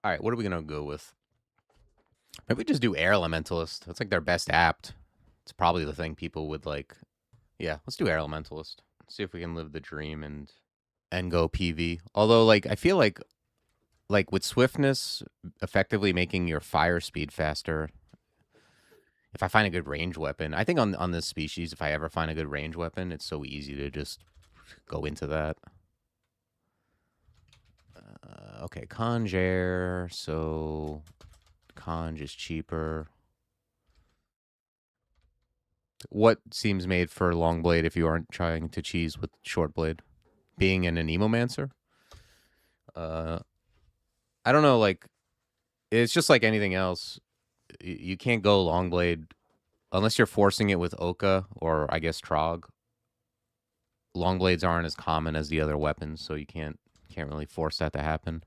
All right, what are we gonna go with? Maybe we just do Air Elementalist. That's like their best apt. It's probably the thing people would like. Yeah, let's do Air Elementalist. Let's see if we can live the dream and go PV. Although, like, I feel like with swiftness, effectively making your fire speed faster. If I find a good range weapon, I think on this species, if I ever find a good range weapon, it's so easy to just go into that. Okay, Conjure. So Conj is cheaper. What seems made for long blade if you aren't trying to cheese with short blade? Being an Anemomancer? I don't know, like, it's just like anything else. You can't go long blade unless you're forcing it with Oka or I guess Trog. Long blades aren't as common as the other weapons, so you can't really force that to happen.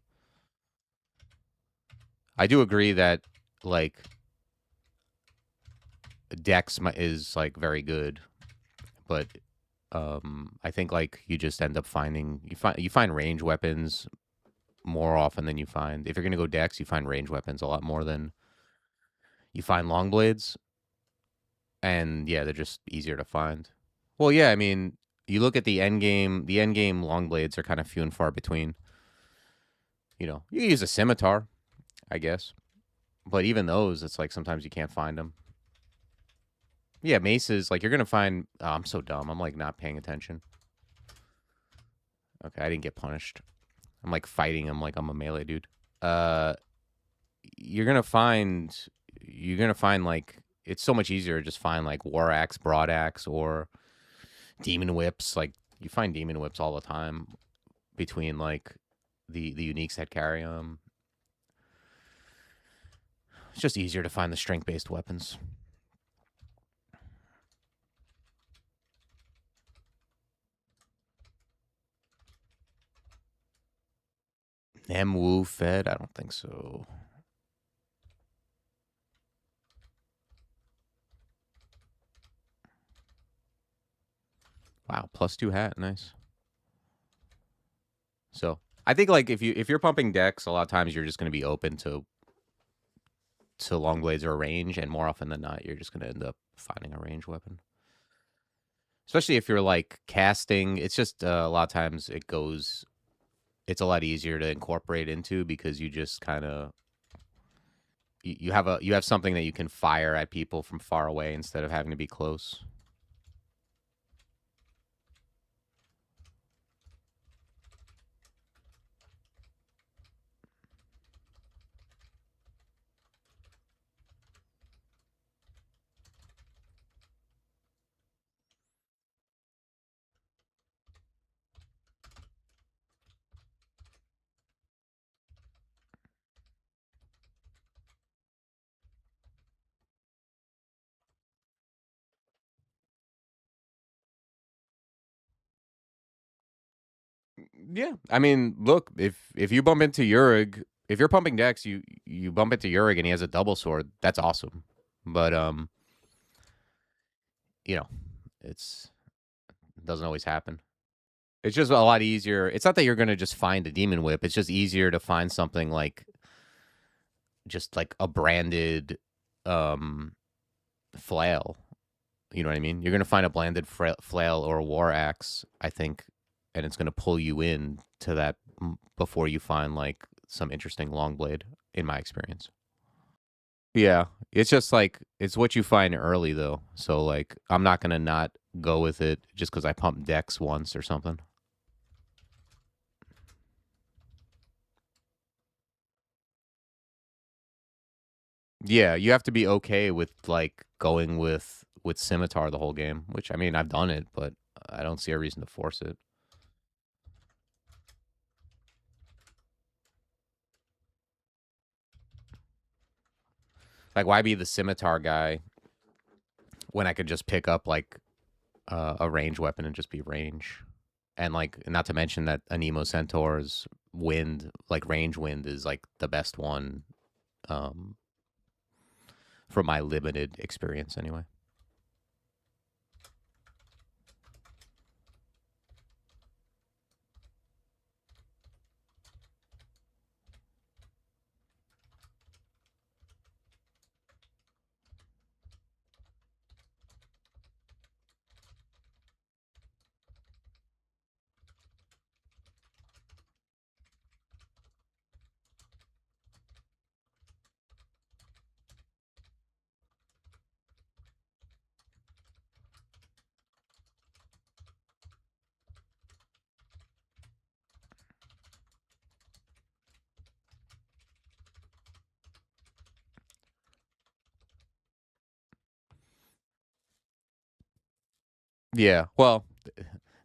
I do agree that like Dex is like very good, but I think like you just end up finding you find range weapons more often than you find if you're gonna go Dex. You find range weapons a lot more than you find long blades, and yeah, they're just easier to find. Well, yeah, I mean, you look at the end game. The end game long blades are kind of few and far between. You know, you can use a scimitar, I guess, but even those, it's like sometimes you can't find them. Yeah, maces, like you're gonna find. Oh, I'm so dumb. I'm like not paying attention. Okay, I didn't get punished. I'm like fighting him like I'm a melee dude. Uh, you're gonna find. You're gonna find like it's so much easier to just find like war axe, broad axe, or demon whips. Like you find demon whips all the time between like the uniques that carry them. It's just easier to find the strength based weapons. Wu fed? I don't think so. Wow, +2 hat, nice. So I think like if you're pumping decks, a lot of times you're just going to be open to long blades or range, and more often than not, you're just going to end up finding a range weapon. Especially if you're like casting, it's just a lot of times it's a lot easier to incorporate into because you just kind of you have something that you can fire at people from far away instead of having to be close. Yeah, I mean, look, if you bump into Yurig, if you're pumping decks, you bump into Yurig and he has a double sword. That's awesome. But you know, it doesn't always happen. It's just a lot easier. It's not that you're gonna just find a demon whip. It's just easier to find something like just like a branded um flail. You know what I mean? You're gonna find a branded flail or a war axe, I think, and it's gonna pull you in to that before you find like some interesting long blade. In my experience. Yeah, it's just like it's what you find early though. So like I'm not gonna not go with it just because I pumped Dex once or something. Yeah, you have to be okay with like going with scimitar the whole game. Which I mean I've done it, but I don't see a reason to force it. Like why be the scimitar guy when I could just pick up like a range weapon and just be range? And like not to mention that Anemo Centaur's wind, like range wind, is like the best one um, from my limited experience anyway. Yeah. Well,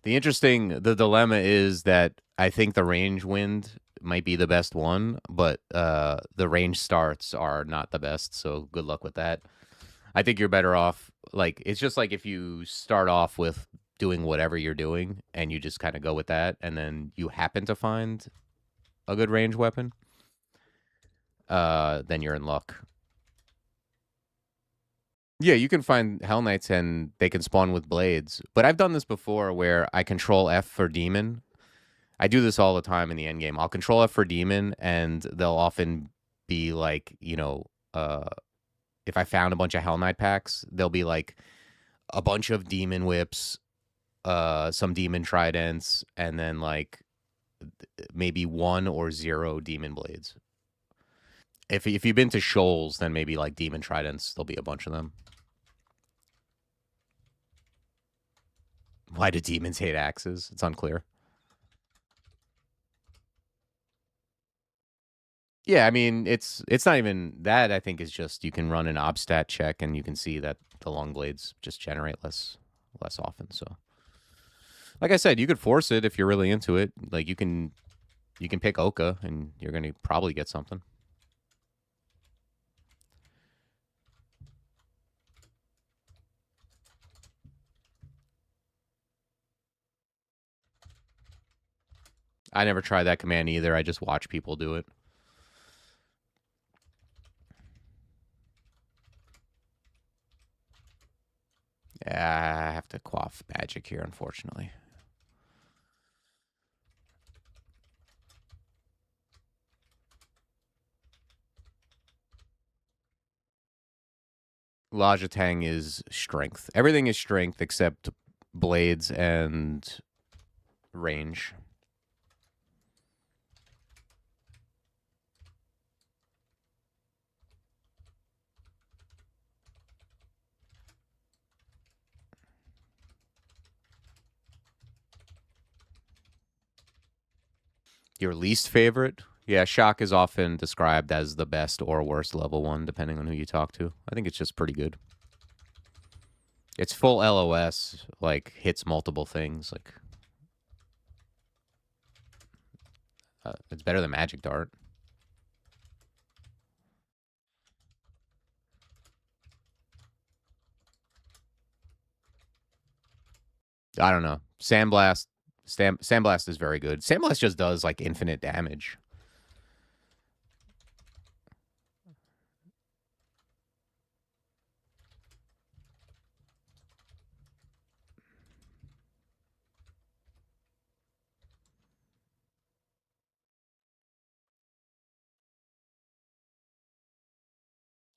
the dilemma is that I think the range wind might be the best one, but the range starts are not the best. So good luck with that. I think you're better off. Like it's just like if you start off with doing whatever you're doing and you just kind of go with that, and then you happen to find a good range weapon, then you're in luck. Yeah, you can find Hell Knights and they can spawn with blades. But I've done this before where I control F for demon. I do this all the time in the end game. I'll control F for demon and they'll often be like, if I found a bunch of Hell Knight packs, they'll be like a bunch of demon whips, some demon tridents, and then like maybe 1 or 0 demon blades. If you've been to Shoals, then maybe like demon tridents, there'll be a bunch of them. Why do demons hate axes? It's unclear. Yeah, I mean, it's not even that. I think is just you can run an obstat check and you can see that the long blades just generate less often. So, like I said, you could force it if you're really into it. Like you can pick Oka and you're gonna probably get something. I never tried that command either. I just watch people do it. I have to quaff magic here, unfortunately. Lajatang is strength. Everything is strength except blades and range. Your least favorite? Yeah, shock is often described as the best or worst level one, depending on who you talk to. I think it's just pretty good. It's full LOS, like hits multiple things. Like it's better than Magic Dart. I don't know. Sandblast is very good. Sandblast just does like infinite damage.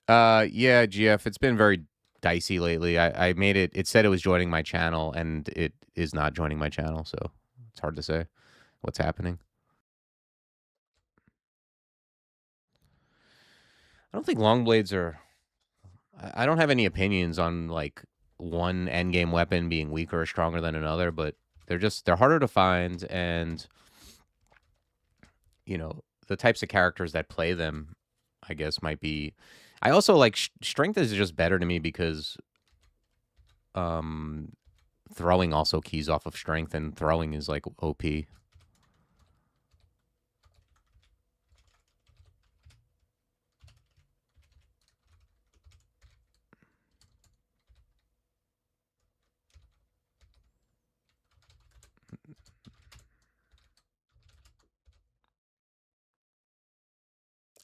Yeah, GF, it's been very dicey lately. I made it. It said it was joining my channel, and it is not joining my channel, so it's hard to say what's happening. I don't think long blades are. I don't have any opinions on like one endgame weapon being weaker or stronger than another, but they're harder to find, and the types of characters that play them, I guess, might be. I also like strength is just better to me because um throwing also keys off of strength, and throwing is like OP.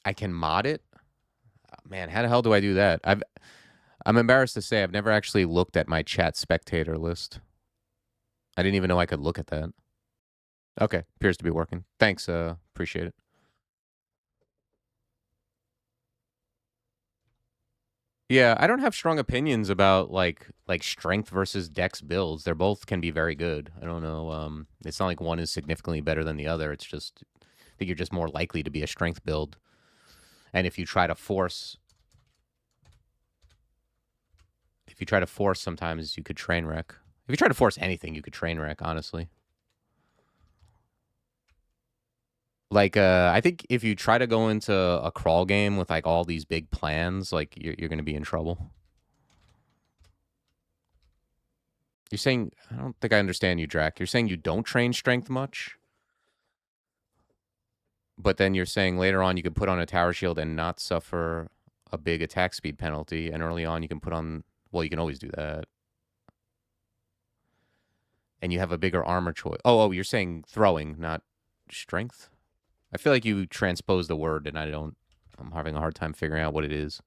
I can mod it. Man, how the hell do I do that? I'm embarrassed to say I've never actually looked at my chat spectator list. I didn't even know I could look at that. Okay, appears to be working. Thanks, appreciate it. Yeah, I don't have strong opinions about like strength versus dex builds. They're both can be very good. I don't know. It's not like one is significantly better than the other. It's just I think you're just more likely to be a strength build. And if you try to force, sometimes you could train wreck. If you try to force anything, you could train wreck, honestly. Like, I think if you try to go into a crawl game with like all these big plans, like you're going to be in trouble. You're saying, I don't think I understand you, Drac. You're saying you don't train strength much, but then you're saying later on you can put on a tower shield and not suffer a big attack speed penalty, and early on you can put on, well, you can always do that. And you have a bigger armor choice. Oh, you're saying throwing, not strength? I feel like you transposed the word, and I'm having a hard time figuring out what it is.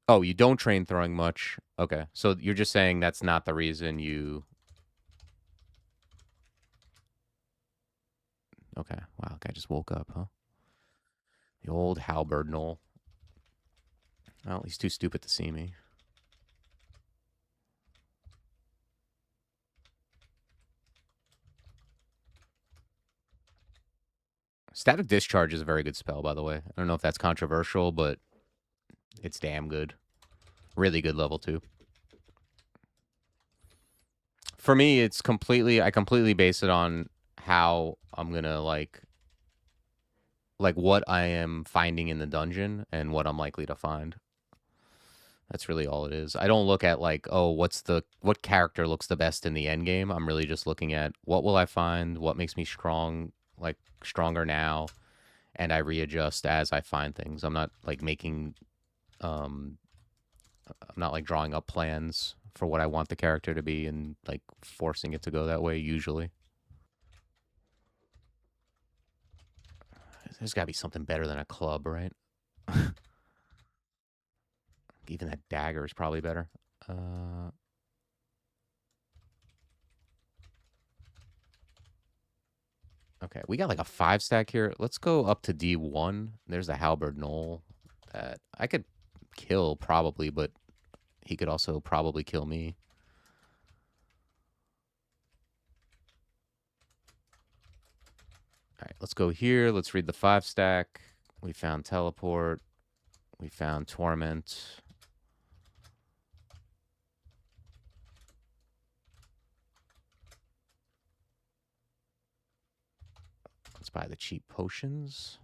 Oh, you don't train throwing much. Okay, so you're just saying that's not the reason you... Okay, wow, guy just woke up, huh? The old halberd knoll. Well, he's too stupid to see me. Static Discharge is a very good spell, by the way. I don't know if that's controversial, but it's damn good. Really good level 2. For me, I completely base it on how I'm gonna, like what I am finding in the dungeon and what I'm likely to find. That's really all it is. I don't look at, like, oh, what character looks the best in the end game. I'm really just looking at what will I find, what makes me stronger now, and I readjust as I find things. I'm not like I'm not like drawing up plans for what I want the character to be and like forcing it to go that way usually. There's got to be something better than a club, right? Even that dagger is probably better. Okay, we got like a 5-stack here. Let's go up to D1. There's the halberd knoll that I could kill probably, but he could also probably kill me. All right, let's go here. Let's read the 5-stack. We found teleport. We found torment. Let's buy the cheap potions.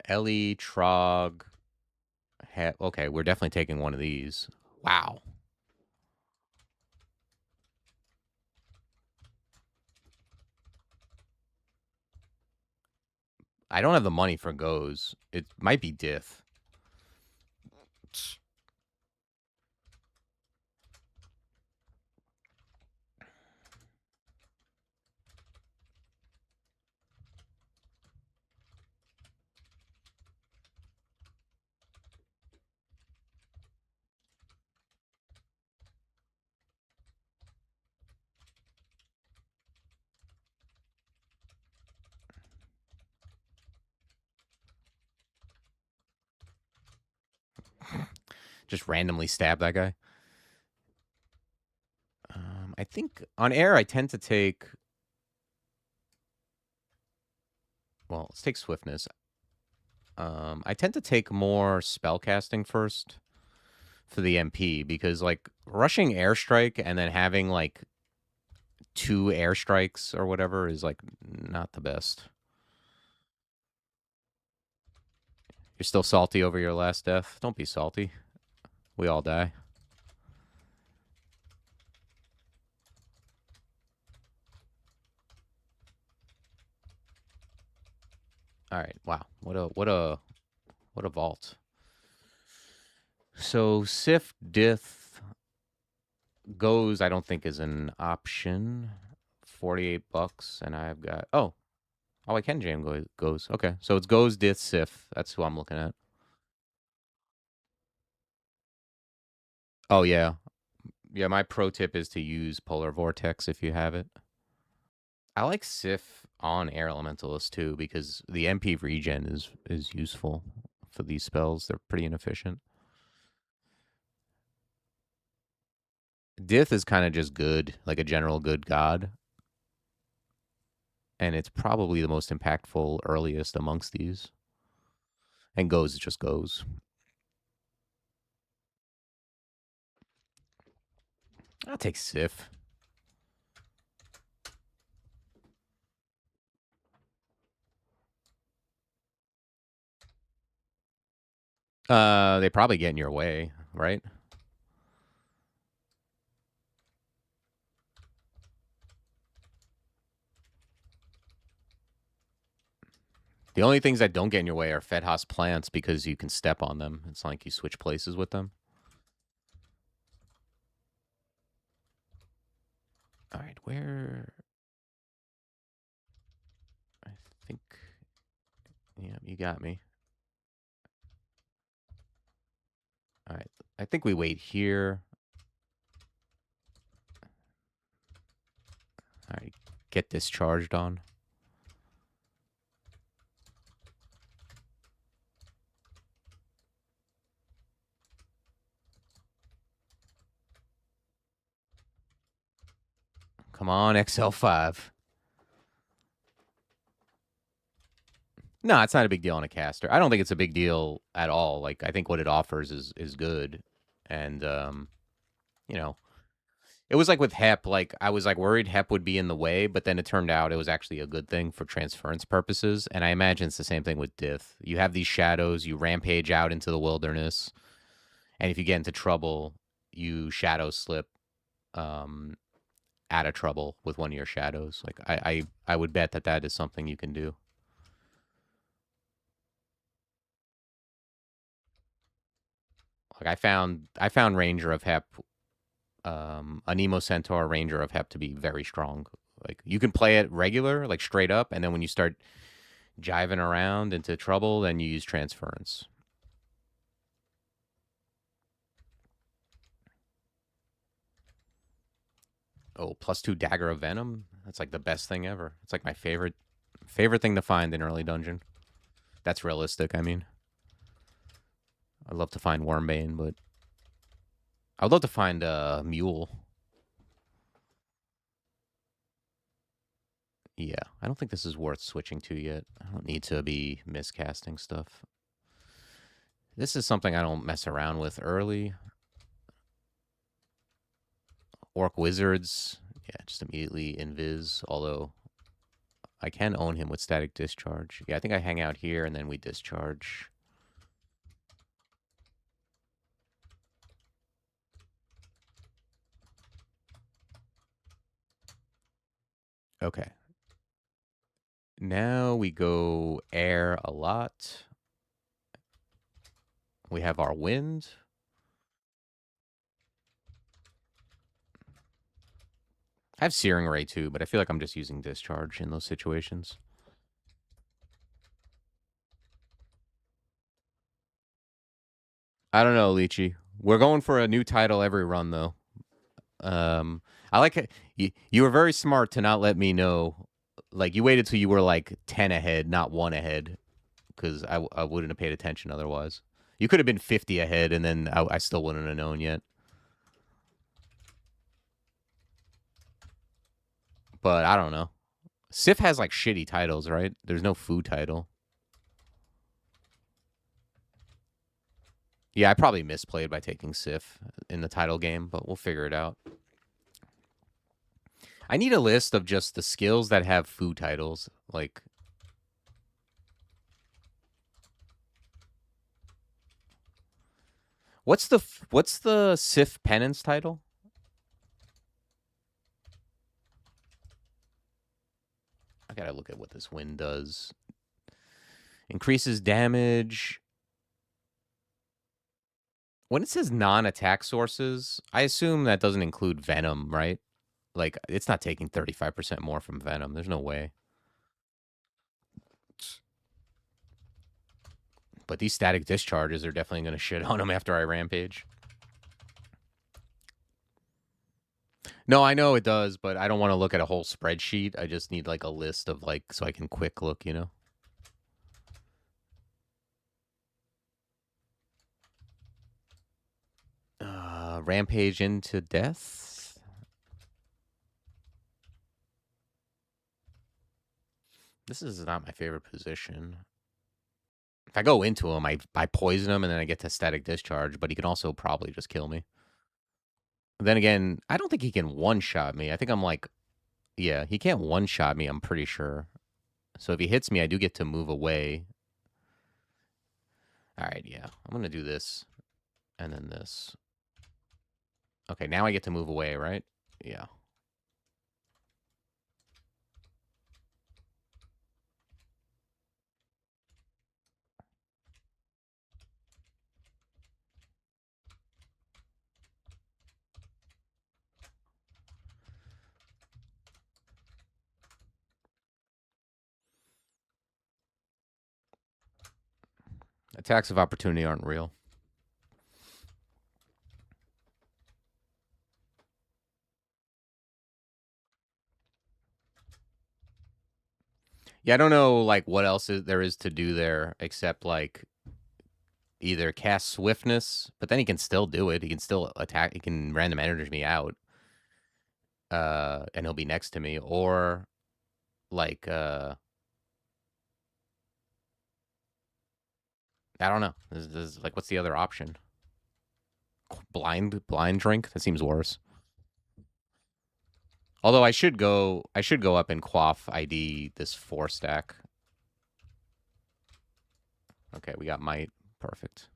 Ellie, Trog. Okay, we're definitely taking one of these. Wow. I don't have the money for goes. It might be Dith. Just randomly stab that guy. I think on air I tend to take... Well, let's take swiftness. I tend to take more spellcasting first for the MP because, like, rushing airstrike and then having, like, 2 airstrikes or whatever is, like, not the best. You're still salty over your last death? Don't be salty. We all die. All right. Wow. What a vault. So Sif Dith goes, I don't think is an option. $48, and I've got I can jam goes. Okay, so it's goes Dith Sif. That's who I'm looking at. Oh yeah, yeah. My pro tip is to use Polar Vortex if you have it. I like Sif on Air Elementalist too because the MP regen is useful for these spells. They're pretty inefficient. Dith is kind of just good, like a general good god. And it's probably the most impactful earliest amongst these. And goes just goes. I'll take Sif. They probably get in your way, right? The only things that don't get in your way are Fedhas plants because you can step on them. It's not like you switch places with them. All right, where? I think. Yeah, you got me. All right, I think we wait here. All right, get discharged on. Come on, XL5. No, it's not a big deal on a caster. I don't think it's a big deal at all. Like, I think what it offers is good. And, you know, it was like with Hep, like, I was like worried Hep would be in the way, but then it turned out it was actually a good thing for transference purposes. And I imagine it's the same thing with Dith. You have these shadows, you rampage out into the wilderness, and if you get into trouble, you shadow slip out of trouble with one of your shadows. Like, I would bet that is something you can do. Like I found Ranger of Hep, a Nemo Centaur Ranger of Hep to be very strong. Like you can play it regular, like straight up, and then when you start jiving around into trouble, then you use transference. Oh, +2 Dagger of Venom. That's like the best thing ever. It's like my favorite thing to find in early dungeon. That's realistic, I mean. I'd love to find Wormbane, but I'd love to find a Mule. Yeah, I don't think this is worth switching to yet. I don't need to be miscasting stuff. This is something I don't mess around with early. Orc Wizards. Yeah, just immediately invis, although I can own him with static discharge. Yeah, I think I hang out here and then we discharge. Okay. Now we go air a lot. We have our wind. I have Searing Ray too, but I feel like I'm just using discharge in those situations. I don't know, Lychee. We're going for a new title every run, though. I like it. You were very smart to not let me know. Like, you waited till you were like 10 ahead, not 1 ahead, because I wouldn't have paid attention otherwise. You could have been 50 ahead, and then I still wouldn't have known yet. But I don't know. Sif has like shitty titles, right? There's no food title. Yeah, I probably misplayed by taking Sif in the title game, but we'll figure it out. I need a list of just the skills that have food titles. Like, what's the Sif penance title? I gotta look at what this wind does. Increases damage. When it says non-attack sources, I assume that doesn't include venom, right? Like, it's not taking 35% more from venom. There's no way. But these static discharges are definitely going to shit on them after I rampage. No, I know it does, but I don't want to look at a whole spreadsheet. I just need like a list of like, so I can quick look, you know? Rampage into death. This is not my favorite position. If I go into him, I poison him and then I get to static discharge, but he can also probably just kill me. Then again, I don't think he can one-shot me. I think I'm like, yeah, he can't one-shot me, I'm pretty sure. So if he hits me, I do get to move away. All right, yeah. I'm going to do this and then this. Okay, now I get to move away, right? Yeah. Attacks of opportunity aren't real. Yeah, I don't know like what else there is to do there except like either cast swiftness, but then he can still do it. He can still attack. He can random energy me out, and he'll be next to me, or like I don't know. This like what's the other option? Blind drink. That seems worse. Although I should go up and quaff ID this 4-stack. Okay, we got might. Perfect.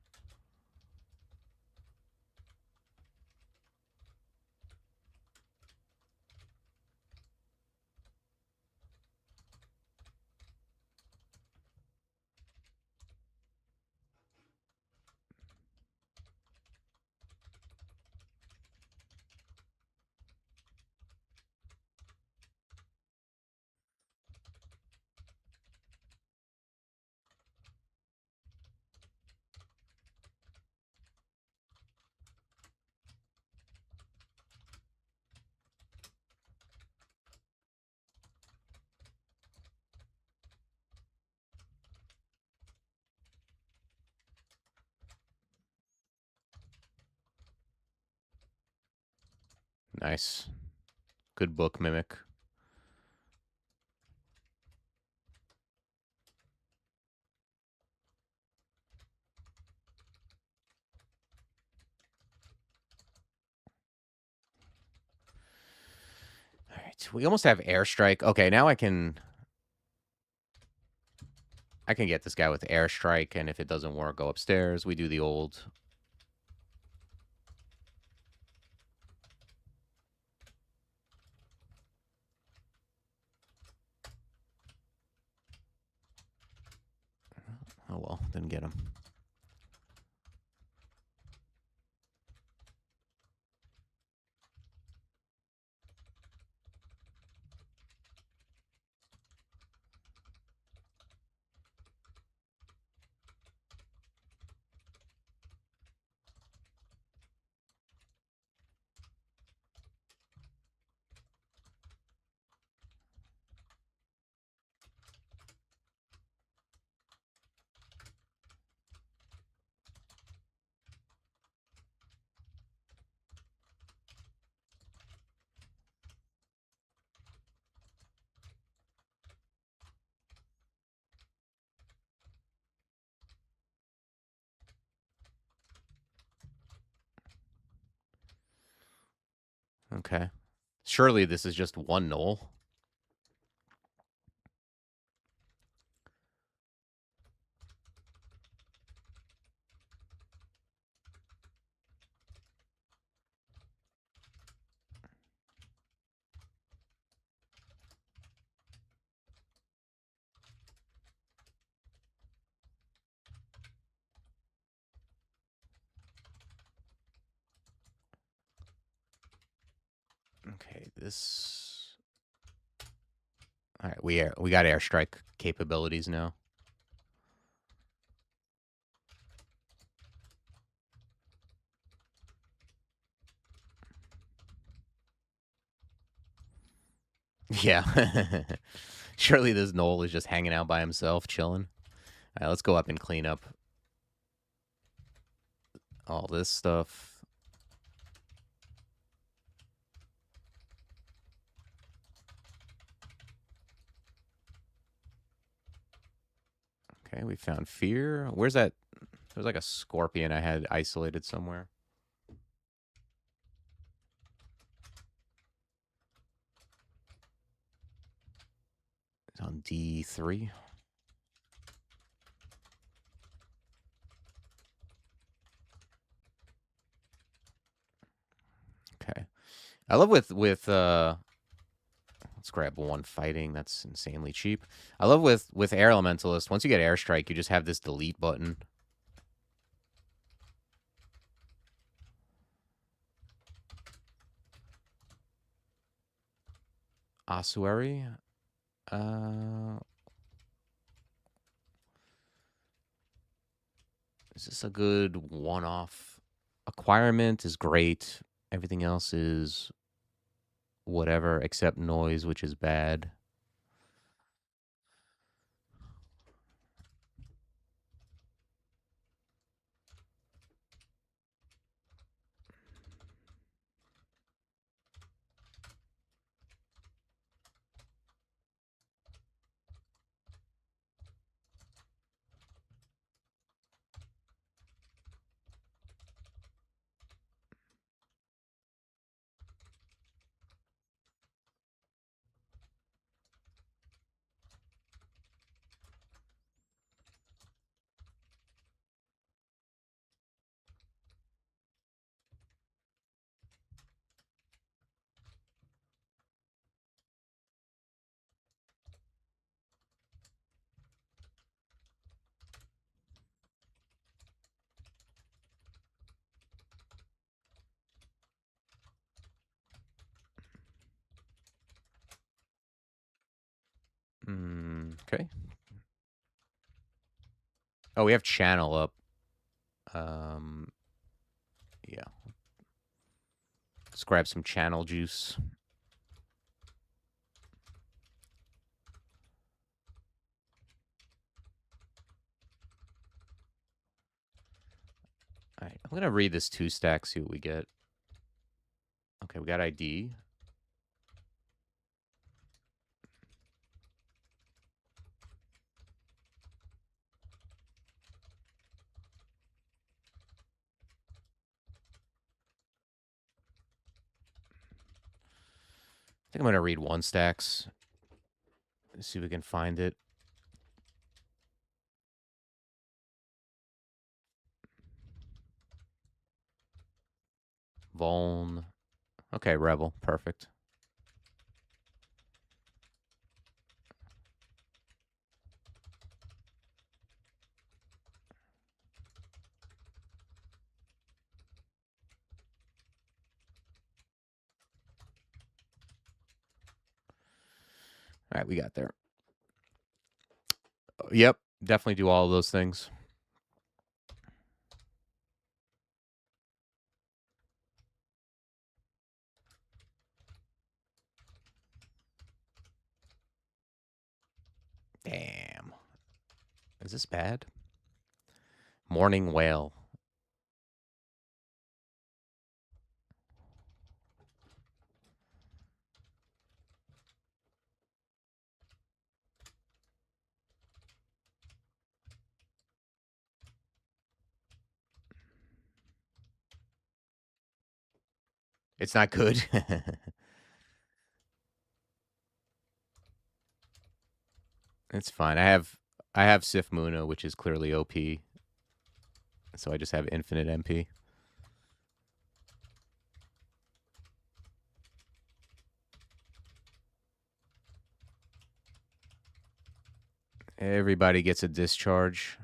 Nice. Good book mimic. All right, we almost have airstrike. Okay, now I can get this guy with airstrike, and if it doesn't work, go upstairs. We do the old. Oh well, didn't get him. Okay. Surely this is just one null. Okay, this. All right, we got airstrike capabilities now. Yeah. Surely this Knoll is just hanging out by himself, chilling. All right, let's go up and clean up all this stuff. Okay, we found fear. Where's that? There's like a scorpion I had isolated somewhere. On D3. Okay. I love with let's grab one fighting. That's insanely cheap. I love with Air Elementalist. Once you get Airstrike, you just have this delete button. Ossuary. Is this a good one-off? Acquirement is great. Everything else is whatever except noise, which is bad. Okay. Oh, we have channel up. Yeah. Let's grab some channel juice. All right, I'm gonna read this 2-stack, see what we get. Okay, we got ID. I think I'm gonna read 1-stacks. Let's see if we can find it. Vuln. Okay, Rebel. Perfect. All right, we got there. Yep, definitely do all of those things. Damn. Is this bad? Morning Whale. It's not good. It's fine. I have Sif Muna, which is clearly OP. So I just have infinite MP. Everybody gets a discharge.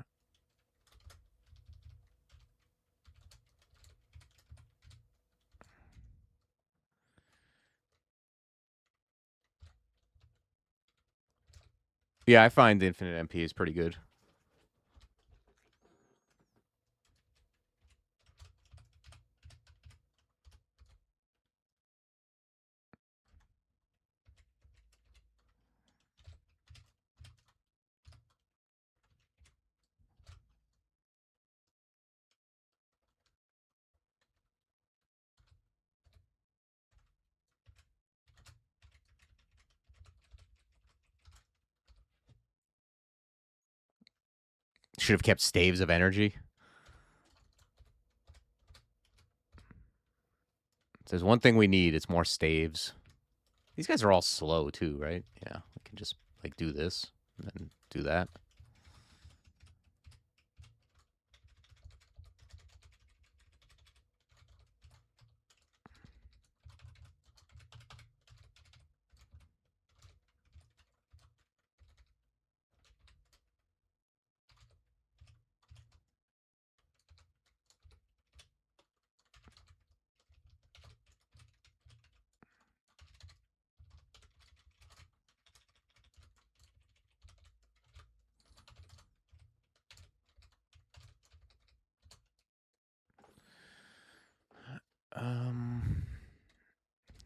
Yeah, I find infinite MP is pretty good. Should have kept staves of energy. If there's one thing we need, it's more staves. These guys are all slow too, right? Yeah, we can just like do this and then do that.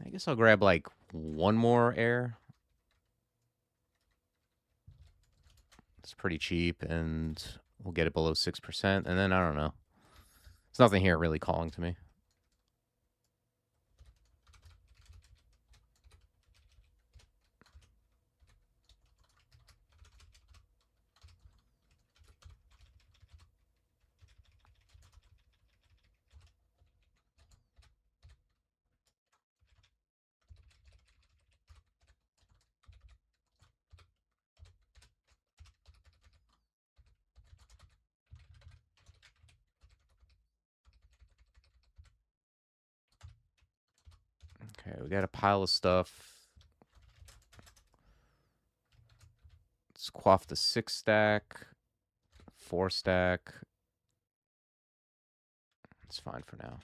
I guess I'll grab like one more air. It's pretty cheap, and we'll get it below 6%, and then I don't know. There's nothing here really calling to me. Okay, we got a pile of stuff. Let's quaff the 6-stack, 4-stack. It's fine for now.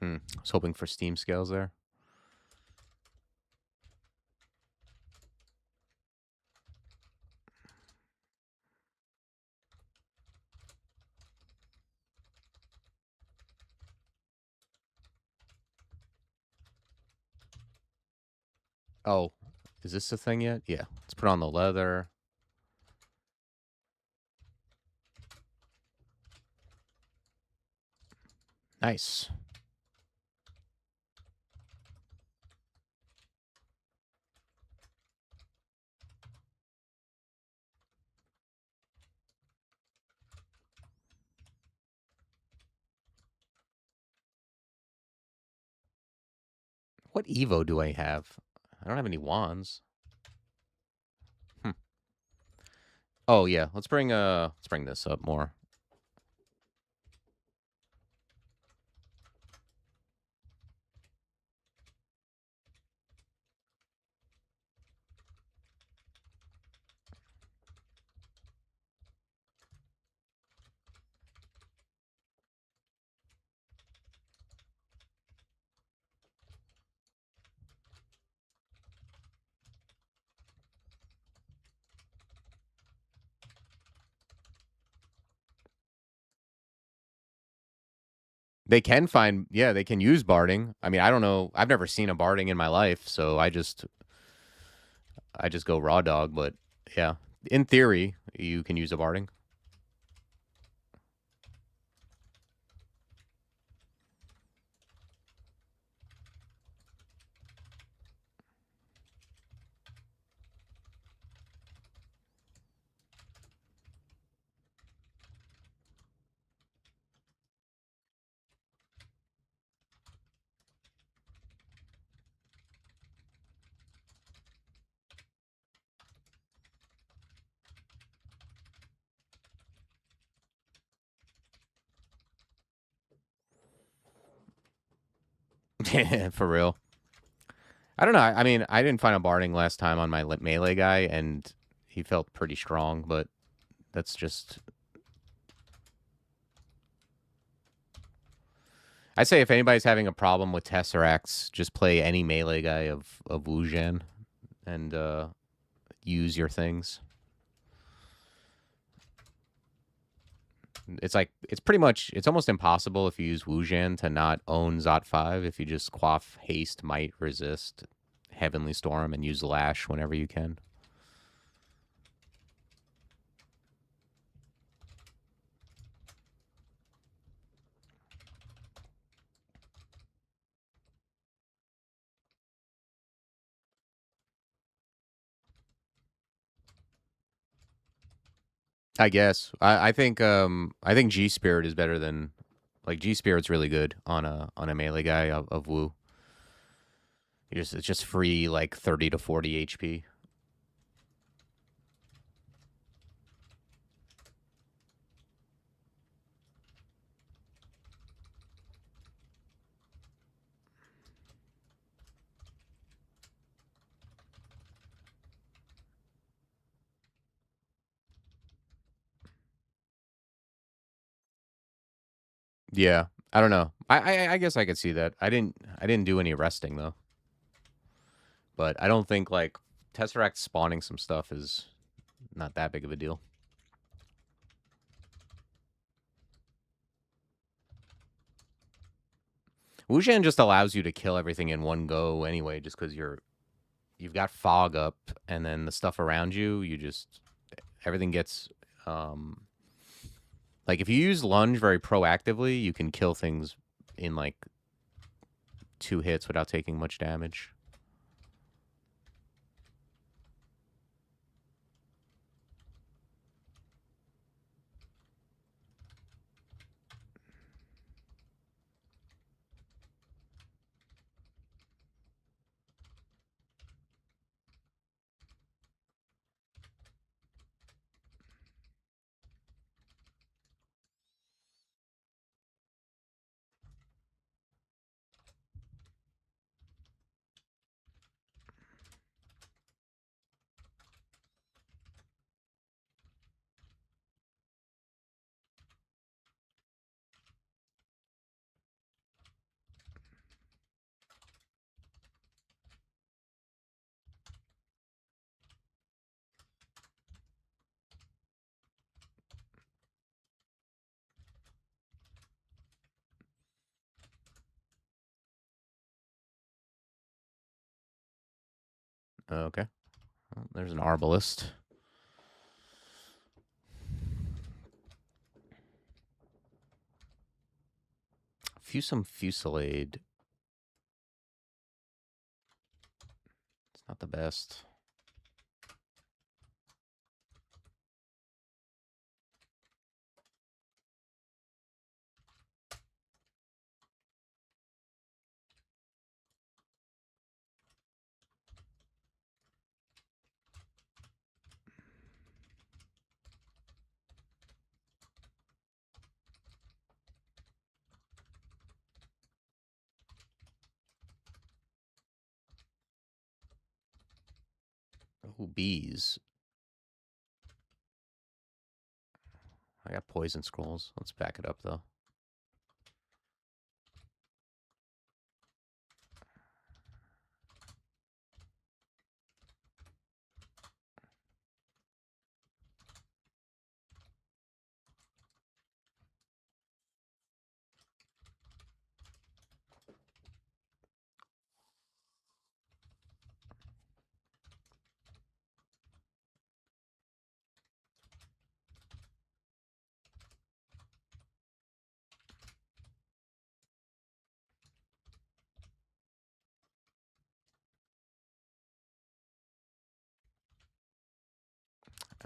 I was hoping for Steam scales there. Oh, is this the thing yet? Yeah. Let's put on the leather. Nice. What Evo do I have? I don't have any wands. Oh yeah, let's bring this up more. They can find, yeah, they can use barding. I mean, I don't know. I've never seen a barding in my life, so I just go raw dog, but yeah. In theory, you can use a barding. For real. I don't know. I mean, I didn't find a barding last time on my melee guy, and he felt pretty strong, but that's just... I say if anybody's having a problem with Tesseracts, just play any melee guy of wu-jian and use your things. It's like, it's pretty much, it's almost impossible if you use wu-jian to not own Zot 5 if you just quaff Haste, Might, Resist, Heavenly Storm, and use Lash whenever you can. I guess. I think G Spirit is better than like G Spirit's really good on a melee guy of Wu. It's just free like 30 to 40 HP. Yeah. I don't know. I guess I could see that. I didn't do any resting though. But I don't think like Tesseract spawning some stuff is not that big of a deal. Wu-jian just allows you to kill everything in one go anyway, just because you've got fog up, and then the stuff around you, you just everything gets um like if you use lunge very proactively, you can kill things in like 2 hits without taking much damage. Okay. Well, there's an arbalist. Fusum Fusillade. It's not the best. Ooh, bees. I got poison scrolls. Let's back it up though.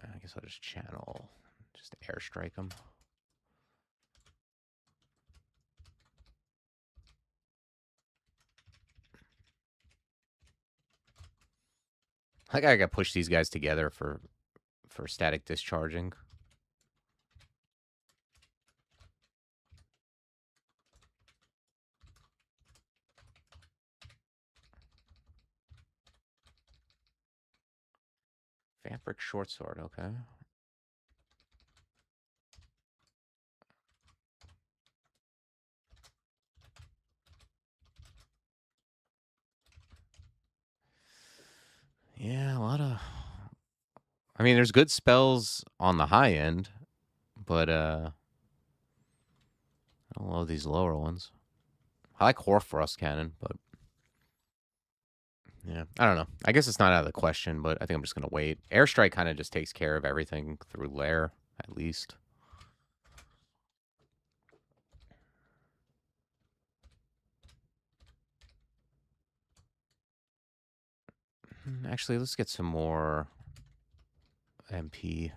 I guess I'll just channel, just airstrike them. I gotta push these guys together for static discharging. Vampiric shortsword, okay. Yeah, a lot of. I mean, there's good spells on the high end, but I don't love these lower ones. I like Horfrost Cannon, but yeah, I don't know. I guess it's not out of the question, but I think I'm just gonna wait. Airstrike kind of just takes care of everything through Lair, at least. Actually, let's get some more MP.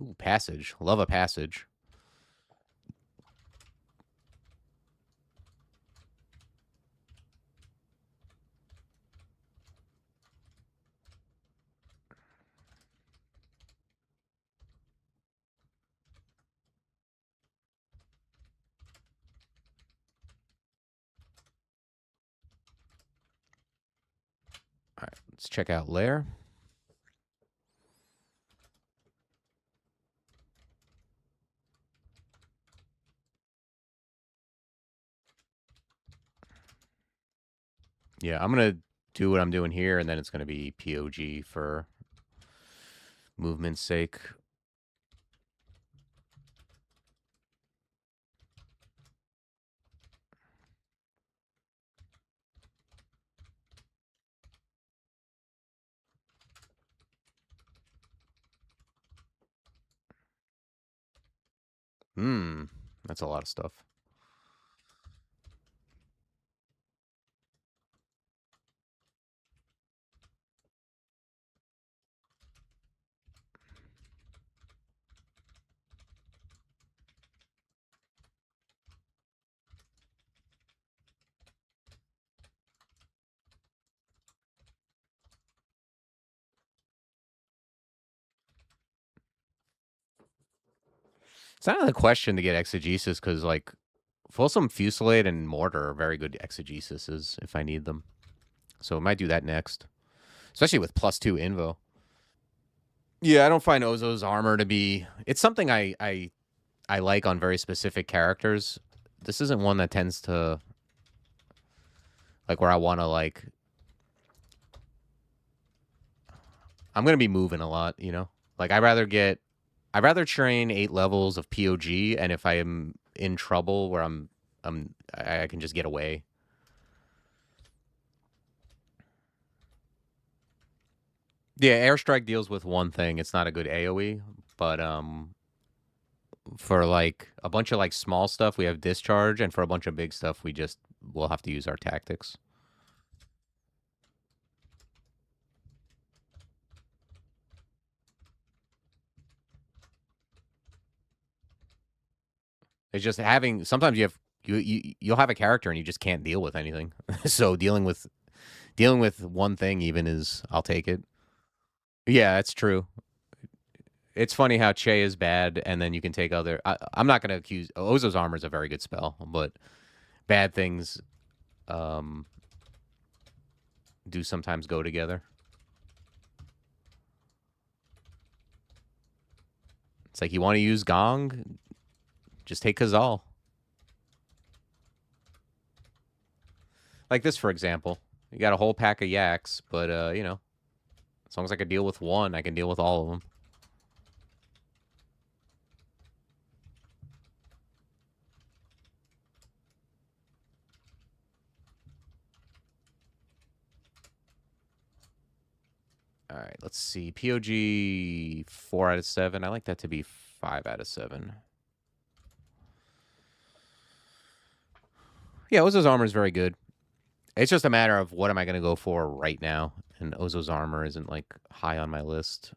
Ooh, passage. Love a passage. All right, let's check out Lair. Yeah, I'm going to do what I'm doing here, and then it's going to be POG for movement's sake. That's a lot of stuff. It's not a question to get exegesis because, like, Folsom Fusillade and Mortar are very good exegesises if I need them. So I might do that next, especially with +2 invo. Yeah, I don't find Ozo's armor to be. It's something I like on very specific characters. This isn't one that tends to like where I want to like. I'm gonna be moving a lot, you know. Like I'd rather train 8 levels of POG, and if I am in trouble where I can just get away. Yeah, airstrike deals with one thing. It's not a good AoE, but for like a bunch of like small stuff, we have discharge, and for a bunch of big stuff, we'll have to use our tactics. It's just having sometimes you'll have a character and you just can't deal with anything. So dealing with one thing even is I'll take it. Yeah, that's true. It's funny how Che is bad, and then you can take other. I'm not going to accuse Ozo's armor is a very good spell, but bad things um, do sometimes go together. It's like you want to use Gong, just take Kazal. Like this, for example, you got a whole pack of yaks, but you know, as long as I can deal with one, I can deal with all of them. All right, let's see. POG 4 out of 7. I like that to be 5 out of 7. Yeah, Ozo's armor is very good. It's just a matter of what am I going to go for right now, and Ozo's armor isn't like high on my list.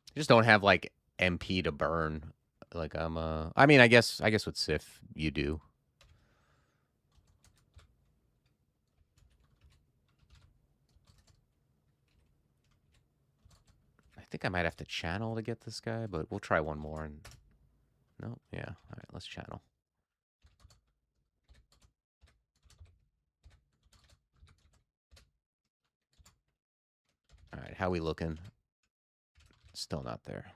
I just don't have like MP to burn. Like I mean, I guess with Sif you do. I think I might have to channel to get this guy, but we'll try one more. And no, yeah. All right, let's channel. All right, how we looking? Still not there.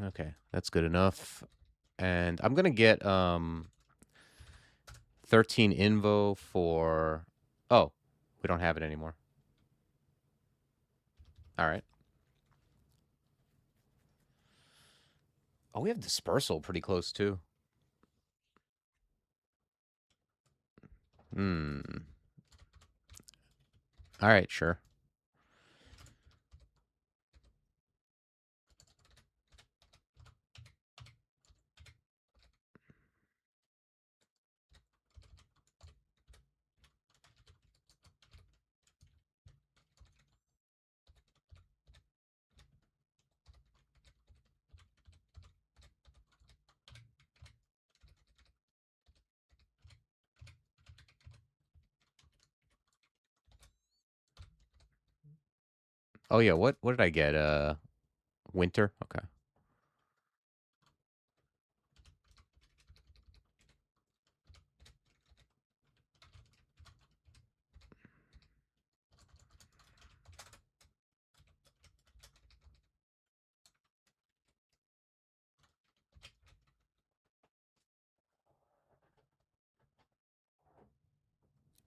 Okay, that's good enough. And I'm gonna get 13 invo for. Oh, we don't have it anymore. All right. Oh, we have dispersal pretty close too. Hmm. All right, sure. Oh yeah, what did I get? Winter? Okay.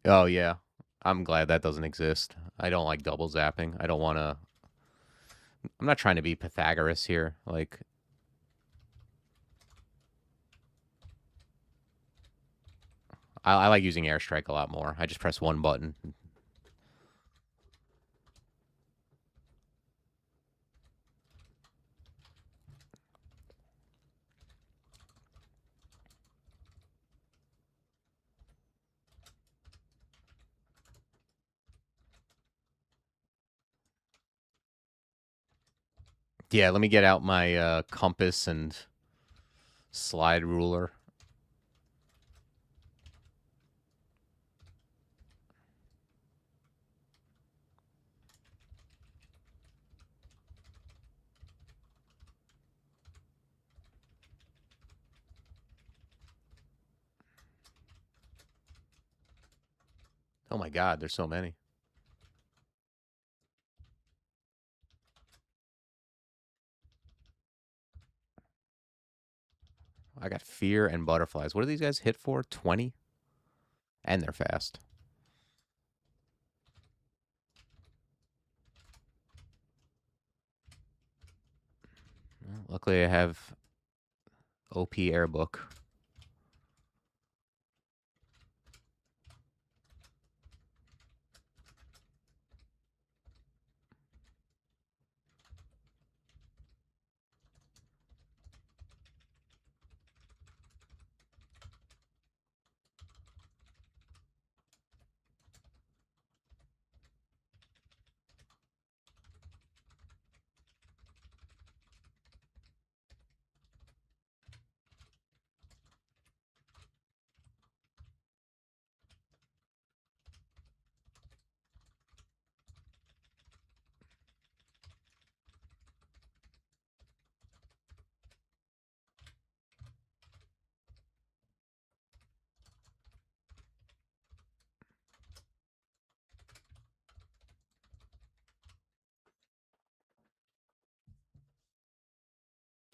Oh yeah. I'm glad that doesn't exist. I don't like double zapping. I don't want to. I'm not trying to be Pythagoras here. Like, I like using airstrike a lot more. I just press one button. Yeah, let me get out my compass and slide ruler. Oh my god, there's so many. I got fear and butterflies. What do these guys hit for? 20? And they're fast. Well, luckily, I have OP Airbook.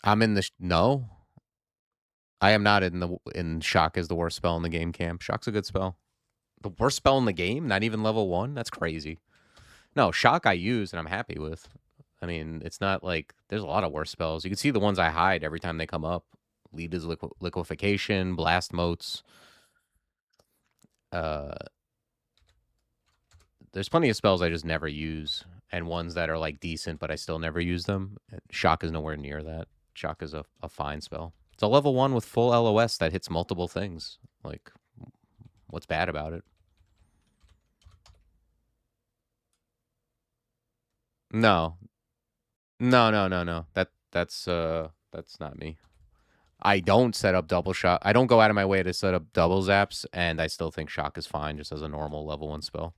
I'm in the no. I am not in shock is the worst spell in the game. Camp shock's a good spell. The worst spell in the game, not even level 1. That's crazy. No, shock I use and I'm happy with. I mean, it's not like there's a lot of worse spells. You can see the ones I hide every time they come up. Lead is liquefaction, blast motes. Uh, there's plenty of spells I just never use, and ones that are like decent, but I still never use them. Shock is nowhere near that. Shock is a fine spell. It's a level 1 with full LOS that hits multiple things. Like, what's bad about it? No, no. That's not me. I don't set up double shot. I don't go out of my way to set up double zaps, and I still think shock is fine just as a normal level 1 spell.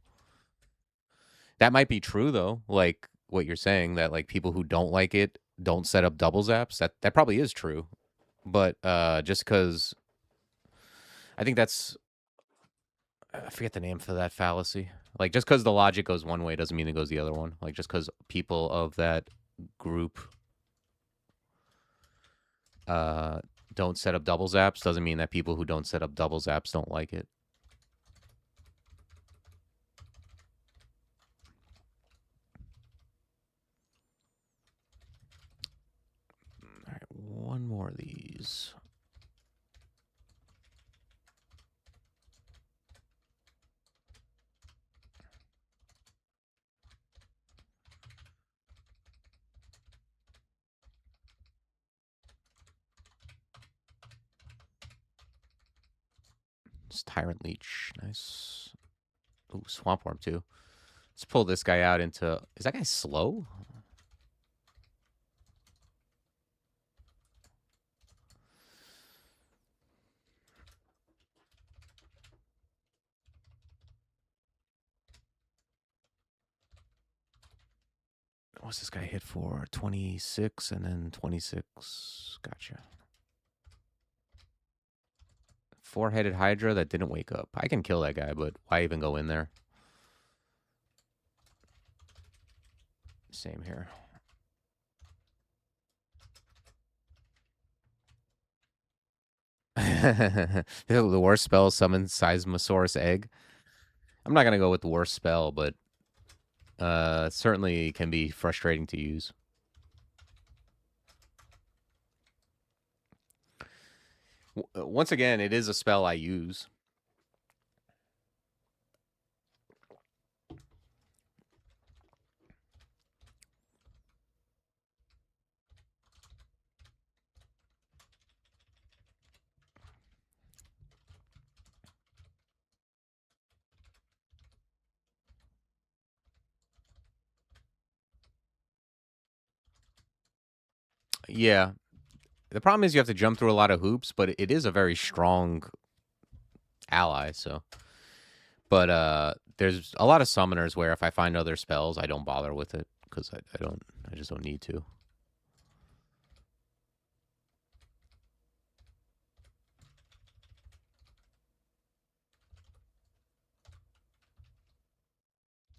That might be true though, like what you're saying that like people who don't like it don't set up double zaps. That probably is true. But just because I think that's I forget the name for that fallacy. Like just because the logic goes one way doesn't mean it goes the other one. Like just because people of that group uh don't set up double zaps doesn't mean that people who don't set up double zaps don't like it. of these. It's Tyrant Leech. Nice. Ooh, Swamp Worm too. Let's pull this guy out into... Is that guy slow? What's this guy hit for? 26 and then 26. Gotcha. Four-headed Hydra that didn't wake up. I can kill that guy, but why even go in there? Same here. The worst spell, summon Seismosaurus Egg. I'm not going to go with the worst spell, but certainly can be frustrating to use. Once again, it is a spell I use. Yeah. The problem is you have to jump through a lot of hoops, but it is a very strong ally, so. But there's a lot of summoners where if I find other spells, I don't bother with it because I just don't need to.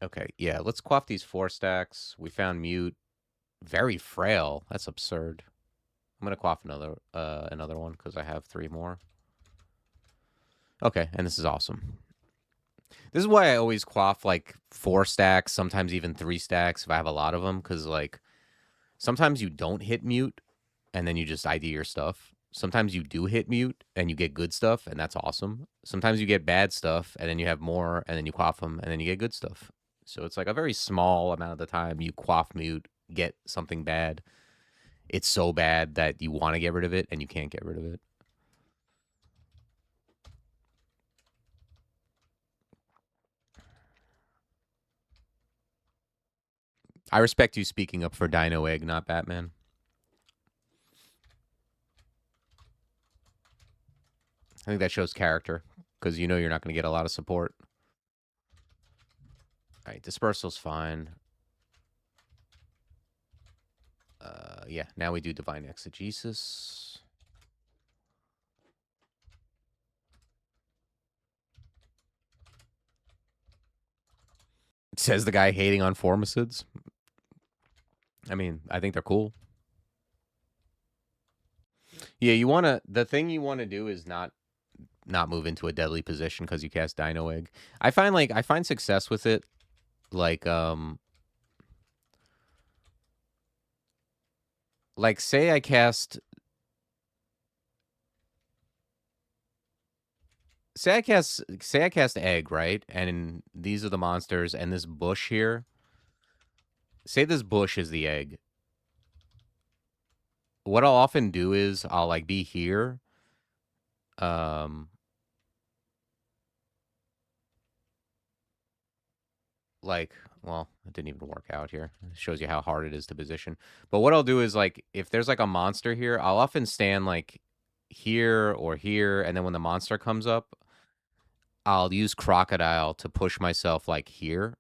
Okay, yeah, let's quaff these 4 stacks. We found Mute. Very frail. That's absurd. I'm gonna quaff another one because I have 3 more. Okay, and this is awesome. This is why I always quaff like 4 stacks, sometimes even 3 stacks if I have a lot of them, because like sometimes you don't hit Mute and then you just ID your stuff. Sometimes you do hit Mute and you get good stuff, and that's awesome. Sometimes you get bad stuff and then you have more, and then you quaff them and then you get good stuff. So it's like a very small amount of the time you quaff Mute, get something bad. It's so bad that you want to get rid of it and you can't get rid of it. I respect you speaking up for Dino Egg, not Batman. I think that shows character because you know you're not going to get a lot of support. All right, Dispersal's fine. Yeah, now we do Divine Exegesis. Says the guy hating on Formicids. I mean, I think they're cool. Yeah, you want to... The thing you want to do is not move into a deadly position because you cast Dino Egg. I find success with it. Like say I cast Egg, right? And these are the monsters and this bush here. Say this bush is the egg. What I'll often do is I'll like be here. Like, well, it didn't even work out here. It shows you how hard it is to position. But what I'll do is like if there's like a monster here, I'll often stand like here or here, and then when the monster comes up, I'll use Crocodile to push myself like here.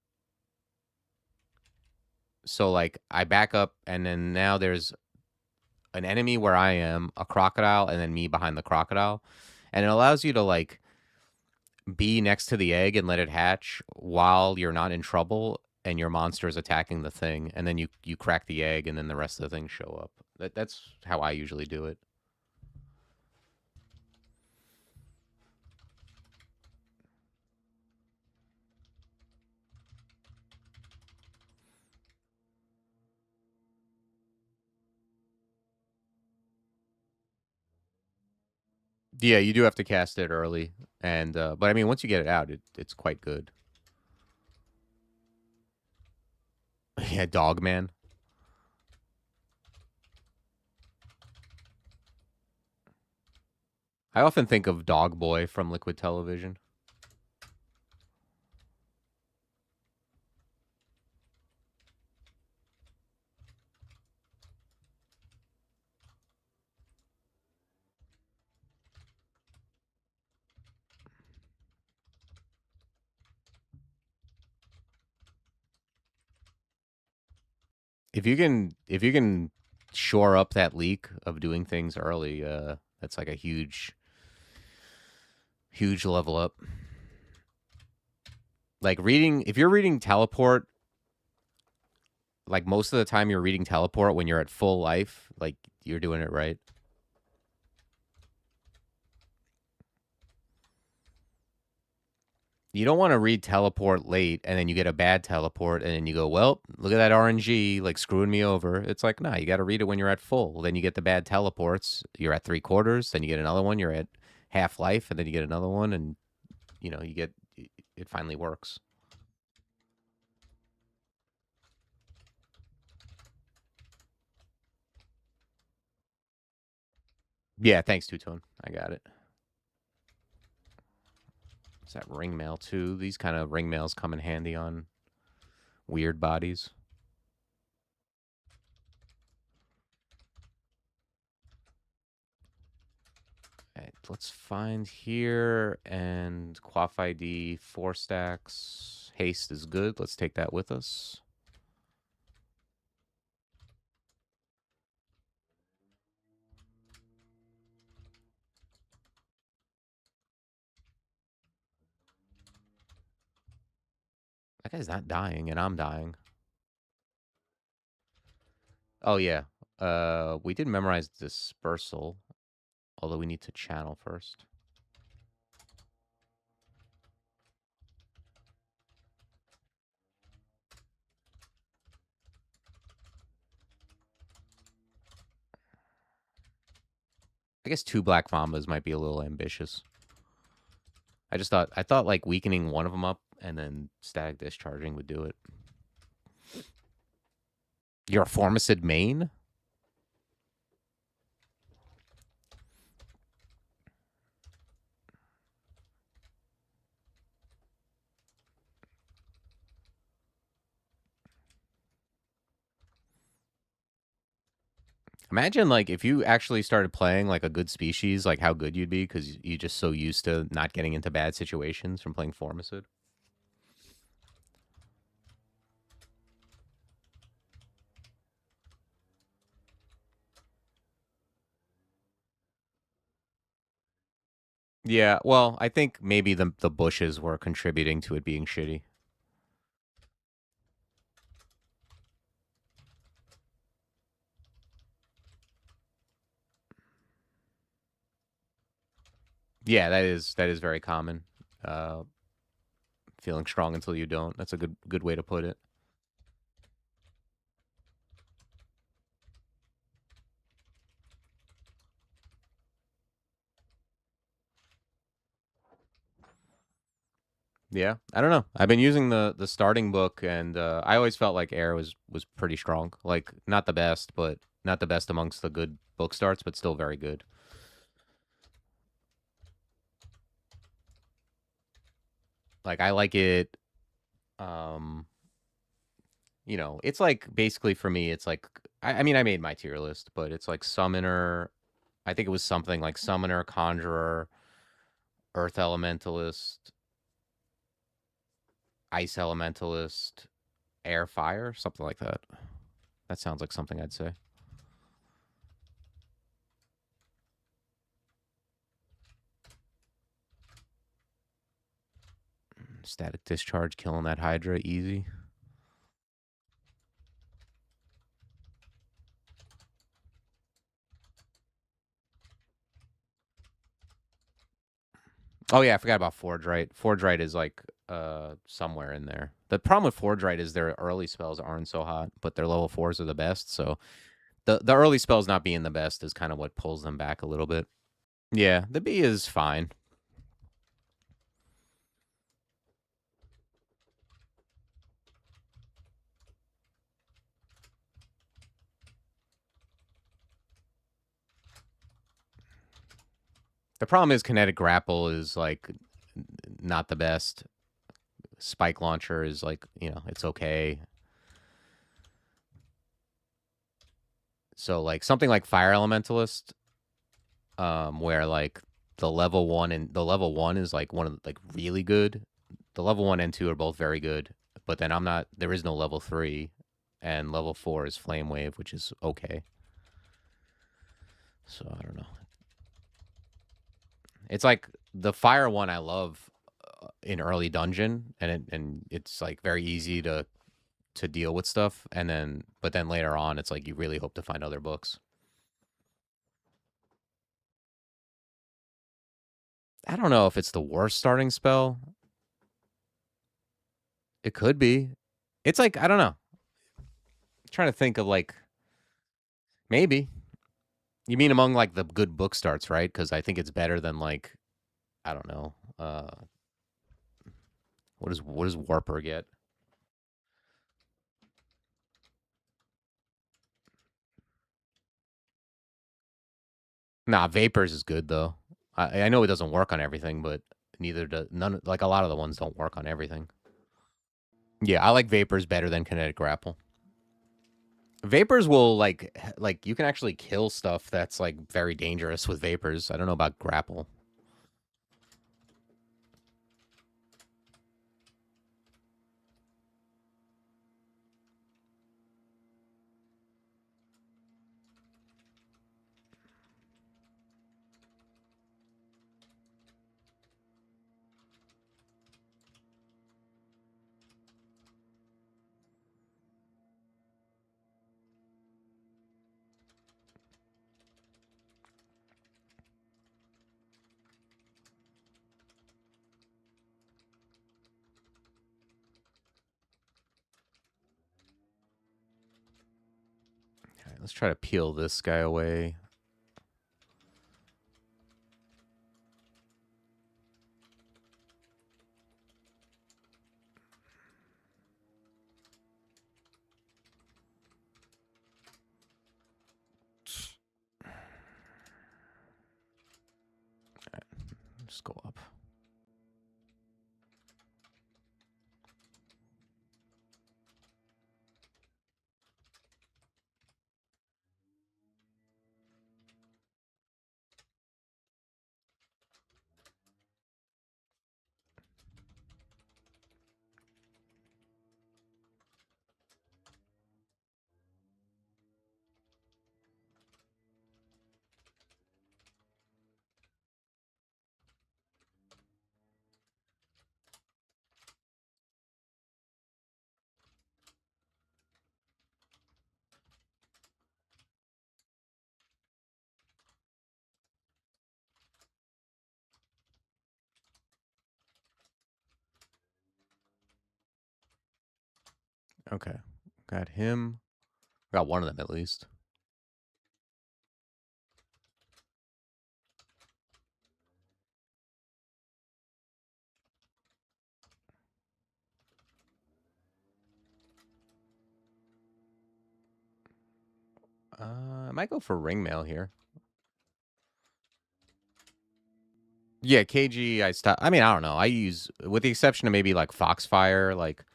So like I back up, and then now there's an enemy where I am, a crocodile, and then me behind the crocodile. And it allows you to like be next to the egg and let it hatch while you're not in trouble and your monster is attacking the thing, and then you crack the egg and then the rest of the things show up. That's how I usually do it. Yeah, you do have to cast it early, and but I mean, once you get it out, it's quite good. Yeah, Dog Man. I often think of Dog Boy from Liquid Television. If you can shore up that leak of doing things early, that's like a huge level up. Like reading, if you're reading teleport, like most of the time you're reading teleport when you're at full life, like you're doing it right. You don't want to read teleport late and then you get a bad teleport and then you go, well, look at that RNG, like screwing me over. It's like, nah, you got to read it when you're at full. Then you get the bad teleports. You're at 3/4. Then you get another one. You're at half life, and then you get another one, and you get it finally works. Yeah, thanks, Two Tone. I got it. It's that ring mail too. These kind of ring mails come in handy on weird bodies. All right, let's find here and Quaff ID 4 stacks. Haste is good. Let's take that with us. That guy's not dying, and I'm dying. Oh yeah. We did memorize dispersal, although we need to channel first. I guess 2 Black Mambas might be a little ambitious. I thought like weakening one of them up and then static discharging would do it. You're a Formicid main? Imagine like if you actually started playing like a good species, like how good you'd be because you're just so used to not getting into bad situations from playing Formicid. Yeah, well, I think maybe the bushes were contributing to it being shitty. Yeah, that is very common. Feeling strong until you don't. That's a good way to put it. Yeah, I don't know. I've been using the starting book, and I always felt like air was pretty strong. Like not the best, but not the best amongst the good book starts, but still very good. Like I like it. Um, it's like basically for me, it's like I mean I made my tier list, but it's like summoner. I think it was something like summoner, conjurer, earth elementalist, ice elementalist, air fire, something like that. That sounds like something I'd say. Static discharge, killing that Hydra, easy. Oh yeah, I forgot about Forge Right. Forge Right is like somewhere in there. The problem with Forge Right is their early spells aren't so hot, but their level 4s are the best. So the early spells not being the best is kind of what pulls them back a little bit. Yeah, the B is fine. The problem is kinetic grapple is like not the best. Spike launcher is like, you know, it's okay. So like something like Fire Elementalist, where like the level one is like one of the, like really good. The level one and two are both very good, but then there is no level three, and level four is Flame Wave, which is okay. So I don't know. It's like the fire one I love in early dungeon, and it's like very easy to deal with stuff, and then but then later on it's like you really hope to find other books. I don't know if it's the worst starting spell. It could be. It's like I don't know. I'm trying to think of like maybe. You mean among like the good book starts, right? Because I think it's better than like I don't know. What does Warper get? Nah, Vapors is good though. I know it doesn't work on everything, but neither does none. Like a lot of the ones don't work on everything. Yeah, I like Vapors better than Kinetic Grapple. Vapors will like you can actually kill stuff that's like very dangerous with Vapors. I don't know about Grapple. Let's try to peel this guy away. Just go up. Okay, got him. Got one of them at least. I might go for ringmail here. Yeah, KG. I stop. I mean, I don't know. I use, with the exception of maybe like Foxfire, like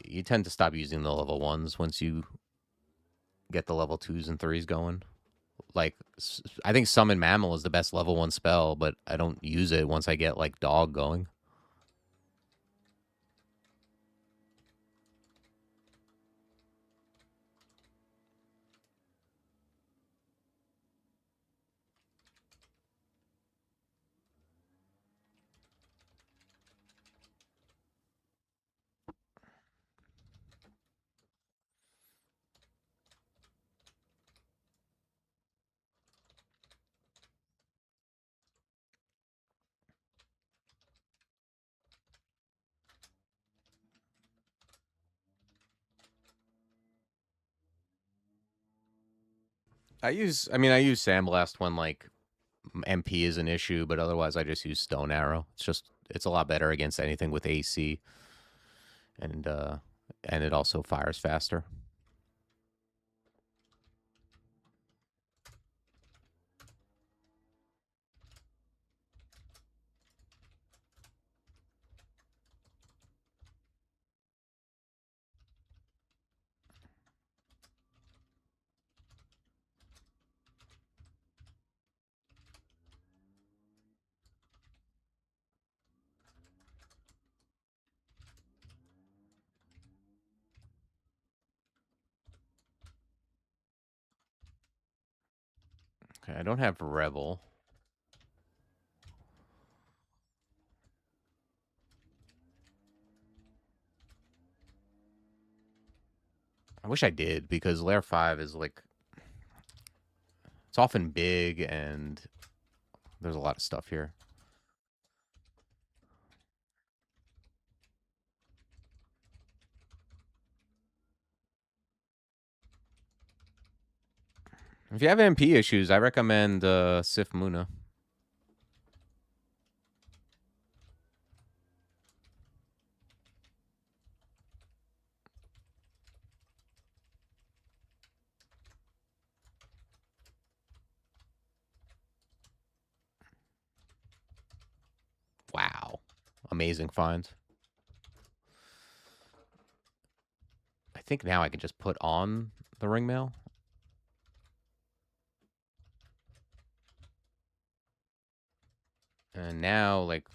you tend to stop using the level ones once you get the level twos and threes going. Like, I think Summon Mammal is the best level one spell, but I don't use it once I get like Dog going. I use Sandblast when like MP is an issue, but otherwise I just use Stone Arrow. It's a lot better against anything with AC, and it also fires faster. Okay, I don't have Rebel. I wish I did, because Lair 5 is like, it's often big and there's a lot of stuff here. If you have MP issues, I recommend Sif Muna. Wow. Amazing find. I think now I can just put on the ringmail. And now, like,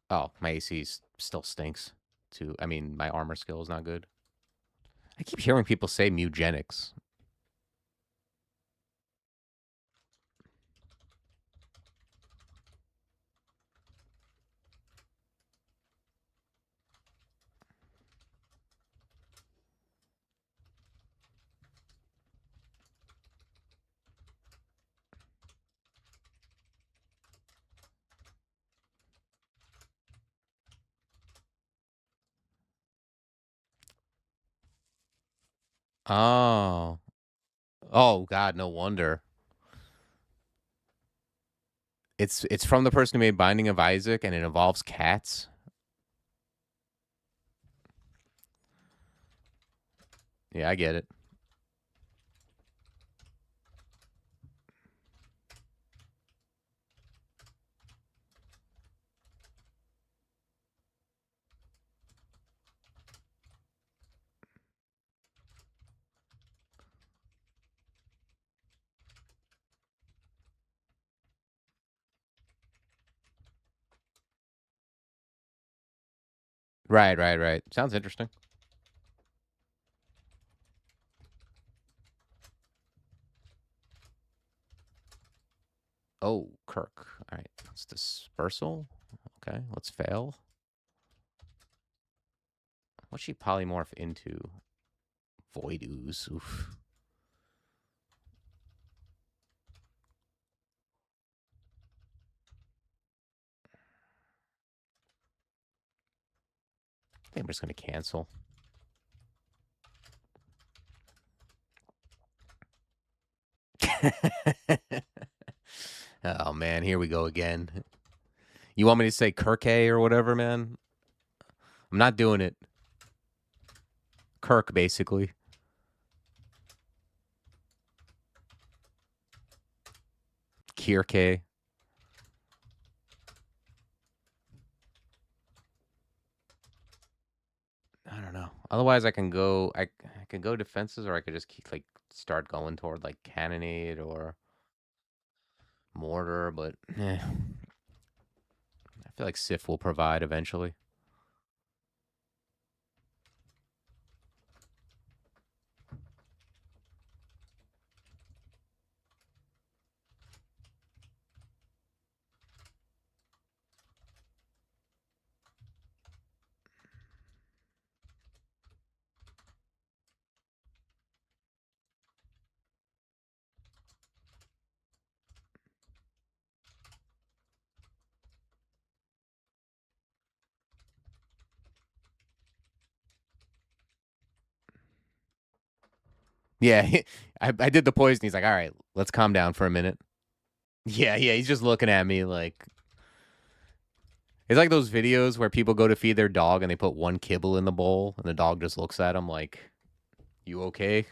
oh, my AC still stinks. I mean, my armor skill is not good. I keep hearing people say mugenics. Oh. Oh, God, no wonder. It's from the person who made Binding of Isaac, and it involves cats. Yeah, I get it. Right, right, right. Sounds interesting. Oh, Kirk. All right, let's dispersal. Okay, let's fail. What's she polymorph into? Void ooze. Oof. I think I'm just gonna cancel. Oh man, here we go again. You want me to say Kirk or whatever, man? I'm not doing it. Kirk, basically. Kirk. I don't know. Otherwise, I can go. I can go defenses, or I could just keep start going toward like cannonade or mortar. But I feel like Sif will provide eventually. Yeah, I did the poison. He's like, all right, let's calm down for a minute. Yeah, yeah, he's just looking at me like it's like those videos where people go to feed their dog and they put one kibble in the bowl and the dog just looks at them like, "You okay?"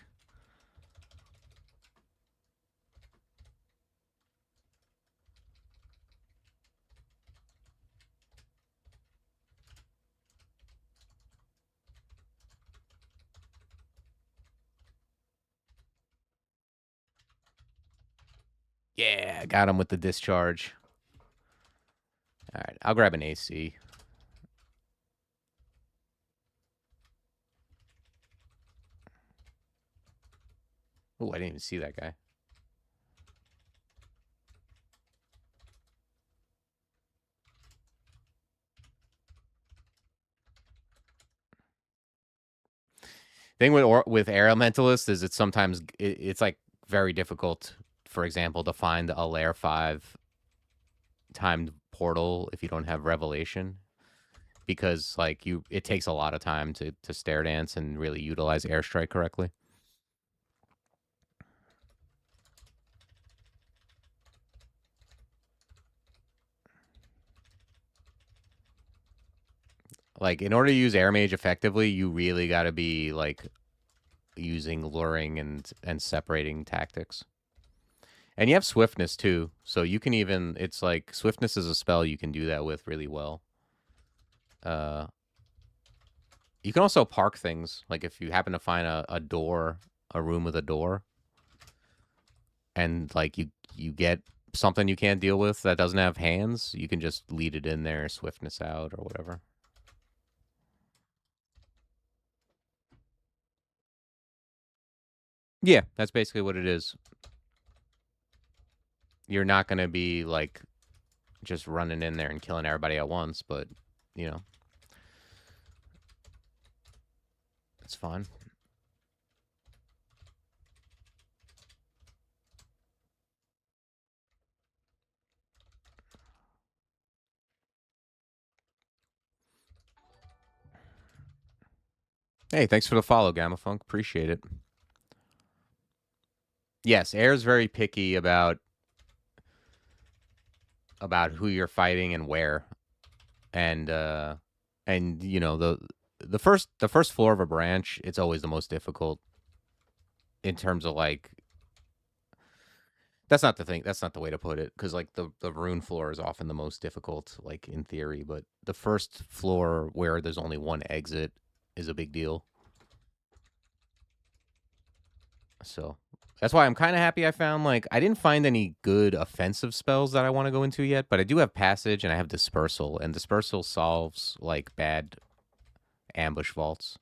Yeah, got him with the discharge. All right, I'll grab an AC. Oh, I didn't even see that guy. Thing with air elementalist is it's sometimes it's like very difficult. For example, to find a layer 5 timed portal if you don't have revelation because like it takes a lot of time to stare dance and really utilize airstrike correctly. Like in order to use air mage effectively, you really got to be like using luring and separating tactics. And you have swiftness too, so you can even it's like swiftness is a spell you can do that with really well. Uh you can also park things, like if you happen to find a door, a room with a door, and like you get something you can't deal with that doesn't have hands, you can just lead it in there, swiftness out or whatever. Yeah, that's basically what it is. You're not going to be like just running in there and killing everybody at once, but you know, it's fun. Hey, thanks for the follow, Gamma Funk. Appreciate it. Yes, Air's very picky about who you're fighting and where. And you know, the first floor of a branch, it's always the most difficult in terms of like that's not the thing. That's not the way to put it because like the rune floor is often the most difficult, like in theory. But the first floor where there's only one exit is a big deal. So that's why I'm kind of happy I found like I didn't find any good offensive spells that I want to go into yet, but I do have passage and I have dispersal, and dispersal solves like bad ambush vaults.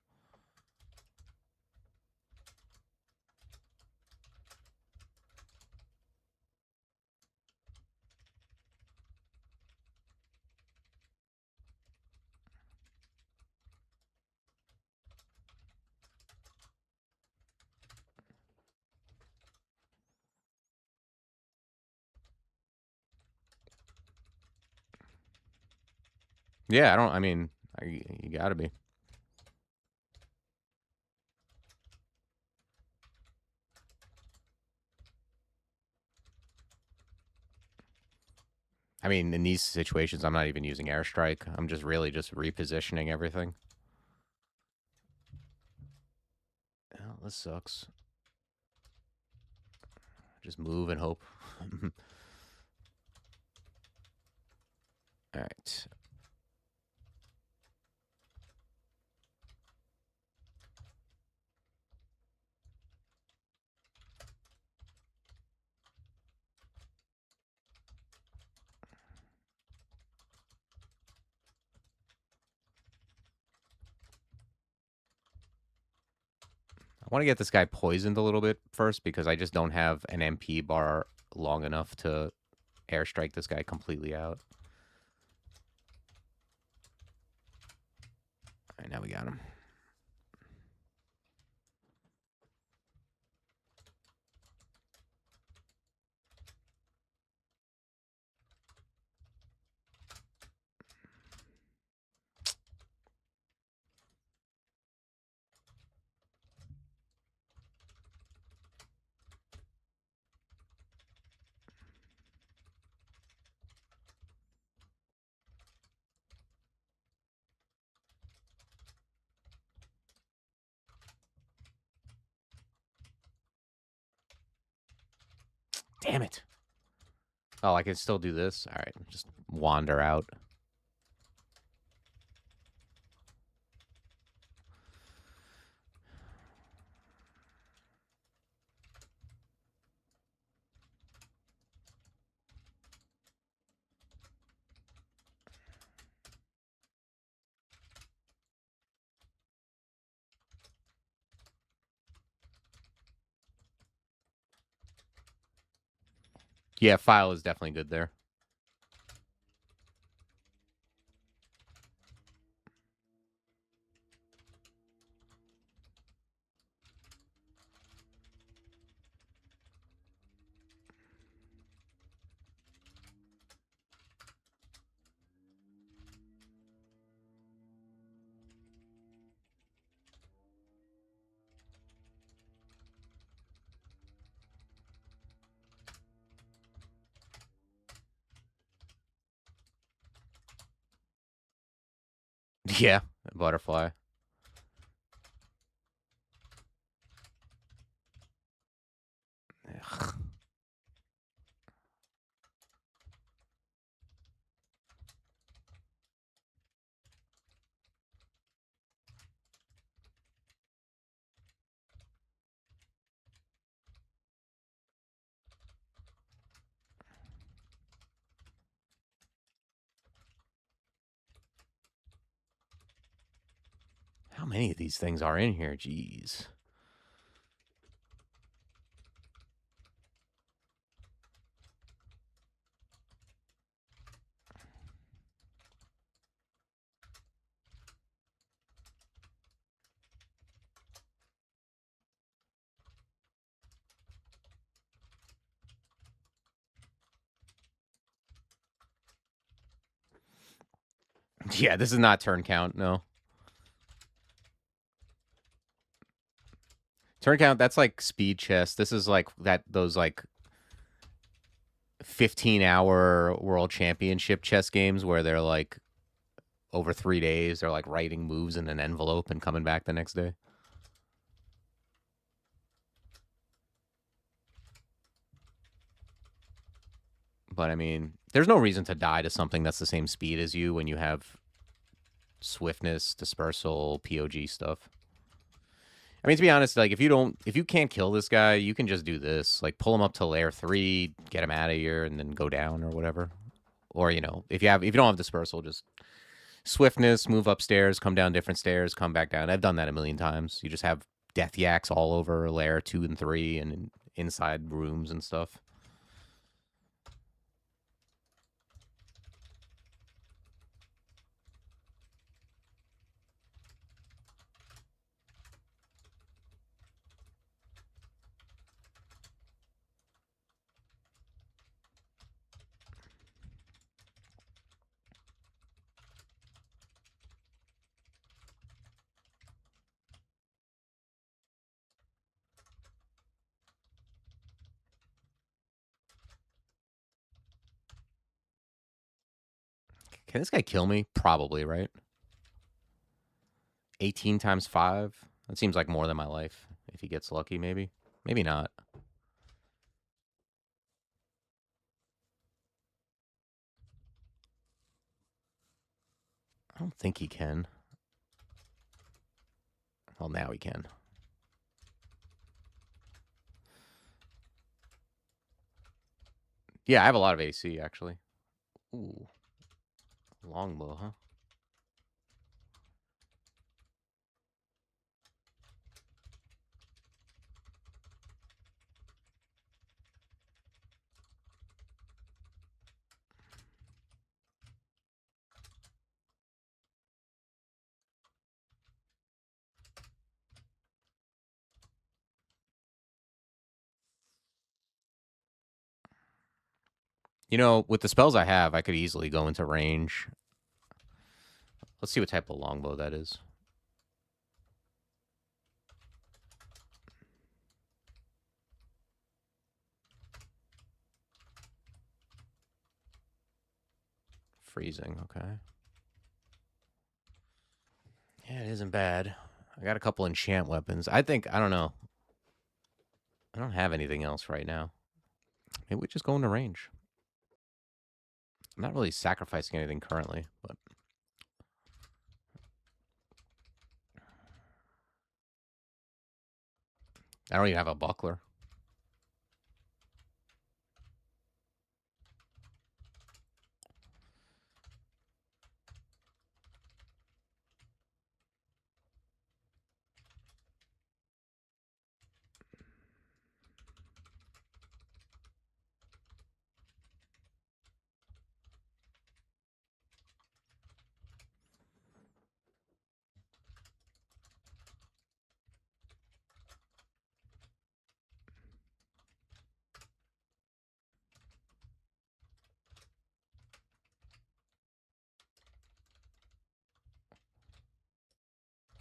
Yeah, I don't. I mean, you gotta be. I mean, in these situations, I'm not even using airstrike. I'm just really just repositioning everything. Oh, this sucks. Just move and hope. All right. I want to get this guy poisoned a little bit first because I just don't have an MP bar long enough to airstrike this guy completely out. All right, now we got him. Damn it. Oh, I can still do this? All right, just wander out. Yeah, file is definitely good there. Yeah, butterfly. Ugh. How many of these things are in here? Jeez. Yeah, this is not turn count, no. Turn count, that's like speed chess. This is like those like 15-hour world championship chess games where they're like over 3 days. They're like writing moves in an envelope and coming back the next day. But I mean, there's no reason to die to something that's the same speed as you when you have swiftness, dispersal, POG stuff. I mean, to be honest, like if you can't kill this guy, you can just do this. Like pull him up to layer 3, get him out of here, and then go down or whatever. Or if you don't have dispersal, just swiftness, move upstairs, come down different stairs, come back down. I've done that a million times. You just have death yaks all over layer 2 and 3 and inside rooms and stuff. Can this guy kill me? Probably, right? 18 times 5? That seems like more than my life. If he gets lucky, maybe. Maybe not. I don't think he can. Well, now he can. Yeah, I have a lot of AC, actually. Ooh. Longbow, huh? With the spells I have, I could easily go into range. Let's see what type of longbow that is. Freezing, okay. Yeah, it isn't bad. I got a couple enchant weapons. I don't know. I don't have anything else right now. Maybe we just go into range. I'm not really sacrificing anything currently, but I don't even have a buckler.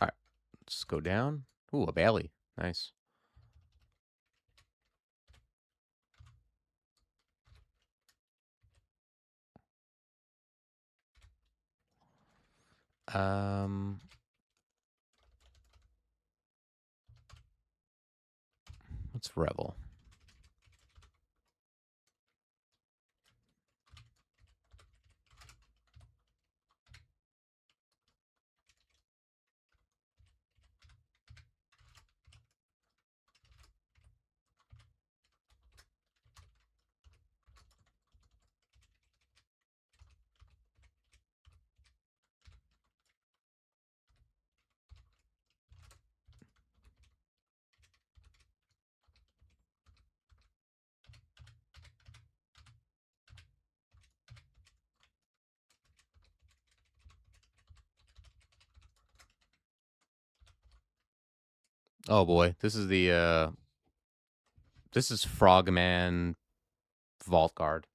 All right, let's go down. Ooh, a Bailey. Nice. Let's revel. Oh boy, this is the this is Frogman Vault Guard.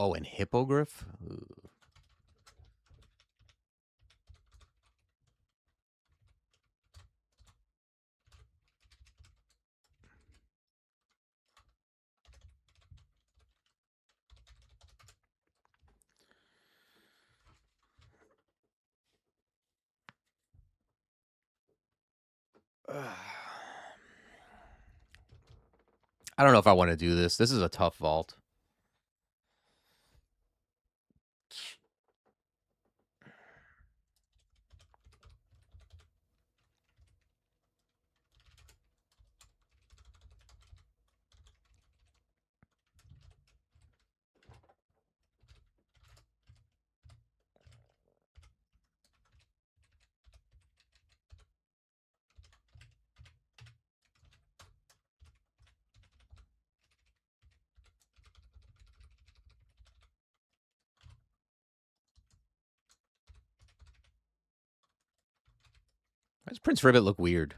Oh, and Hippogriff? Ooh. I don't know if I want to do this. This is a tough vault. Why does Prince Ribbit look weird?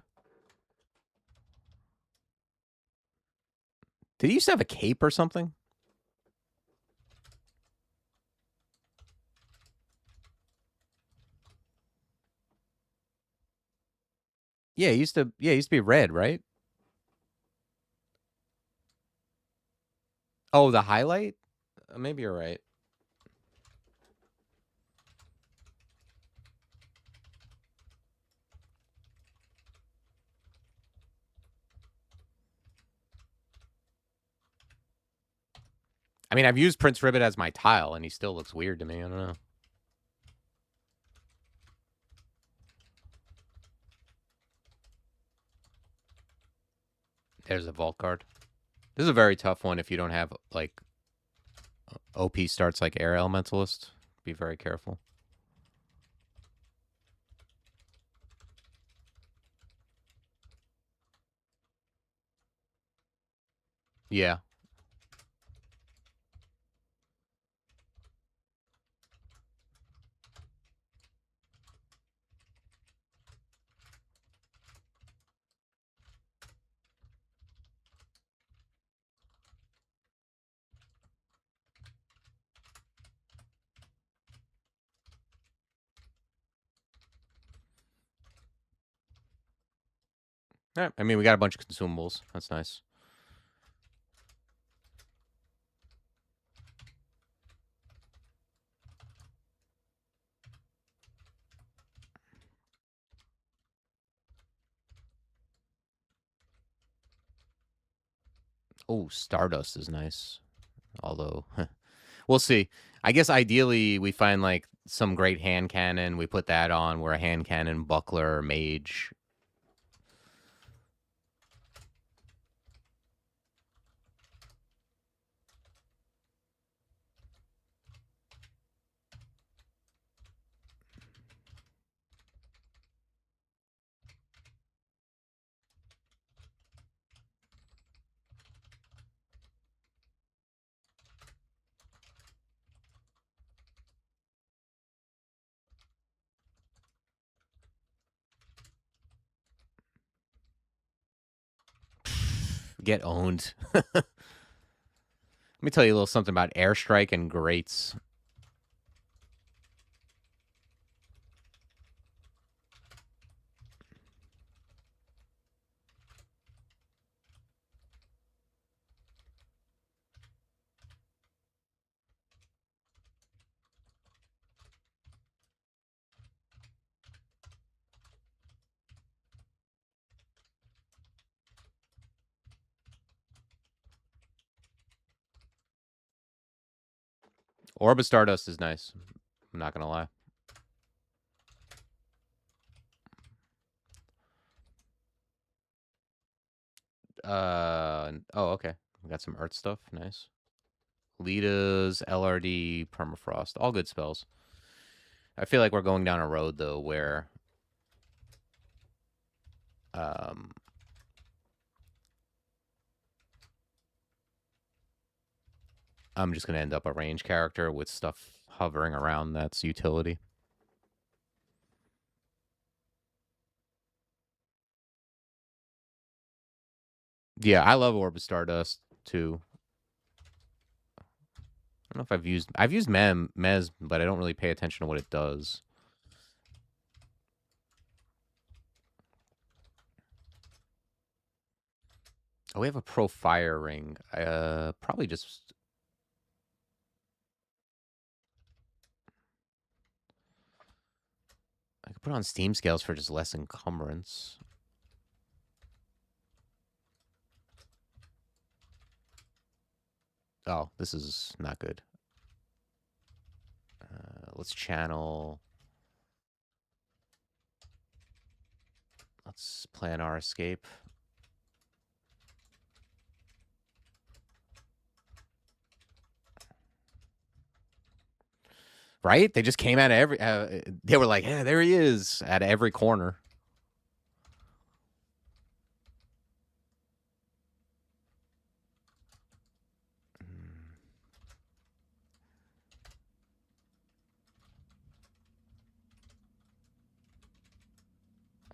Did he used to have a cape or something? Yeah, he used to. Yeah, he used to be red, right? Oh, the highlight? Maybe you're right. I mean, I've used Prince Ribbit as my tile, and he still looks weird to me. I don't know. There's a vault card. This is a very tough one if you don't have, like, OP starts like Air Elementalist. Be very careful. Yeah. Yeah, I mean, we got a bunch of consumables. That's nice. Oh, Stardust is nice. Although, we'll see. I guess ideally we find like some great hand cannon. We put that on. We're a hand cannon, buckler, mage. Get owned. Let me tell you a little something about airstrike and greats. Orb of Stardust is nice. I'm not gonna lie. Oh, okay. We got some Earth stuff. Nice. Lita's, LRD, Permafrost. All good spells. I feel like we're going down a road, though, where... I'm just going to end up a range character with stuff hovering around that's utility. Yeah, I love Orb of Stardust, too. I don't know if I've used Mez, but I don't really pay attention to what it does. Oh, we have a pro fire ring. Probably just... I could put on Steam Scales for just less encumbrance. Oh, this is not good. Let's channel. Let's plan our escape. Right? They just came out of every... they were like, yeah, there he is, at every corner.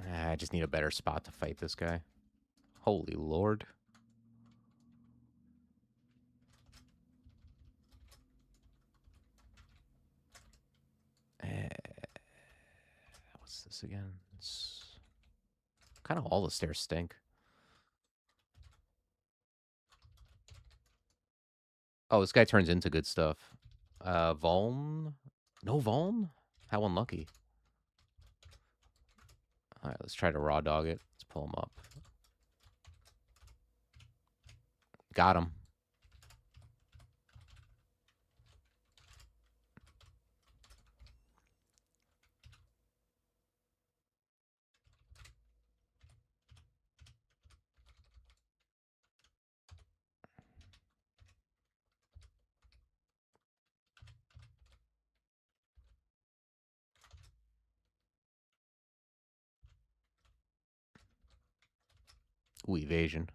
I just need a better spot to fight this guy. Holy Lord. What's this again? It's kind of all the stairs stink. Oh, this guy turns into good stuff. Vuln? No Vuln? How unlucky. All right, let's try to raw dog it. Let's pull him up. Got him. Ooh, evasion.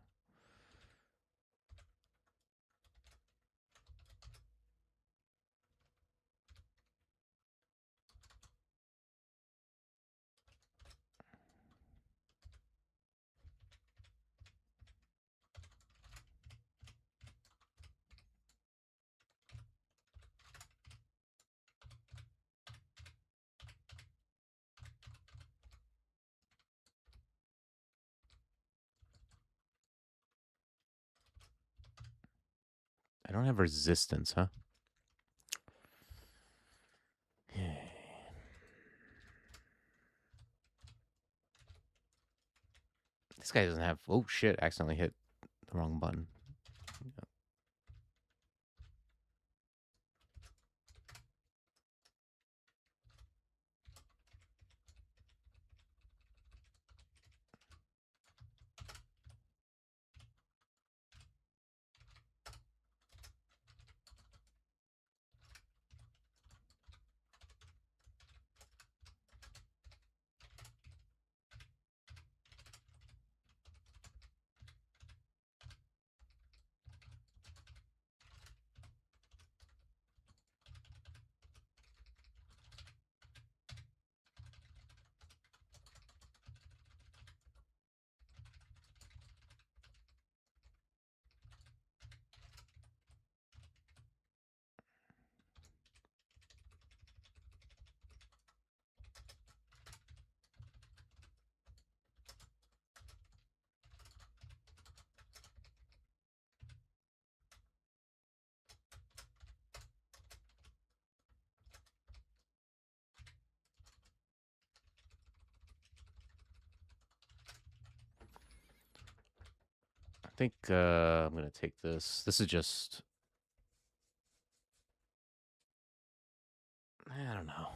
I don't have resistance, huh? This guy doesn't have... Oh, shit. Accidentally hit the wrong button. I think I'm going to take this. This is just... I don't know.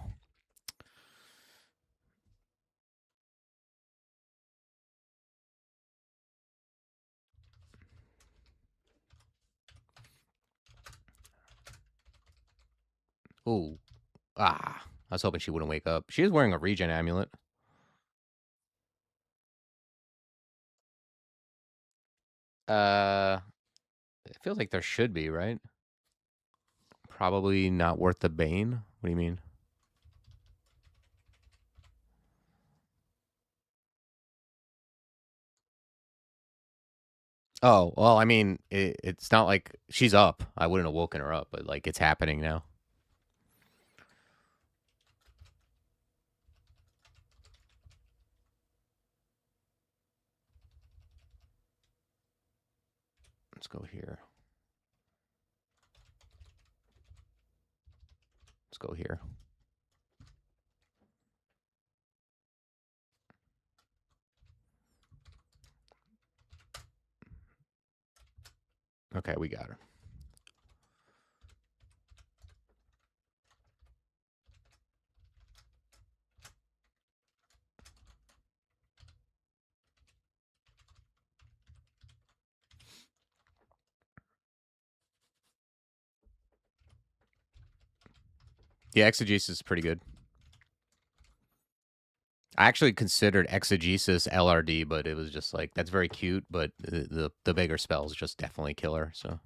Ooh. Ah. I was hoping she wouldn't wake up. She is wearing a regen amulet. It feels like there should be, right? Probably not worth the bane. What do you mean? Oh, well, I mean, it's not like she's up. I wouldn't have woken her up, but like it's happening now. Let's go here. Let's go here. Okay, we got her. Yeah, exegesis is pretty good. I actually considered exegesis LRD, but it was just like that's very cute, but the bigger spells just definitely kill her. So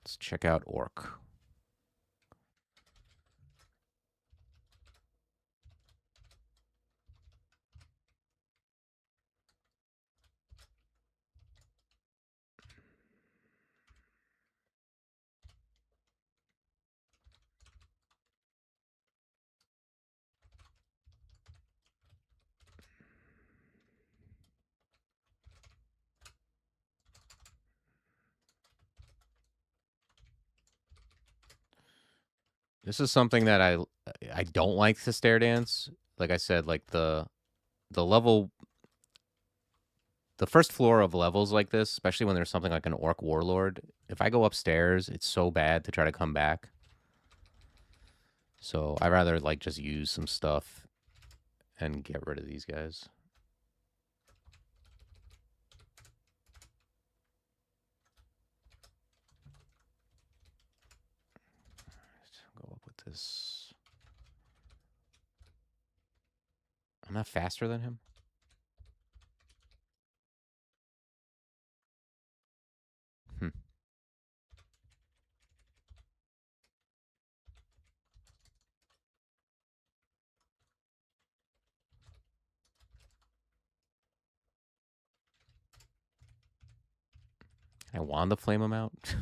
let's check out Orc. This is something that I don't like to stair dance. Like I said, like the level, the first floor of levels like this, especially when there's something like an Orc Warlord. If I go upstairs, it's so bad to try to come back. So I'd rather like just use some stuff and get rid of these guys. Go up with this. I'm not faster than him. Hmm. I want to flame him out. There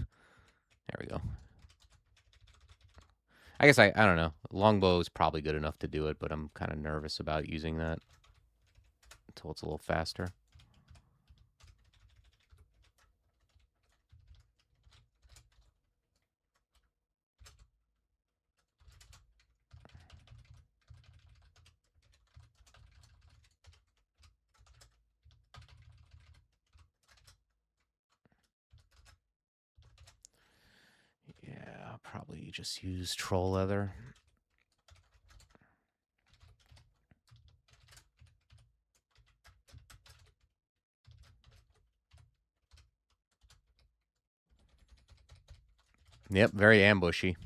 we go. I guess I don't know. Longbow is probably good enough to do it, but I'm kind of nervous about using that until it's a little faster. Yeah, I'll probably just use troll leather. Yep, very ambushy.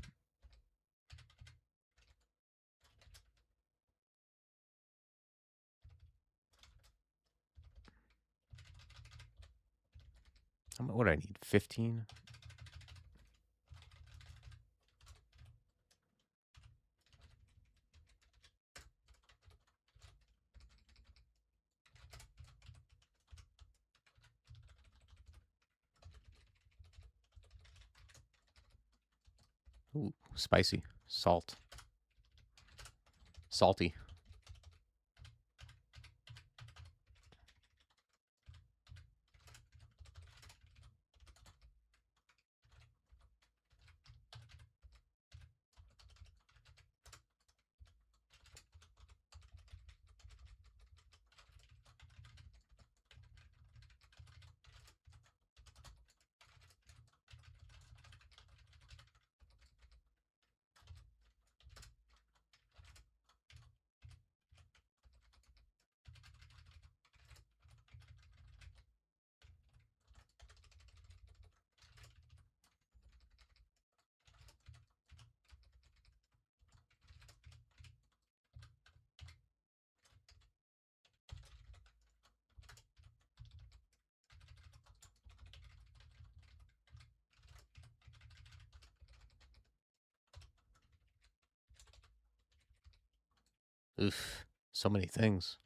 What do I need? 15? Ooh, spicy. Salt. Salty. Oof. So many things.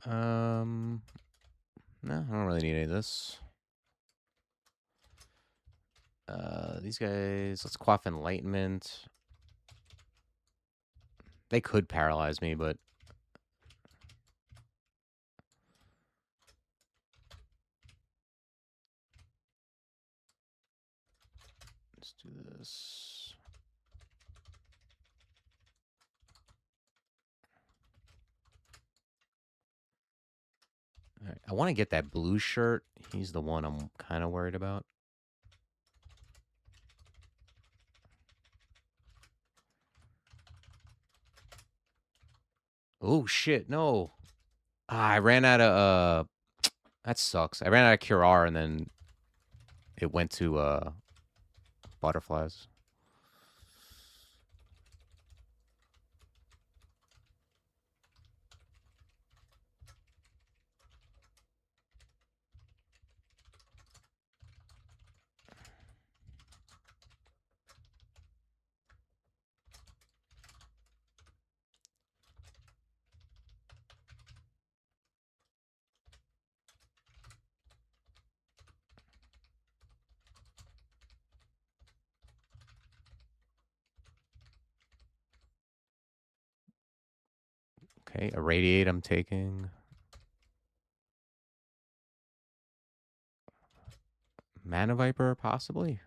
No, I don't really need any of this. These guys, let's quaff enlightenment. They could paralyze me, but let's do this. All right, I want to get that blue shirt. He's the one I'm kind of worried about. Oh shit, no. I ran out of that sucks. I ran out of Curar and then it went to butterflies. Okay, irradiate I'm taking. Mana Viper, possibly?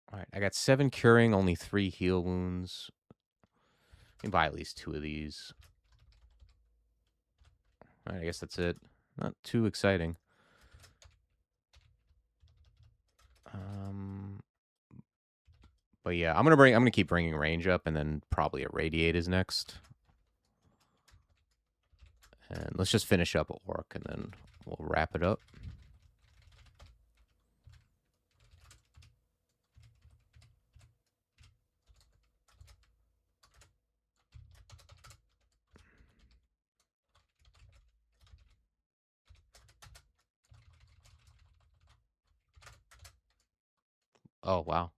All right, I got 7 curing, only 3 heal wounds. I can buy at least 2 of these. All right, I guess that's it. Not too exciting. But yeah, I'm gonna keep bringing range up, and then probably irradiate is next. And let's just finish up Orc, and then we'll wrap it up. Oh, wow.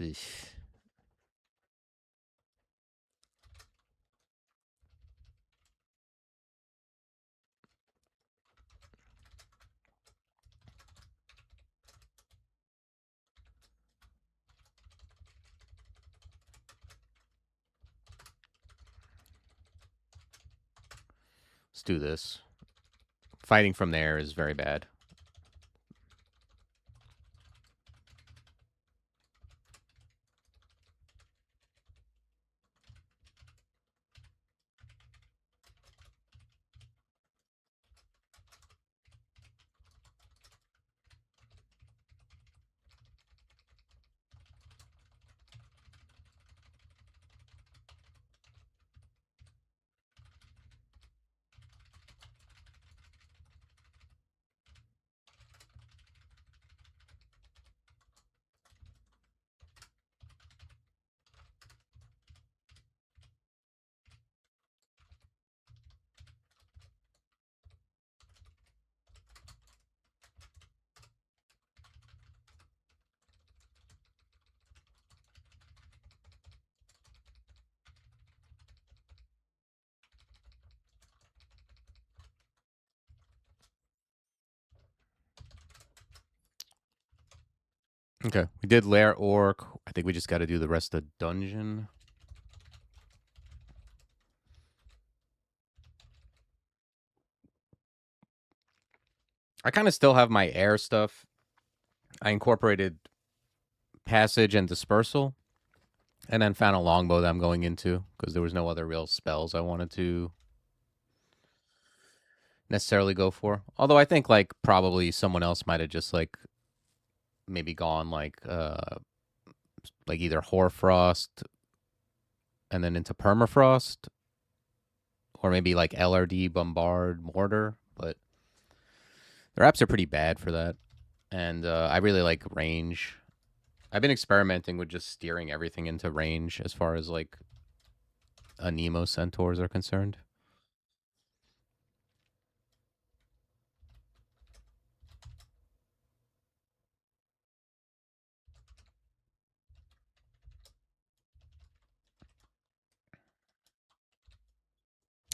Eesh. Let's do this. Fighting from there is very bad. Okay, we did Lair Orc. I think we just got to do the rest of the dungeon. I kind of still have my air stuff. I incorporated Passage and Dispersal, and then found a longbow that I'm going into, because there was no other real spells I wanted to necessarily go for. Although I think, like, probably someone else might have just, like, maybe gone, like either Hoarfrost and then into Permafrost, or maybe like LRD, Bombard, Mortar, but the wraps are pretty bad for that. And I really like range. I've been experimenting with just steering everything into range as far as like Anemo Centaurs are concerned.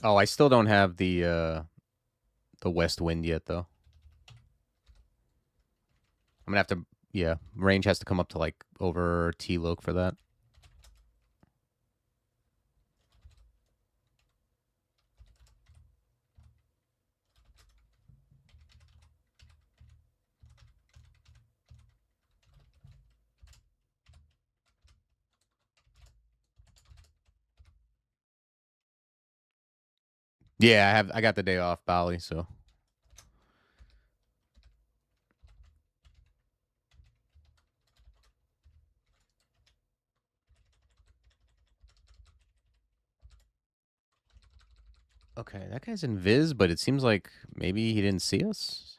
Oh, I still don't have the West Wind yet, though. I'm gonna have to, yeah, range has to come up to like over Tloc for that. Yeah, I got the day off, Bali, so. Okay, that guy's invis, but it seems like maybe he didn't see us.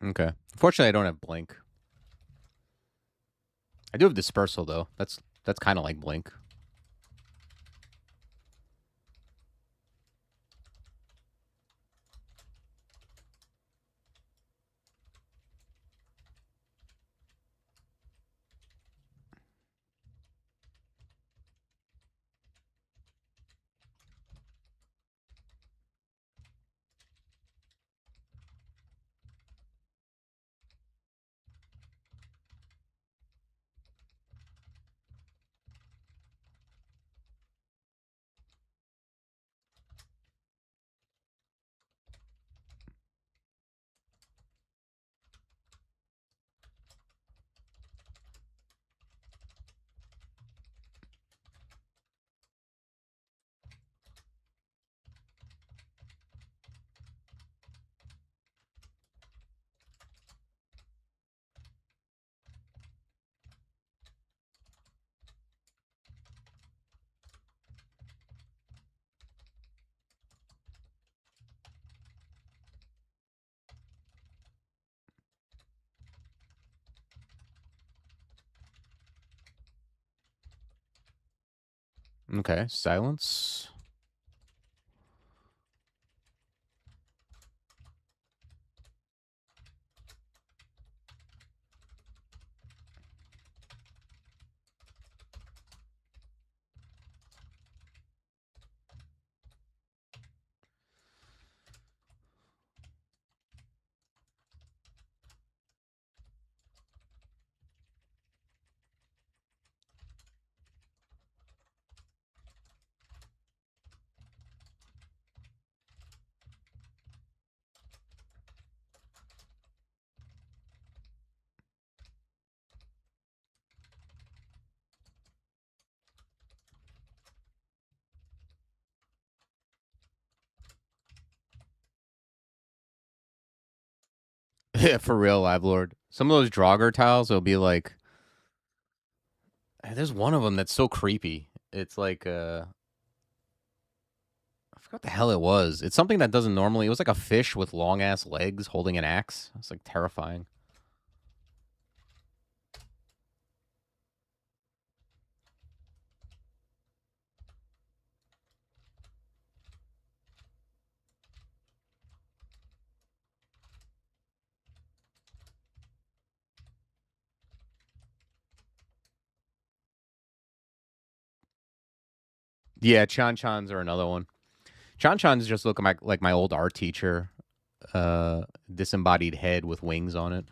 Okay. Unfortunately, I don't have blink. I do have dispersal though. That's kind of like blink. Okay, silence. Yeah, for real, Live Lord. Some of those Draugr tiles will be like. There's one of them that's so creepy. It's like I forgot the hell it was. It's something that doesn't normally. It was like a fish with long ass legs holding an axe. It's like terrifying. Yeah, Chan Chans are another one. Chan Chans just look like my old art teacher, disembodied head with wings on it.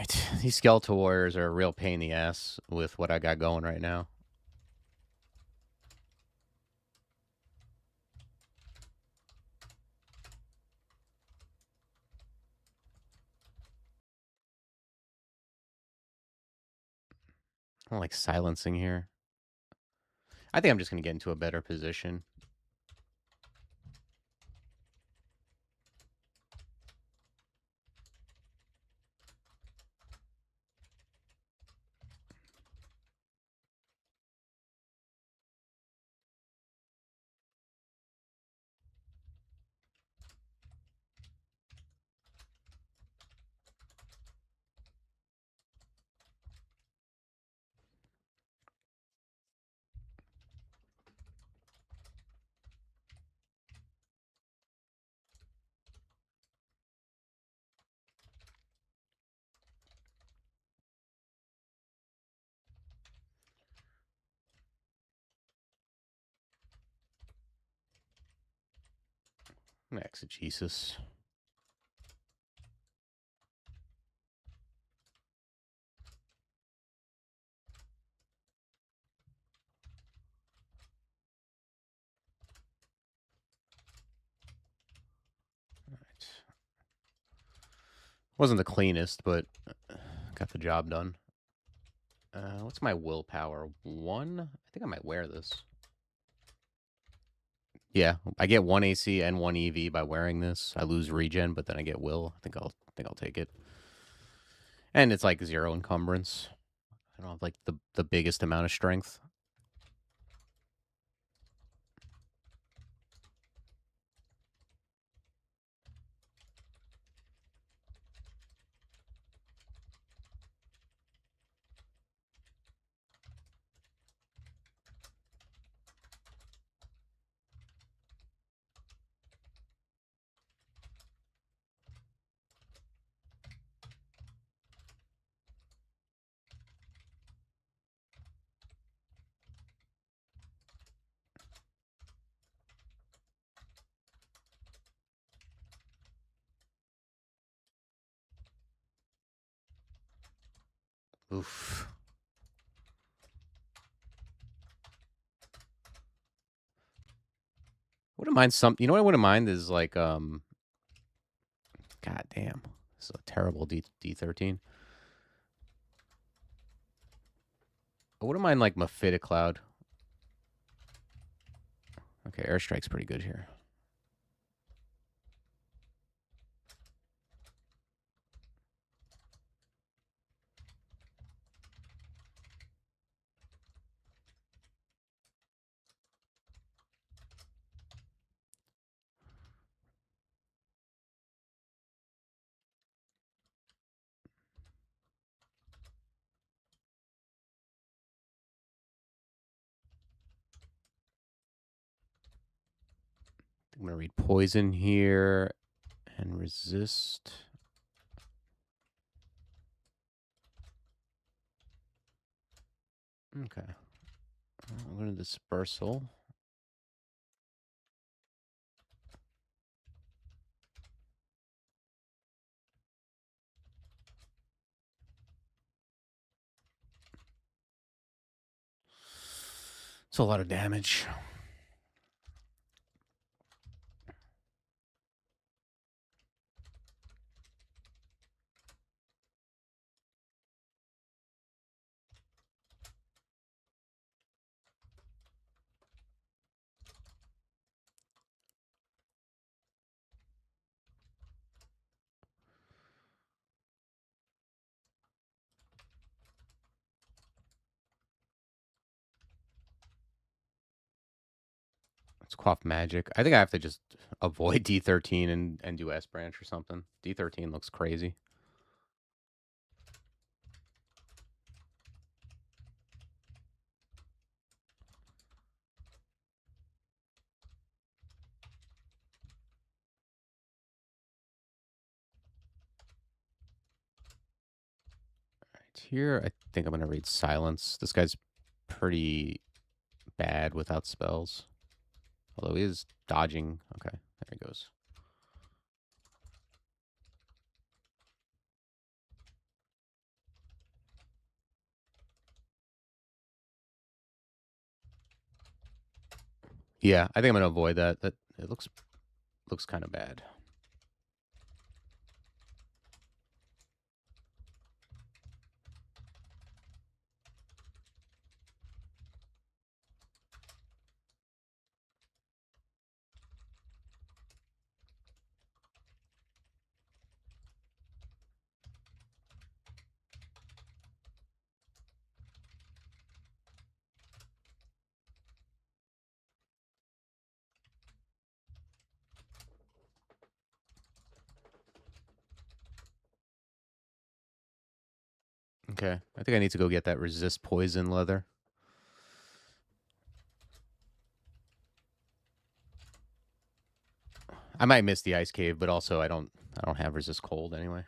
Alright. These skeletal warriors are a real pain in the ass with what I got going right now. I don't like silencing here. I think I'm just going to get into a better position. Exegesis. Wasn't the cleanest, but got the job done. What's my willpower? 1? I think I might wear this. Yeah, I get 1 AC and 1 EV by wearing this. I lose regen, but then I get will. I think I'll take it. And it's like 0 encumbrance. I don't have like the biggest amount of strength. Oof. Wouldn't mind some. You know what I wouldn't mind is like God damn, this is a terrible D13. I wouldn't mind like Mephitic Cloud. Okay, airstrike's pretty good here. I'm gonna read poison here and resist. Okay. I'm gonna dispersal. It's a lot of damage. Let's quaff magic. I think I have to just avoid D13 and do S branch or something. D13 looks crazy. Here, I think I'm going to read Silence. This guy's pretty bad without spells. Although he is dodging. Okay, there he goes. Yeah, I think I'm gonna avoid that. That it looks kind of bad. Okay, I think I need to go get that resist poison leather. I might miss the ice cave, but also I don't have resist cold anyway.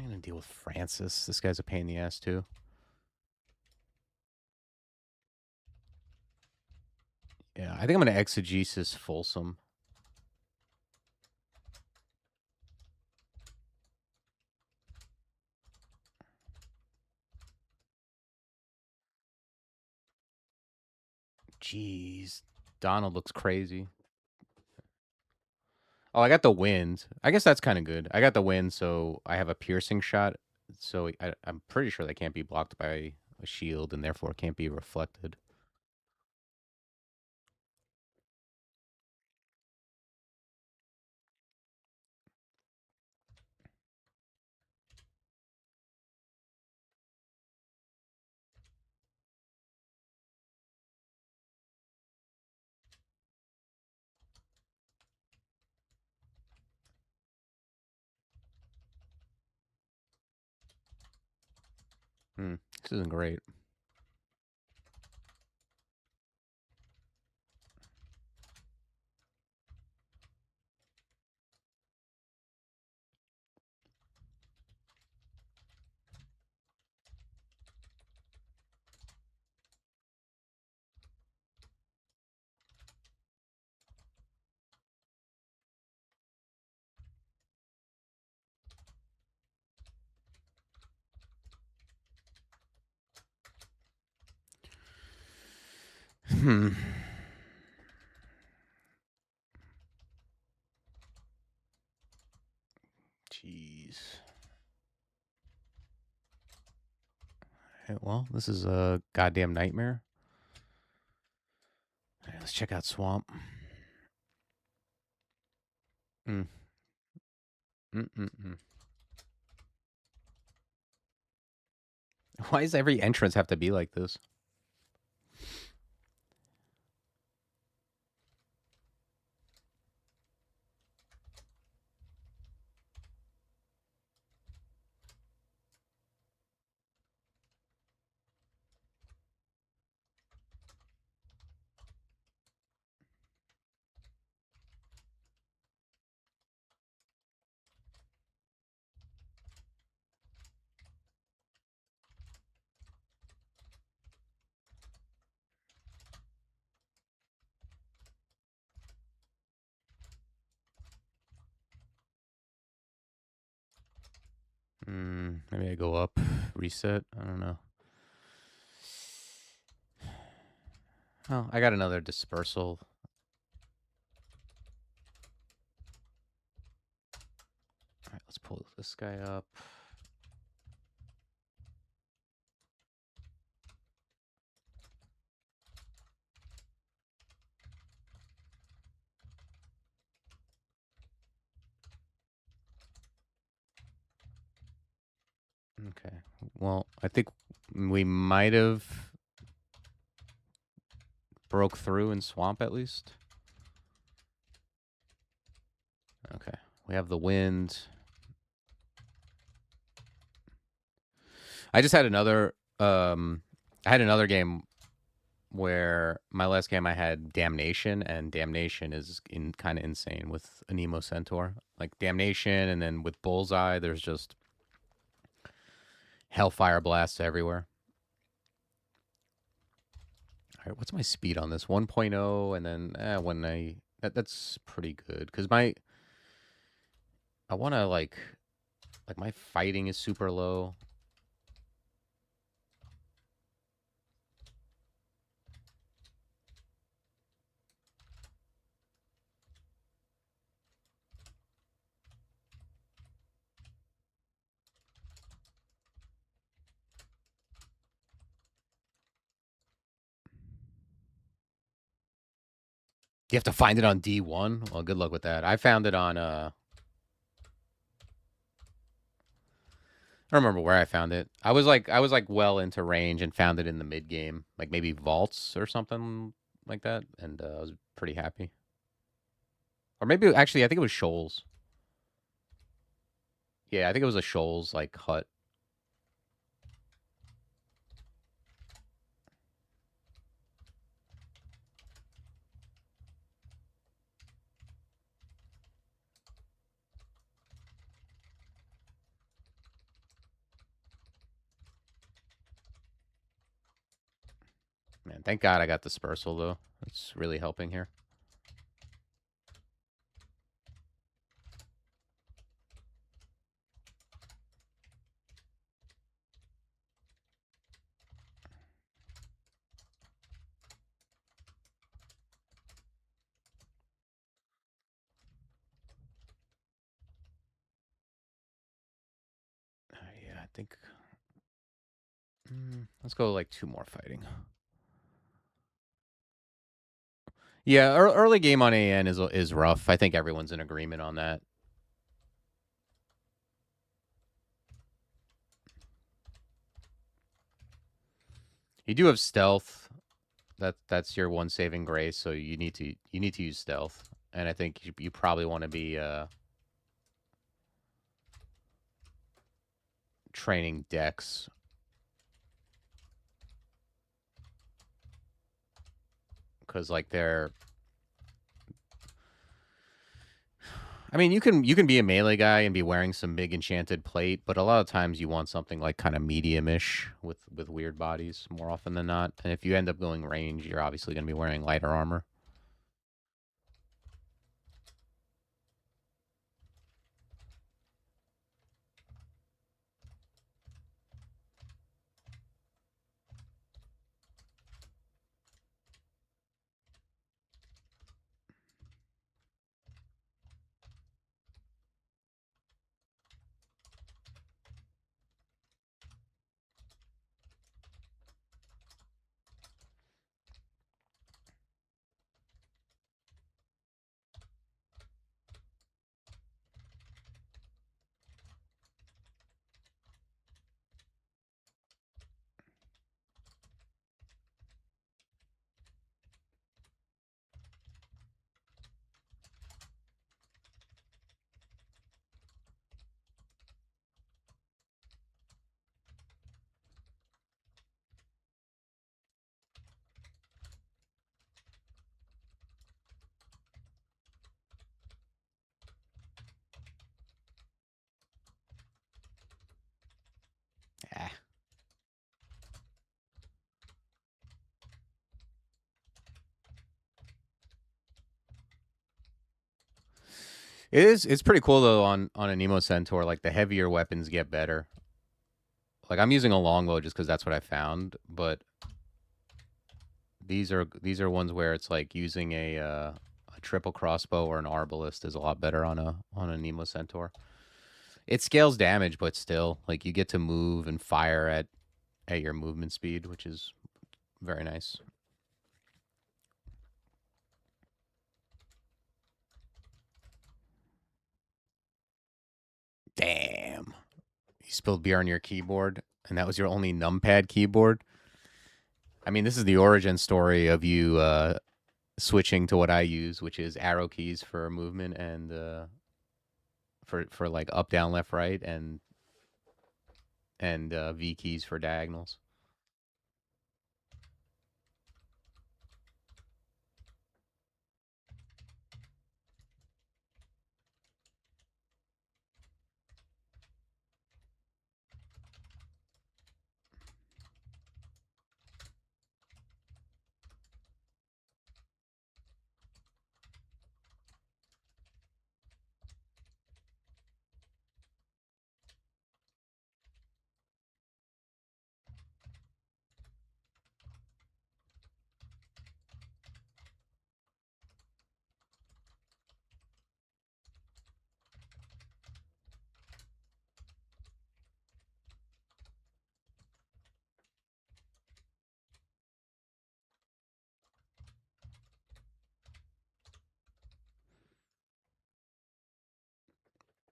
I'm gonna deal with Francis. This guy's a pain in the ass too. Yeah, I think I'm gonna exegesis Folsom. Jeez, Donald looks crazy. Oh, I got the wind. I guess that's kind of good. I got the wind, so I have a piercing shot. So I'm pretty sure that can't be blocked by a shield, and therefore can't be reflected. This isn't great. Hmm. Jeez. Okay, well, this is a goddamn nightmare. All right, let's check out Swamp. Why does every entrance have to be like this? Maybe I go up, reset. I don't know. Oh, I got another dispersal. All right, let's pull this guy up. Okay. Well, I think we might have broke through in Swamp at least. Okay. We have the wind. I just had another. I had another game where my last game I had Damnation, and Damnation is kind of insane with a Nemo Centaur. Like Damnation, and then with Bullseye, there's just Hellfire blasts everywhere. All right, what's my speed on this? 1.0, and then when that's pretty good because I want to like my fighting is super low. You have to find it on D1. Well, good luck with that. I found it on I don't remember where I found it. I was like well into range and found it in the mid game, like maybe vaults or something like that, and I was pretty happy. Or maybe actually, I think it was Shoals. Yeah, I think it was a Shoals like hut. Man, thank God I got dispersal though. It's really helping here. Yeah, I think. Let's go like 2 more fighting. Yeah, early game on AN is rough. I think everyone's in agreement on that. You do have stealth. That's your one saving grace, so you need to use stealth. And I think you probably want to be training Dex. Cuz like they're I mean, you can be a melee guy and be wearing some big enchanted plate, but a lot of times you want something like kind of medium-ish with weird bodies more often than not. And if you end up going range, you're obviously going to be wearing lighter armor. Ah. It's pretty cool though on a Nemo Centaur, like the heavier weapons get better. Like I'm using a longbow just cuz that's what I found, but these are ones where it's like using a triple crossbow or an arbalist is a lot better on a Nemo Centaur. It scales damage, but still, like you get to move and fire at your movement speed, which is very nice. Damn. You spilled beer on your keyboard, and that was your only numpad keyboard? I mean, this is the origin story of you switching to what I use, which is arrow keys for movement and for like up, down, left, right, and and V keys for diagonals.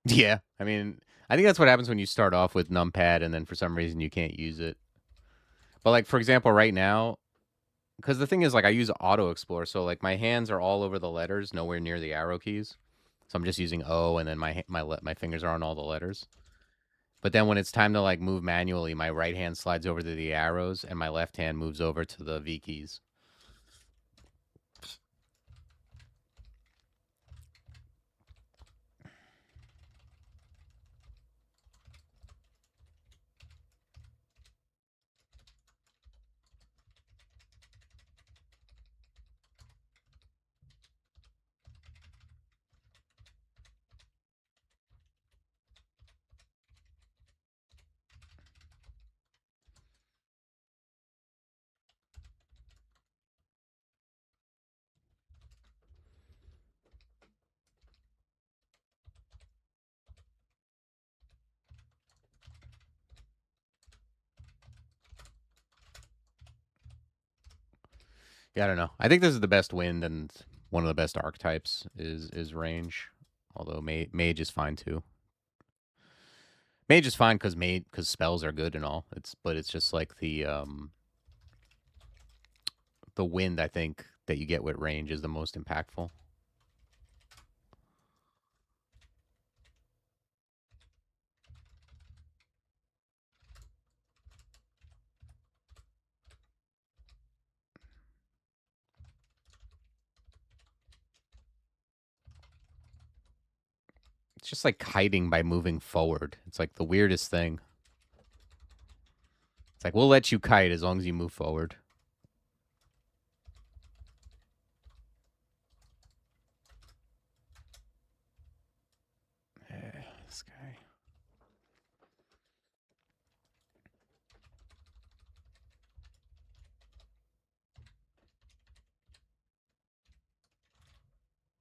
Yeah, I mean, I think that's what happens when you start off with numpad and then for some reason you can't use it. But like for example, right now, because the thing is, like, I use auto explore, so like my hands are all over the letters, nowhere near the arrow keys. So I'm just using O, and then my fingers are on all the letters. But then when it's time to like move manually, my right hand slides over to the arrows, and my left hand moves over to the V keys. Yeah, I don't know. I think this is the best wind, and one of the best archetypes is range. Although mage is fine too. Mage is fine because spells are good and all. But it's just like the wind, I think, that you get with range is the most impactful. It's just like kiting by moving forward. It's like the weirdest thing. It's like, we'll let you kite as long as you move forward. This guy.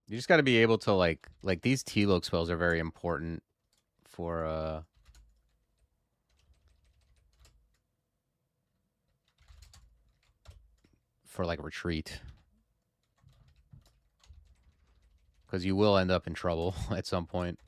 You just got to be able to like these Tloc spells are very important for like retreat, because you will end up in trouble at some point.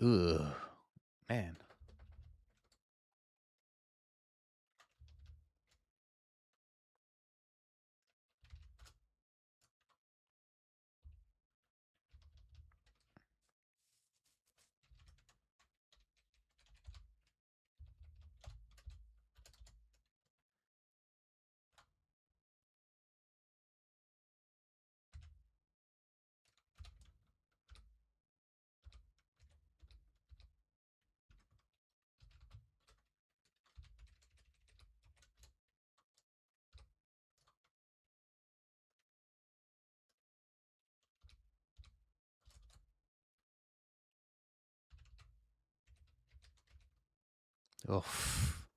Ugh, man. Oof.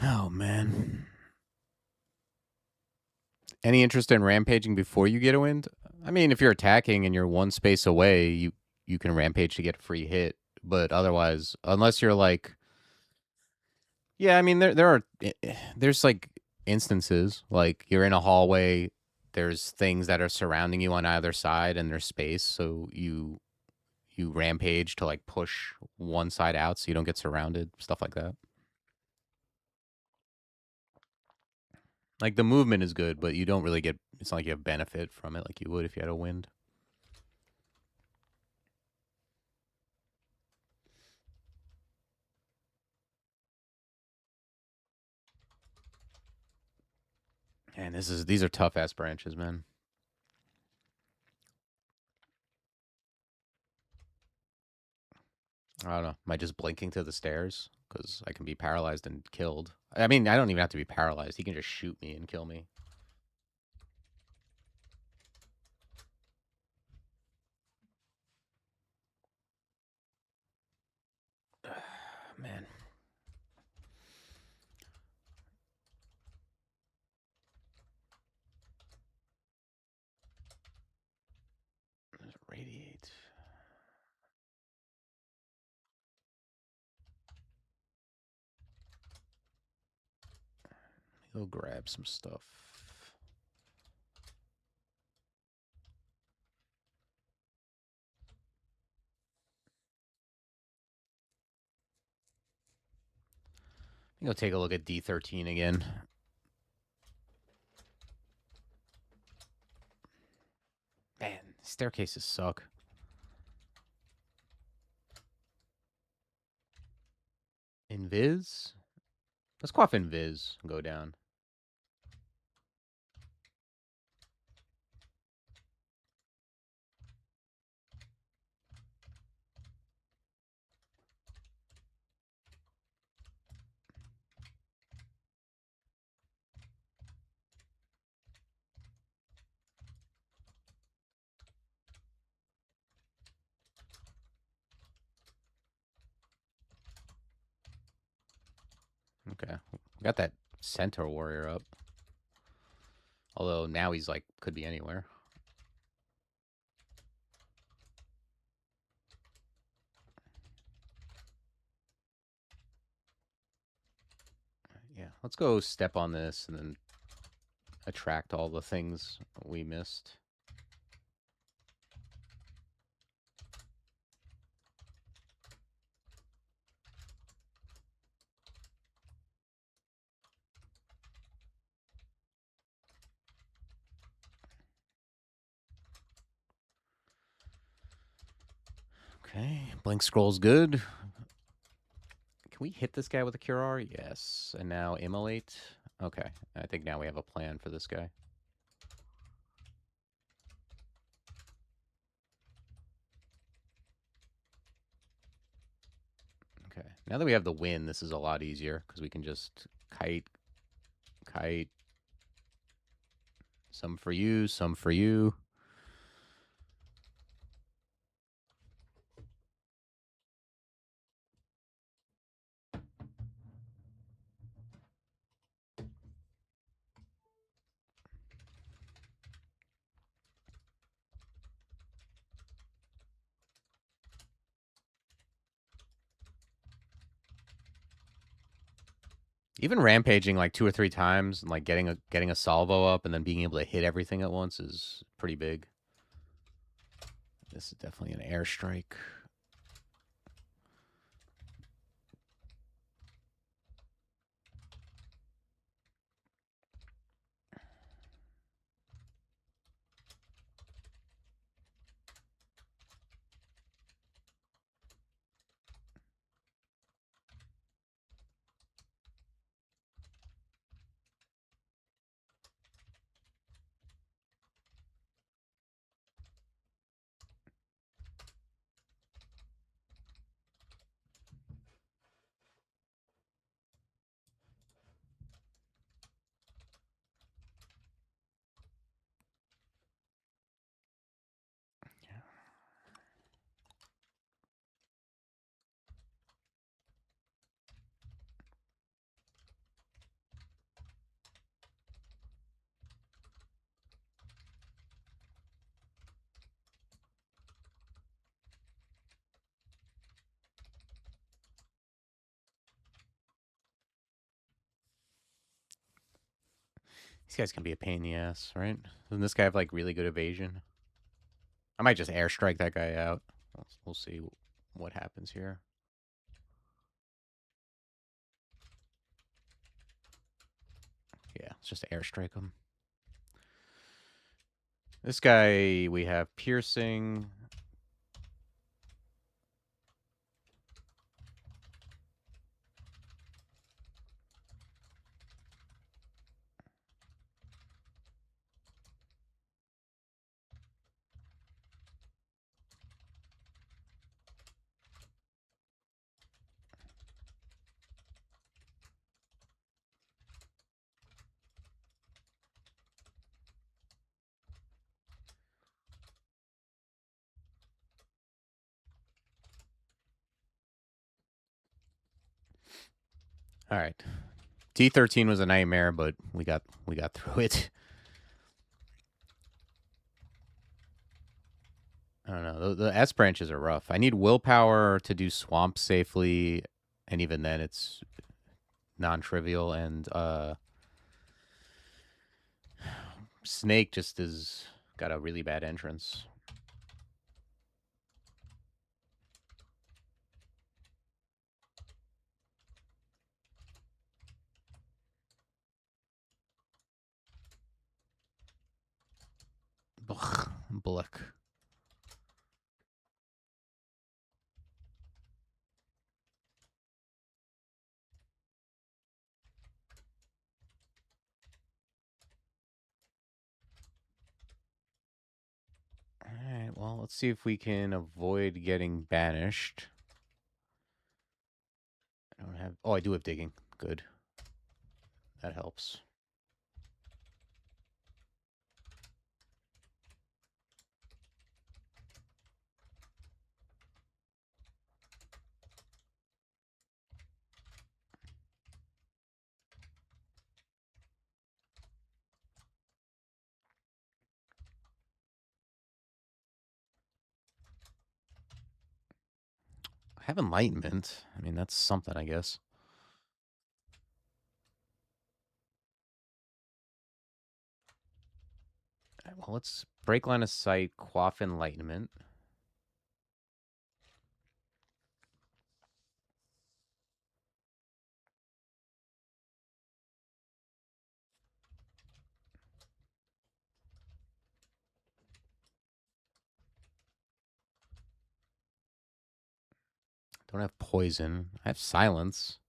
Oh man. Any interest in rampaging before you get a wind? I mean, if you're attacking and you're one space away, you can rampage to get a free hit. But otherwise, unless you're like, yeah, I mean, there's like instances like you're in a hallway. There's things that are surrounding you on either side, and there's space, so you rampage to like push one side out so you don't get surrounded. Stuff like that. Like the movement is good, but you don't really get. It's not like you have benefit from it like you would if you had a wind. And these are tough ass branches, man. I don't know. Am I just blinking to the stairs? Because I can be paralyzed and killed. I mean, I don't even have to be paralyzed. He can just shoot me and kill me. Man. Radiate. Go grab some stuff. Go take a look at D13 again. Man, staircases suck. Invis? Let's go off Invis and go down. Okay. Got that Centaur warrior up. Although now he's like, could be anywhere. Yeah, let's go step on this and then attract all the things we missed. Okay, Blink Scroll's good. Can we hit this guy with a Cure R? Yes. And now Immolate. Okay, I think now we have a plan for this guy. Okay, now that we have the win, this is a lot easier because we can just kite. Some for you, some for you. Even rampaging like 2 or 3 times and like getting a salvo up and then being able to hit everything at once is pretty big. This is definitely an airstrike. These guys can be a pain in the ass, right? Doesn't this guy have like really good evasion? I might just airstrike that guy out. We'll see what happens here. Yeah, let's just airstrike him. This guy, we have piercing. All right. T13 was a nightmare, but we got through it. I don't know. The S branches are rough. I need willpower to do swamp safely, and even then it's non-trivial. And snake just is got a really bad entrance. Blick. Alright, well, let's see if we can avoid getting banished. I don't have... Oh, I do have digging. Good. That helps. I have enlightenment. I mean, that's something, I guess. Right, well, let's break line of sight, quaff enlightenment. Don't have poison. I have silence.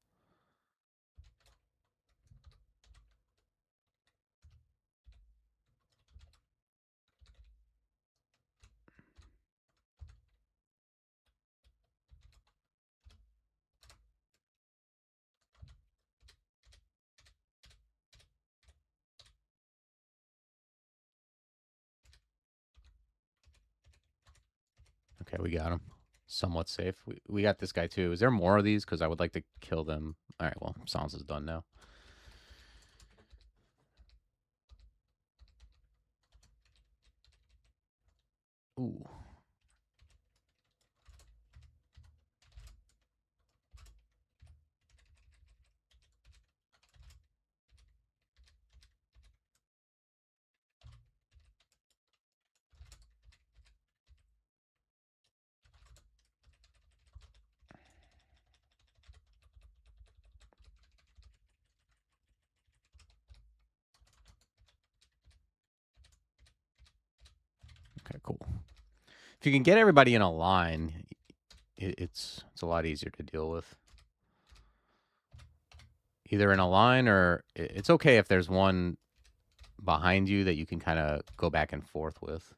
Okay, we got him. Somewhat safe. We got this guy, too. Is there more of these? Because I would like to kill them. All right, well, silence is done now. Ooh. Okay, cool. If you can get everybody in a line, it's a lot easier to deal with. Either in a line or it's okay if there's one behind you that you can kind of go back and forth with.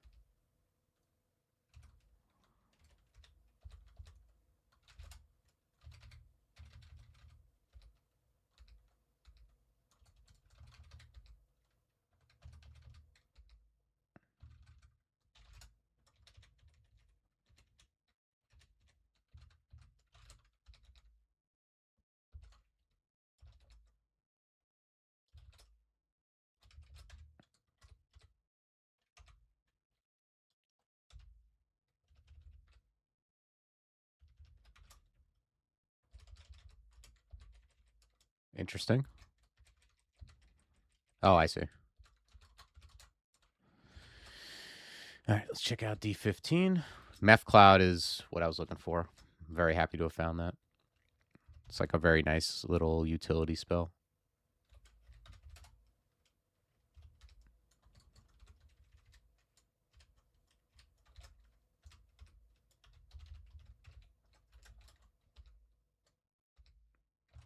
Interesting. Oh, I see. All right, let's check out D15. Meth Cloud is what I was looking for. I'm very happy to have found that. It's like a very nice little utility spell.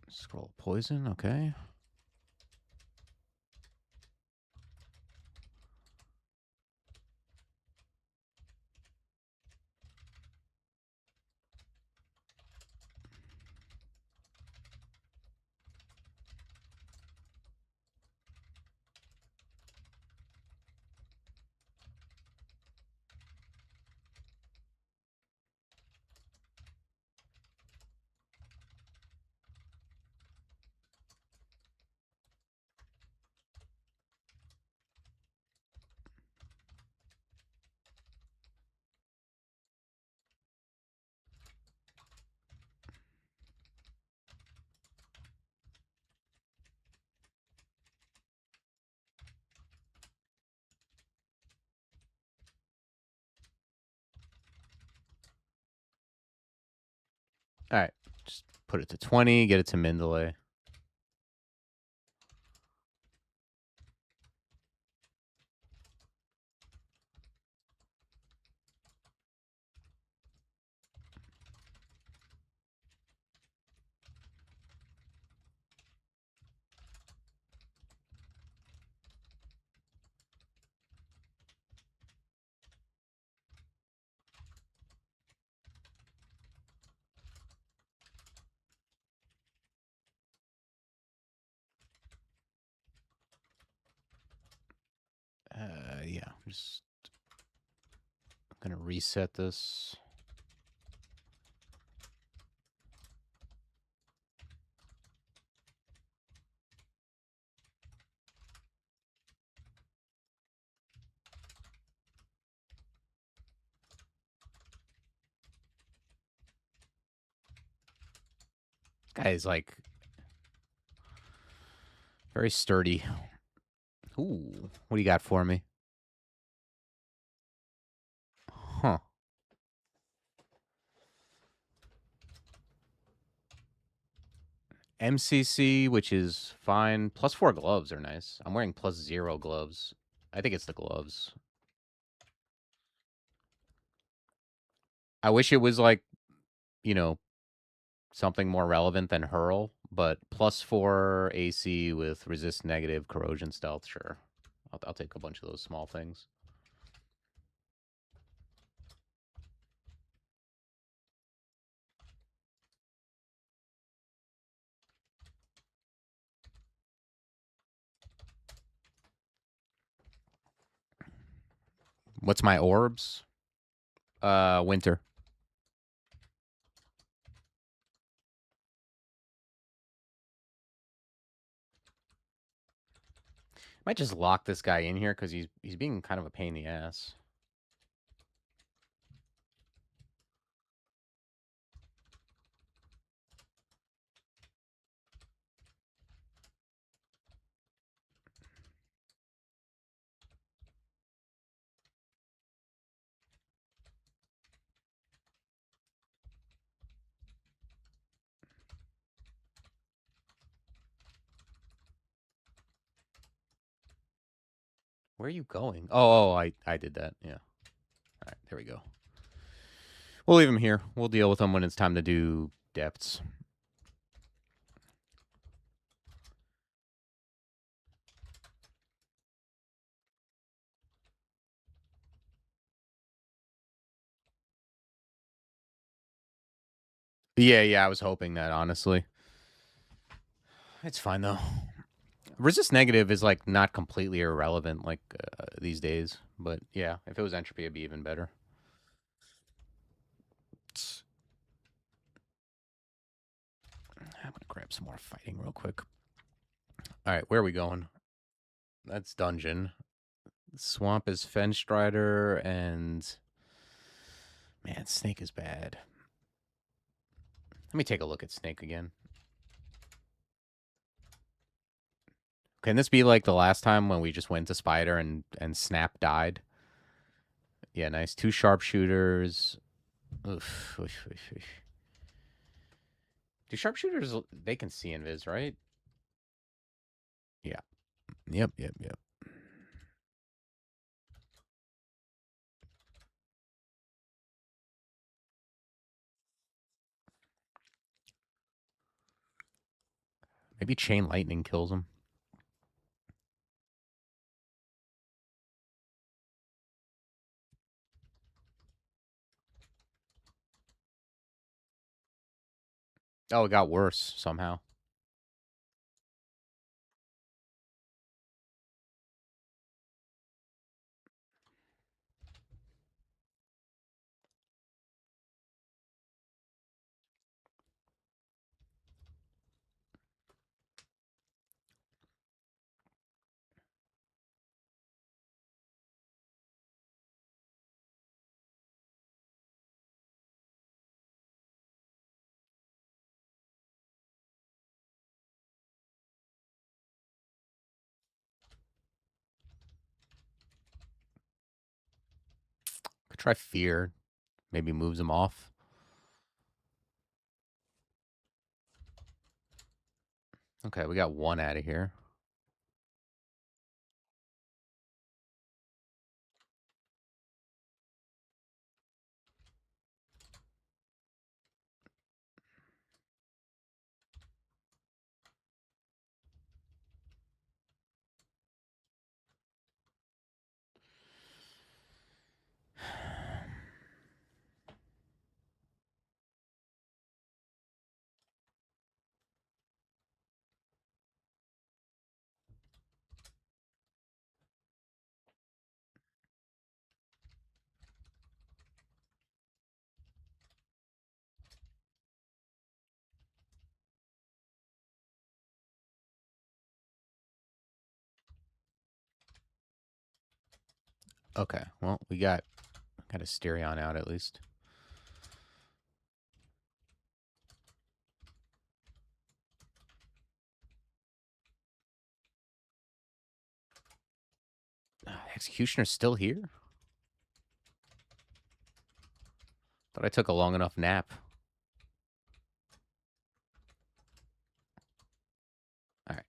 Scroll poison, okay. All right, just put it to 20, get it to Mendeley. Yeah, just gonna reset this. This guy is like very sturdy. Ooh, what do you got for me? Huh. MCC, which is fine. +4 gloves are nice. I'm wearing +0 gloves. I think it's the gloves. I wish it was like, you know, something more relevant than hurl, but +4 AC with resist negative, corrosion stealth, sure. I'll take a bunch of those small things. What's my orbs? Winter. Might just lock this guy in here because he's being kind of a pain in the ass. Where are you going? Oh, I did that. Yeah. All right, there we go. We'll leave him here. We'll deal with him when it's time to do depths. Yeah, I was hoping that, honestly. It's fine, though. Resist negative is, like, not completely irrelevant, like, these days. But, yeah, if it was entropy, it'd be even better. I'm gonna grab some more fighting real quick. All right, where are we going? That's dungeon. Swamp is Fenstrider, and... Man, Snake is bad. Let me take a look at Snake again. Can this be like the last time when we just went to Spider and Snap died? Yeah, nice. 2 sharpshooters. Oof, oof, oof, oof. Do sharpshooters, they can see invis, right? Yeah. Yep, yep, yep. Maybe chain lightning kills him. Oh, it got worse somehow. Could try fear. Maybe moves him off. Okay, we got 1 out of here. Okay, well, we got a Styrion out at least. Executioner's still here? Thought I took a long enough nap. All right.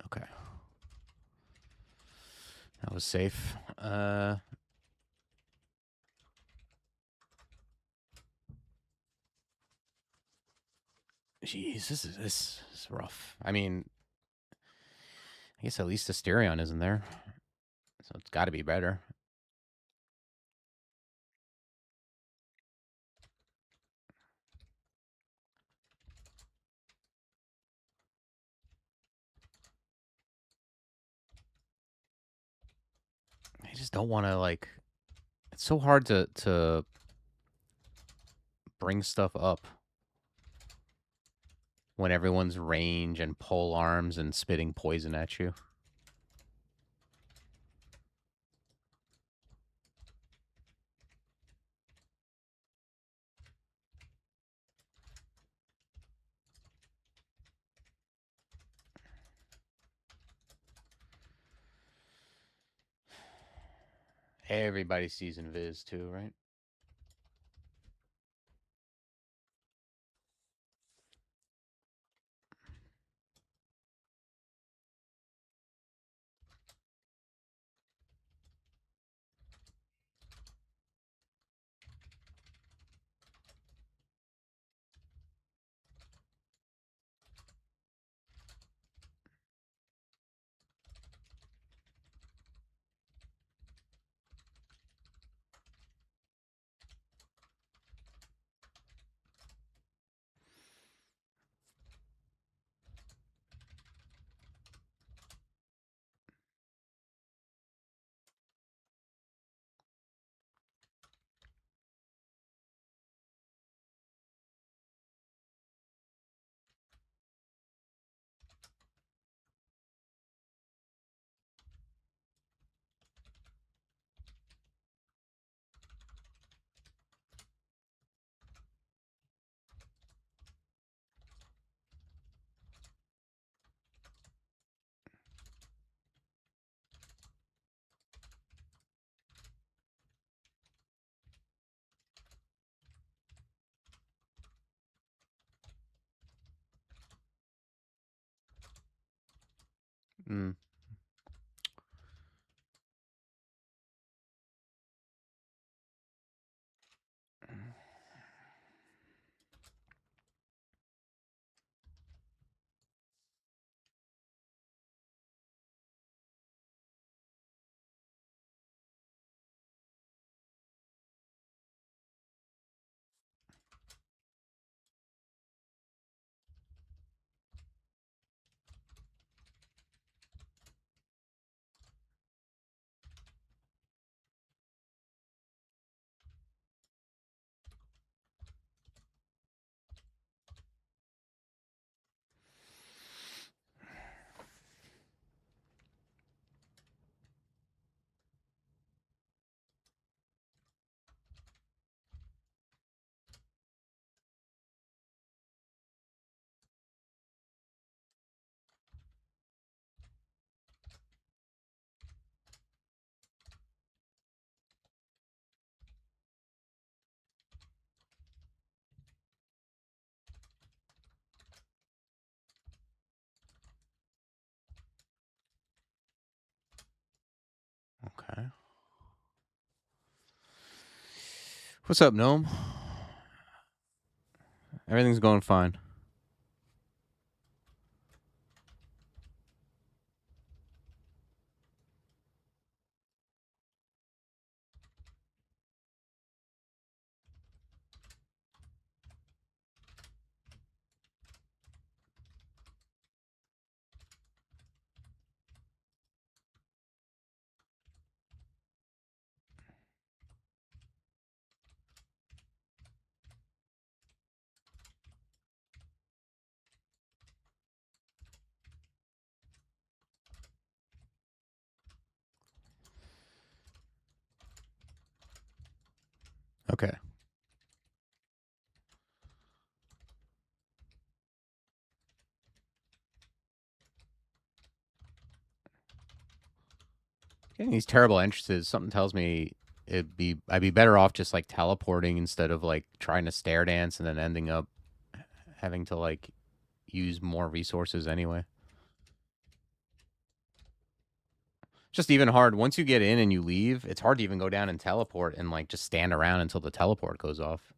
Okay. That was safe. Jeez, this is rough. I mean, I guess at least Asterion isn't there, so it's got to be better. I just don't want to like. It's so hard to bring stuff up when everyone's range and pole arms and spitting poison at you. Everybody sees invis too, right? Mm. Okay. What's up, Gnome? Everything's going fine. Okay. Getting these terrible entrances, something tells me I'd be better off just like teleporting instead of like trying to stair dance and then ending up having to like use more resources anyway. Just even hard once you get in and you leave, it's hard to even go down and teleport and like just stand around until the teleport goes off.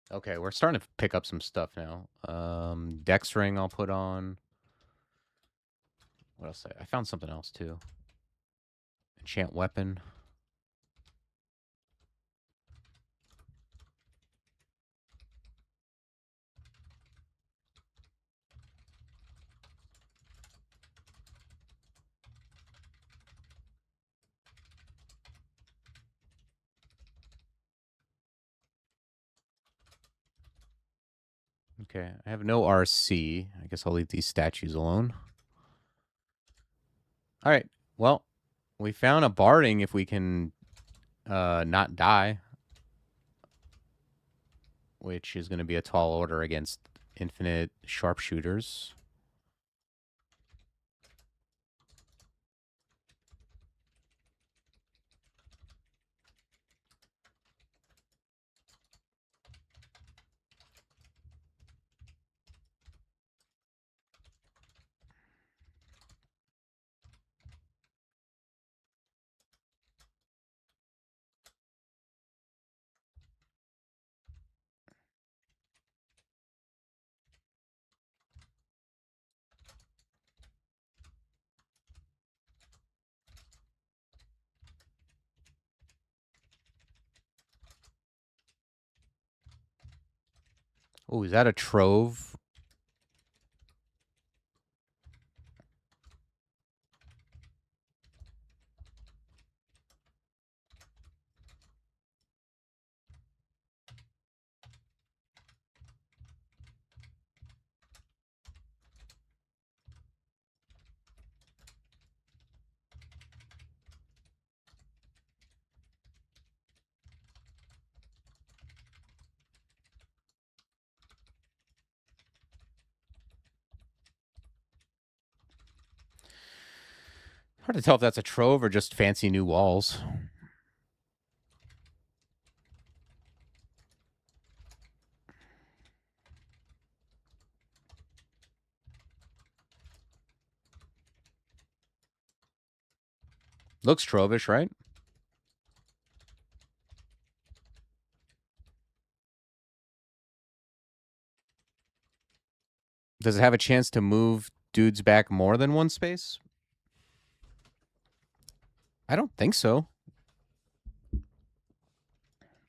Okay, we're starting to pick up some stuff now. Dex ring I'll put on. What else? I found something else too. Enchant weapon. Okay, I have no RC. I guess I'll leave these statues alone. All right. Well, we found a barding if we can not die, which is going to be a tall order against infinite sharpshooters. Oh, is that a Trove? Hard to tell if that's a Trove or just fancy new walls. Looks Trove-ish, right? Does it have a chance to move dudes back more than one space? I don't think so.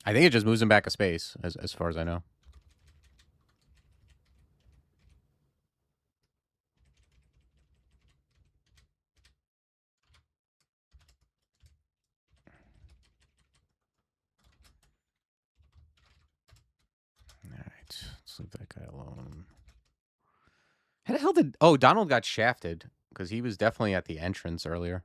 I think it just moves them back a space, as far as I know. All right, let's leave that guy alone. How the hell did... Oh, Donald got shafted, because he was definitely at the entrance earlier.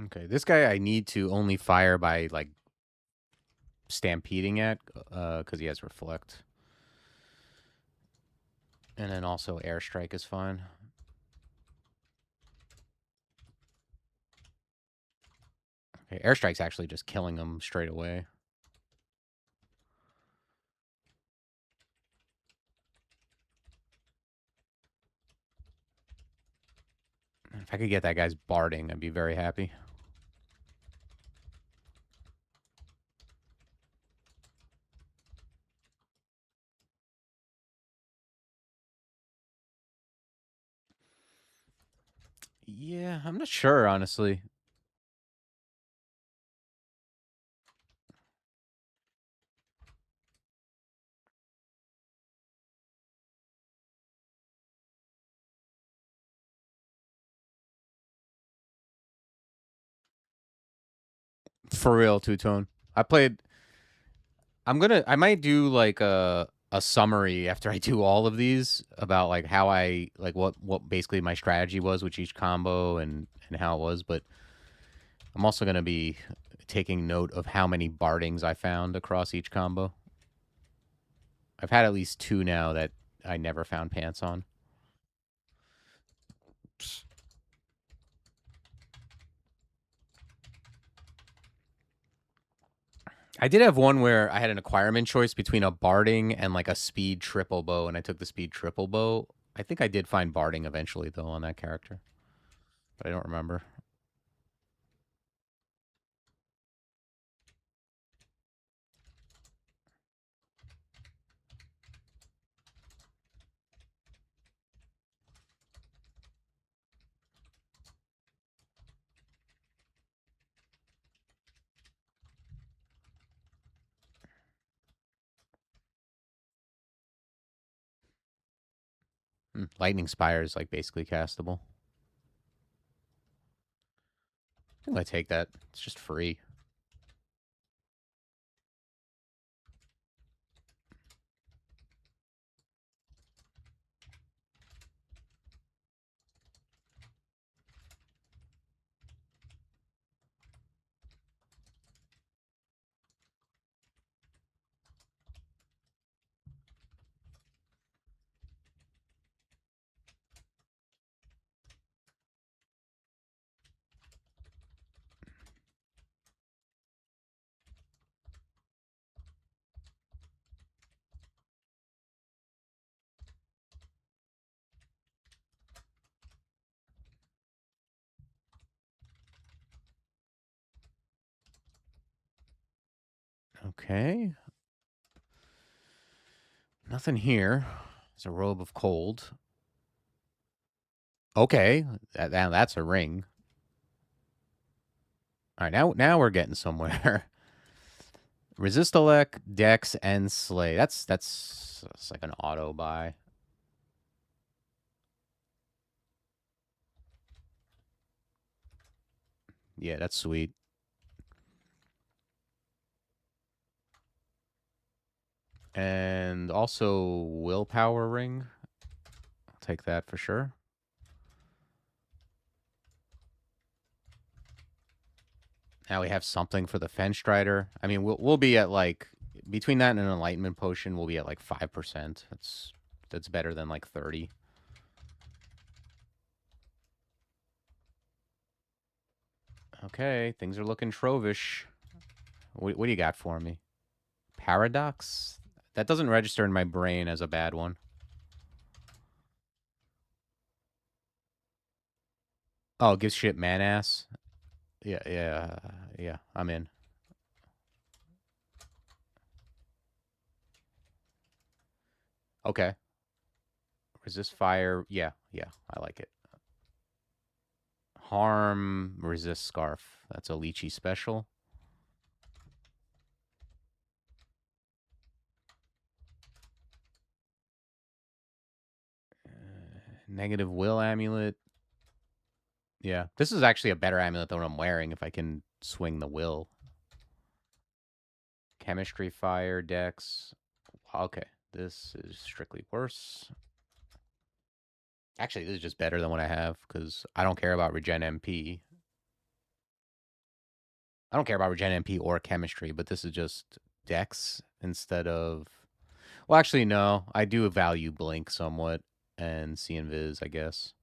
Okay, this guy I need to only fire by, like, stampeding at, because he has Reflect. And then also Airstrike is fine. Okay, Airstrike's actually just killing him straight away. If I could get that guy's barding, I'd be very happy. Yeah, I'm not sure, honestly. For real, two-tone. I might do like a summary after I do all of these about like how what basically my strategy was with each combo and how it was, but I'm also gonna be taking note of how many bardings I found across each combo. I've had at least 2 now that I never found pants on. I did have one where I had an acquirement choice between a barding and like a speed triple bow, and I took the speed triple bow. I think I did find barding eventually though on that character, but I don't remember. Lightning Spire is like basically castable. I think I take that. It's just free. Okay. Nothing here. There's a robe of cold. Okay, that's a ring. All right, now we're getting somewhere. Resist Tloc, Dex, and Slay. That's like an auto buy. Yeah, that's sweet. And also willpower ring. I'll take that for sure. Now we have something for the Fenstrider. I mean, we'll be at like between that and an enlightenment potion, we'll be at like 5%. That's better than like 30. Okay, things are looking Trovish. What do you got for me? Paradox? That doesn't register in my brain as a bad one. Oh, gives shit man-ass? Yeah, I'm in. Okay. Resist fire. Yeah, I like it. Harm, resist scarf. That's a lychee special. Negative will amulet. Yeah, this is actually a better amulet than what I'm wearing if I can swing the will. Chemistry fire, dex. Okay, this is strictly worse. Actually, this is just better than what I have because I don't care about regen MP. I don't care about regen MP or chemistry, but this is just dex instead of... Well, actually, no. I do value blink somewhat and see invis, I guess.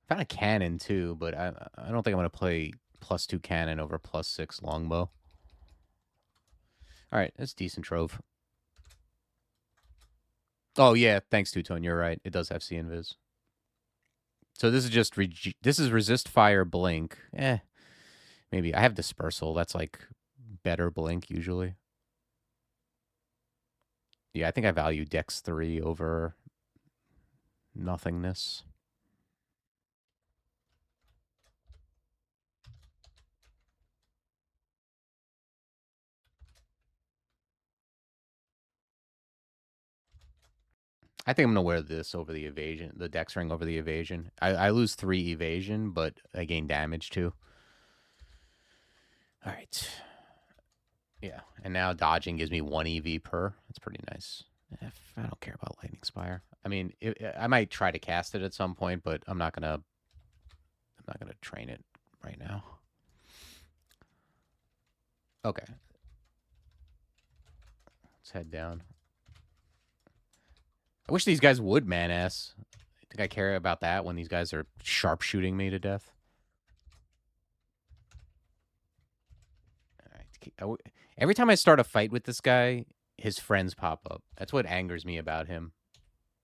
Found a cannon too, but I don't think I'm gonna play +2 cannon over +6 longbow. All right, that's decent Trove. Oh yeah, thanks Two-Tone. You're right. It does have see invis. So this is just this is resist fire blink. Maybe I have dispersal. That's like better blink usually. Yeah, I think I value Dex 3 over nothingness. I think I'm gonna wear this over the evasion, the Dex ring over the evasion. I lose 3 evasion, but I gain damage too. All right. Yeah, and now dodging gives me 1 EV per. That's pretty nice. I don't care about Lightning Spire. I mean, I might try to cast it at some point, but I'm not gonna train it right now. Okay. Let's head down. I wish these guys would man-ass. I think I care about that when these guys are sharpshooting me to death. All right. Every time I start a fight with this guy, his friends pop up. That's what angers me about him,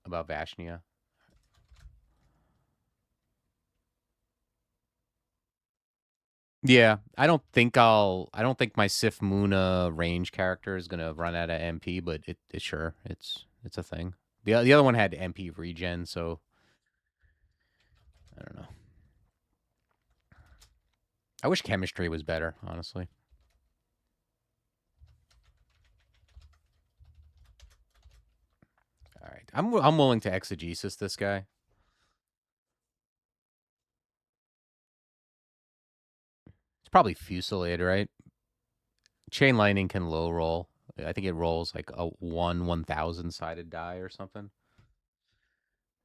about Vashnia. Yeah, I don't think my Sif Muna range character is gonna run out of MP, but sure, it's a thing. The other one had MP regen, so I don't know. I wish chemistry was better, honestly. All right, I'm willing to exegesis this guy. It's probably Fusillade, right? Chain Lightning can low roll. I think it rolls like a 1/1000 sided die or something.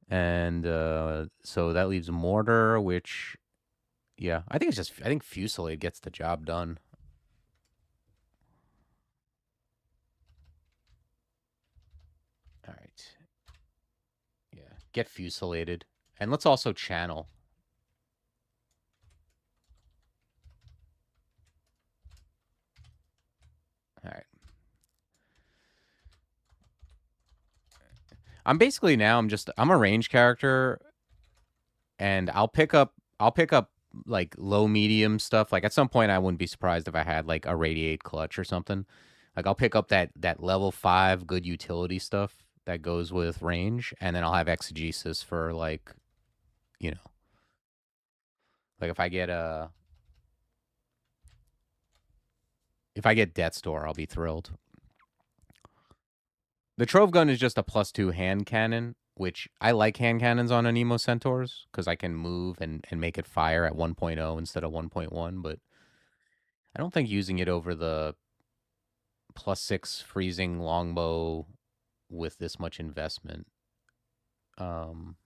And so that leaves Mortar, which, yeah, I think Fusillade gets the job done. All right. Yeah, get Fusilladed. And let's also channel. All right. I'm basically now I'm a range character, and I'll pick up like low medium stuff. Like at some point, I wouldn't be surprised if I had like a radiate clutch or something. Like I'll pick up that level 5 good utility stuff that goes with range, and then I'll have exegesis for like, you know, like if I get Death Store, I'll be thrilled. The Trove gun is just a +2 hand cannon, which I like hand cannons on Anemo Centaurs because I can move and make it fire at 1.0 instead of 1.1, but I don't think using it over the +6 freezing longbow with this much investment. Um,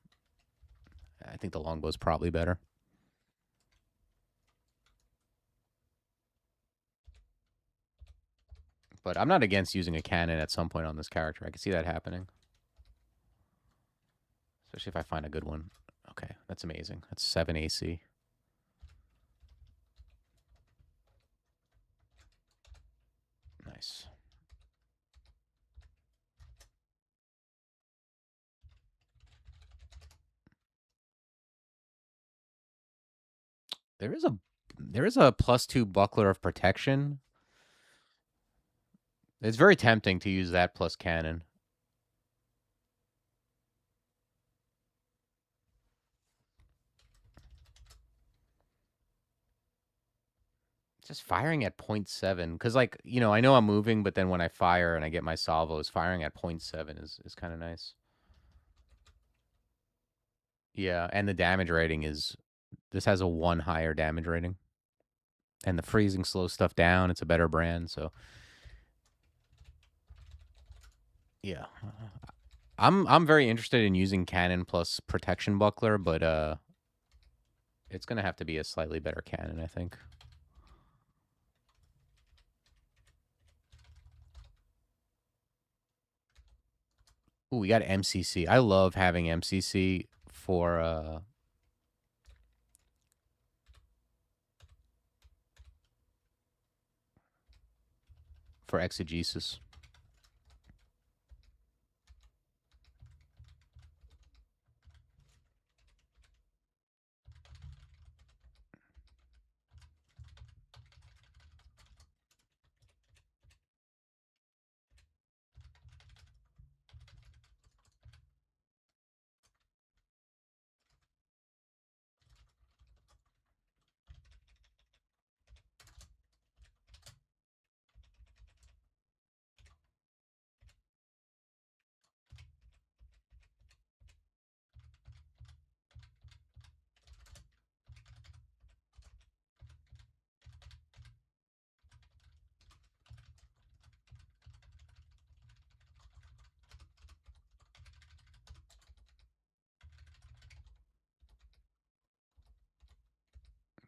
I think the longbow's probably better. But I'm not against using a cannon at some point on this character. I can see that happening. Especially if I find a good one. Okay, that's amazing. That's 7 AC. Nice. There is a +2 buckler of protection. It's very tempting to use that plus cannon. Just firing at 0.7. Because, like, you know, I know I'm moving, but then when I fire and I get my salvos, firing at 0.7 is kind of nice. Yeah, and the damage rating is... This has a 1 higher damage rating. And the freezing slows stuff down. It's a better brand, so... Yeah. I'm very interested in using cannon plus protection buckler, but it's gonna have to be a slightly better cannon, I think. Ooh, we got MCC. I love having MCC for exegesis.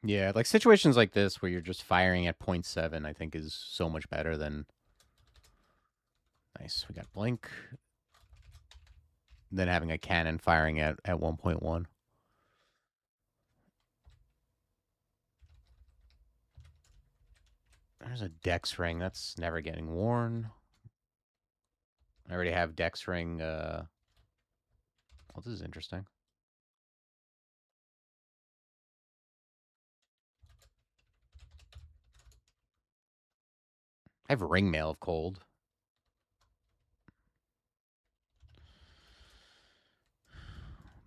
Yeah, like situations like this where you're just firing at 0.7, I think is so much better than... Nice, we got blink. Than having a cannon firing at 1.1. There's a Dex ring. That's never getting worn. I already have Dex ring. Well, this is interesting. I have ring mail of cold.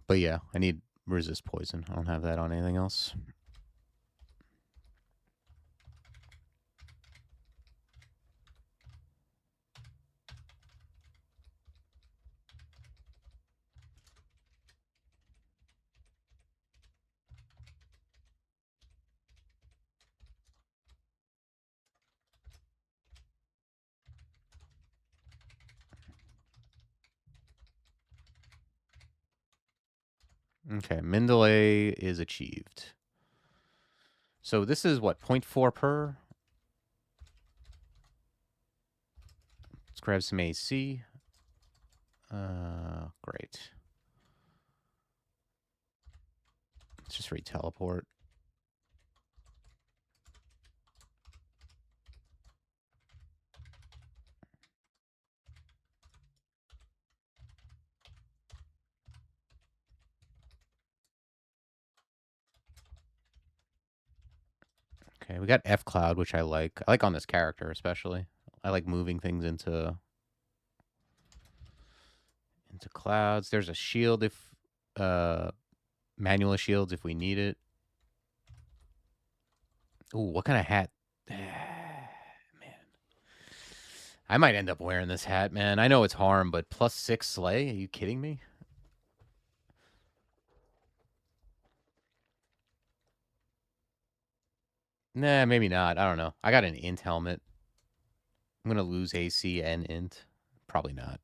But yeah, I need resist poison. I don't have that on anything else. Okay, Mendeley is achieved. So this is what, 0.4 per? Let's grab some AC. Great. Let's just re-teleport. Okay, we got F Cloud, which I like. I like on this character especially. I like moving things into clouds. There's a shield if manual shields if we need it. Ooh, what kind of hat? Man, I might end up wearing this hat, man. I know it's harm, but +6 slay? Are you kidding me? Nah, maybe not. I don't know. I got an int helmet. I'm gonna lose AC and int. Probably not.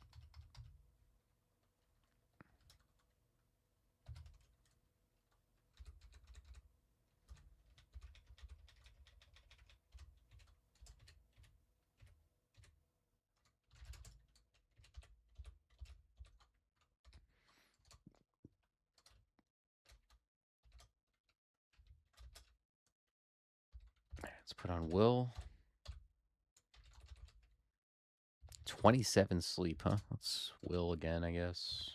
Let's put on Will. 27 sleep, huh? Let's Will again, I guess.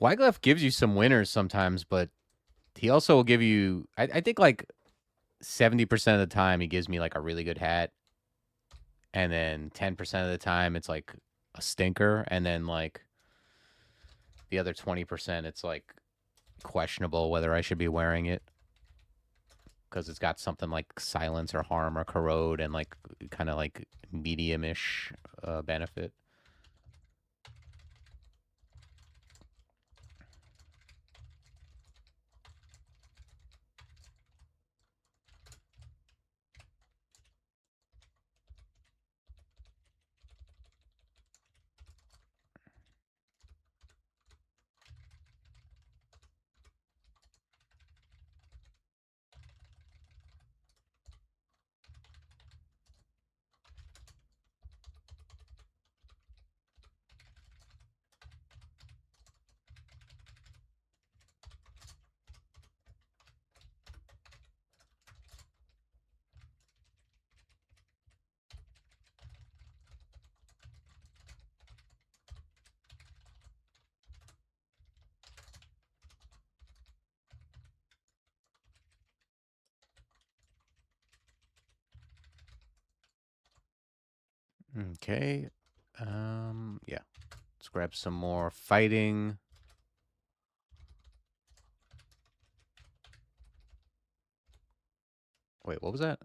Wyclef gives you some winners sometimes, but he also will give you... I think like 70% of the time he gives me like a really good hat. And then 10% of the time it's like a stinker. And then like the other 20% it's like questionable whether I should be wearing it. Because it's got something like silence or harm or corrode and like kind of like medium-ish benefit. Okay. Yeah. Let's grab some more fighting. Wait, what was that?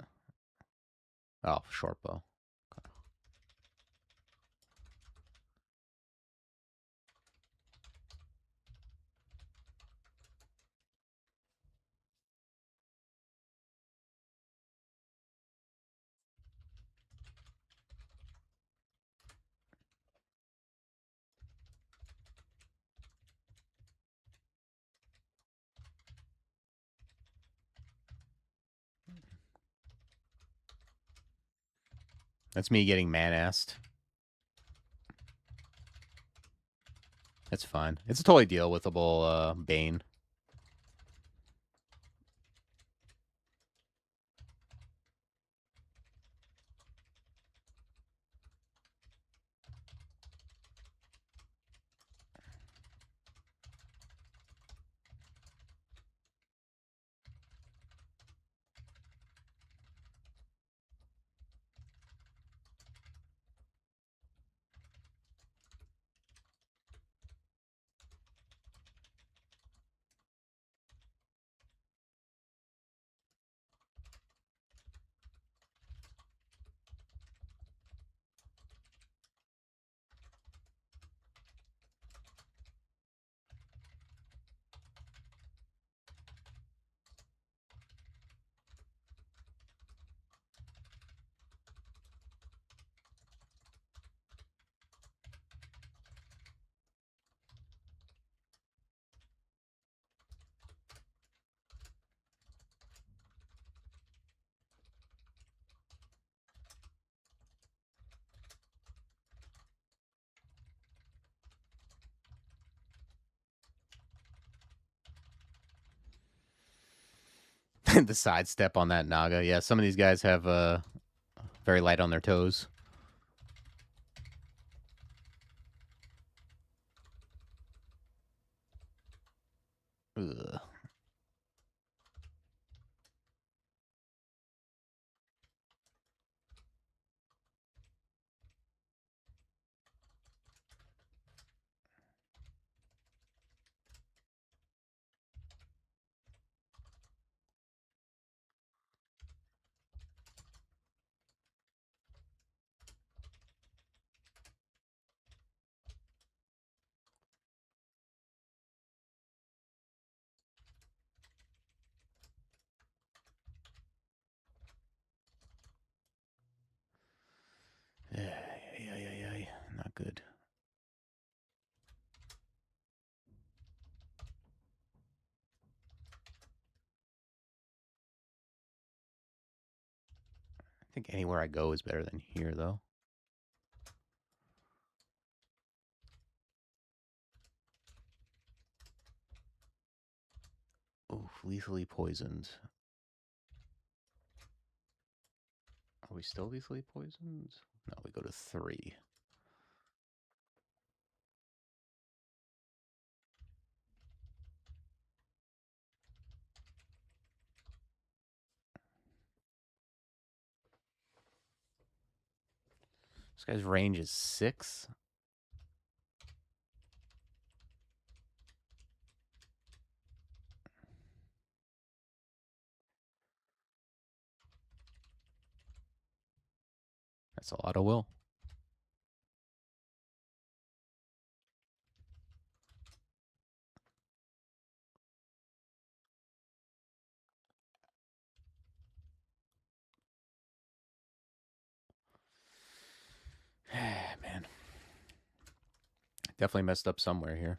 Oh, short bow. Okay. That's me getting man-assed. That's fine. It's a totally deal withable Bane. The sidestep on that Naga. Yeah, some of these guys have very light on their toes. Ugh. Not good. I think anywhere I go is better than here, though. Oof, lethally poisoned. Are we still lethally poisoned? No, we go to 3. This guy's range is 6. That's a lot of will. Man. Definitely messed up somewhere here.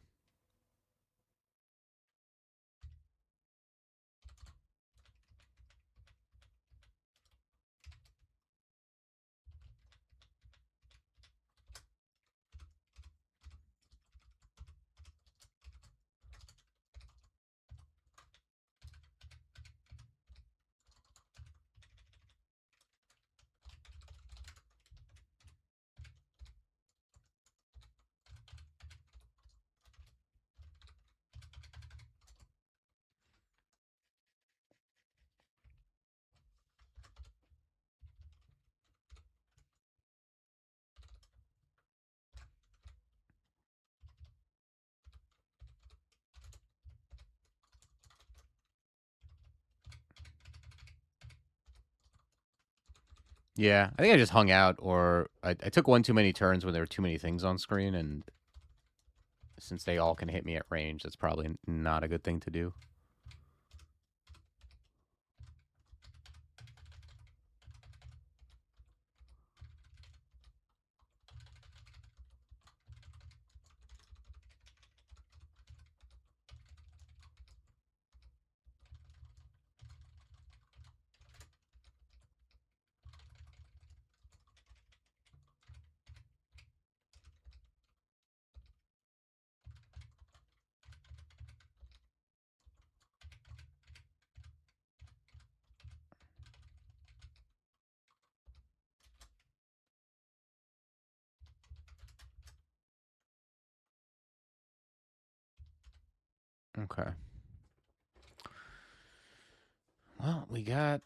Yeah, I think I just hung out, or I took one too many turns when there were too many things on screen, and since they all can hit me at range, that's probably not a good thing to do. Okay. Well, we got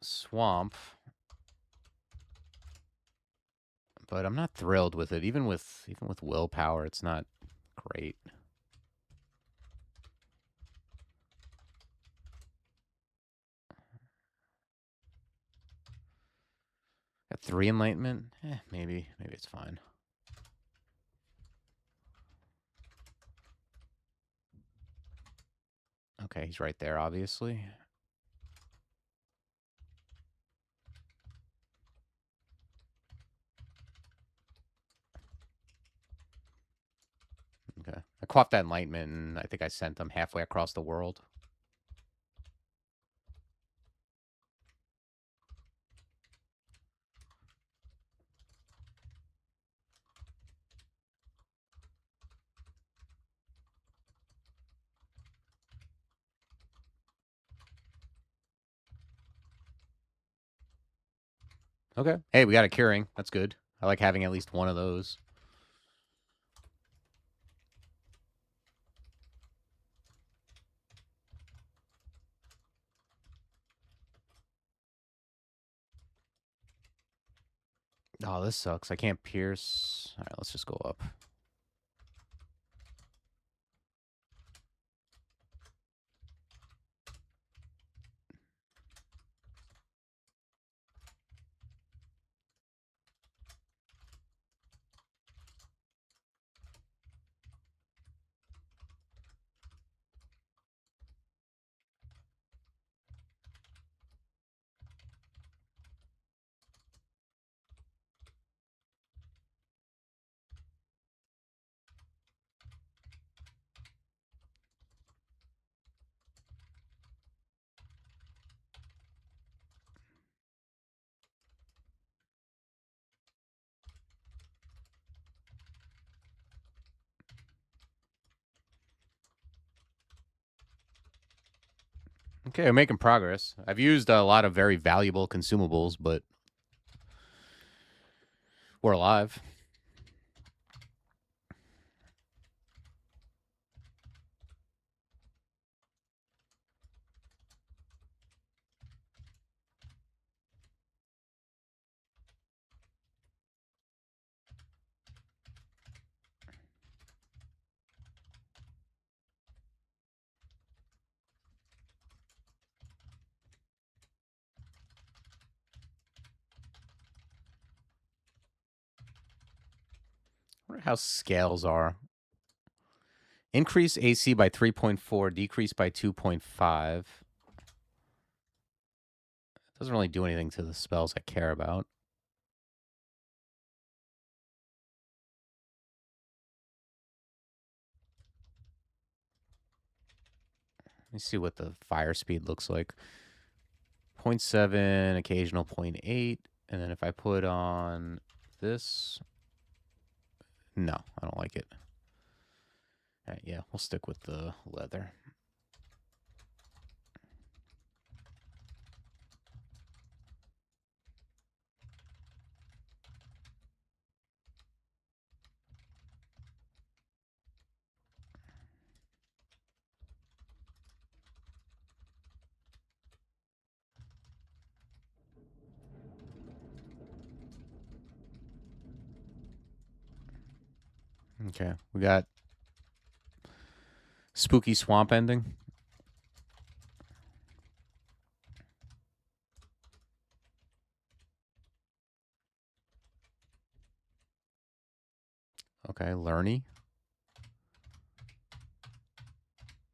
Swamp, but I'm not thrilled with it. Even with willpower, it's not great. Got 3 enlightenment. Maybe it's fine. Okay, he's right there, obviously. Okay. I quaffed that enlightenment, and I think I sent them halfway across the world. Okay. Hey, we got a curing. That's good. I like having at least one of those. Oh, this sucks. I can't pierce. All right, let's just go up. Okay, we're making progress. I've used a lot of very valuable consumables, but we're alive. I wonder how scales are. Increase AC by 3.4, decrease by 2.5. Doesn't really do anything to the spells I care about. Let me see what the fire speed looks like. 0.7, occasional 0.8. And then if I put on this... No, I don't like it. All right, yeah, we'll stick with the leather. Okay, we got Spooky Swamp ending. Okay, Lerny.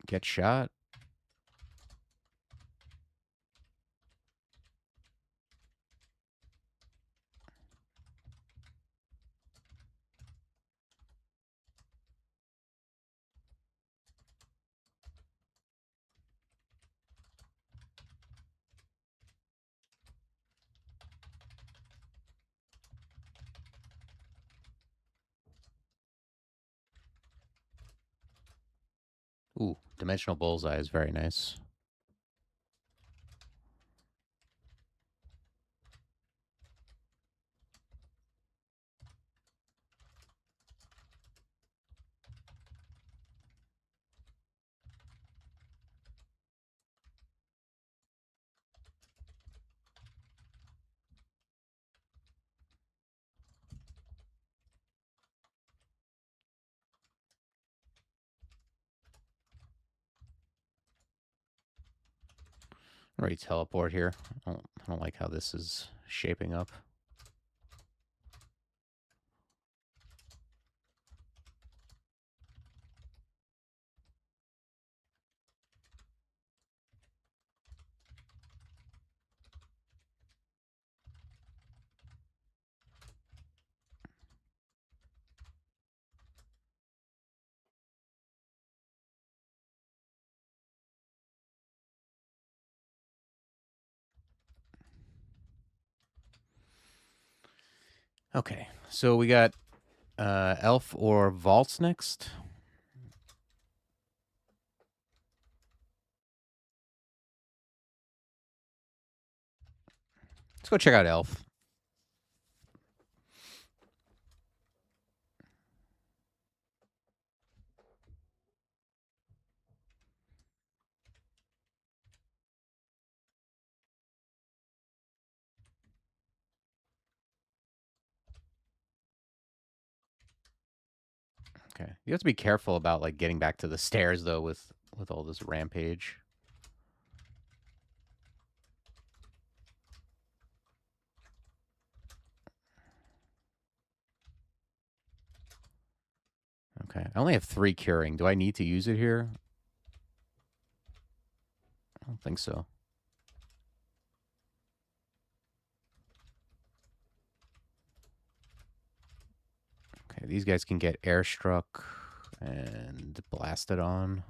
Get shot. Ooh, Dimensional Bullseye is very nice. Already teleport here. I don't like how this is shaping up. Okay, so we got Elf or Vaults next. Let's go check out Elf. Okay. You have to be careful about like getting back to the stairs though with all this rampage. Okay. I only have 3 curing. Do I need to use it here? I don't think so. Okay, these guys can get airstruck and blasted on.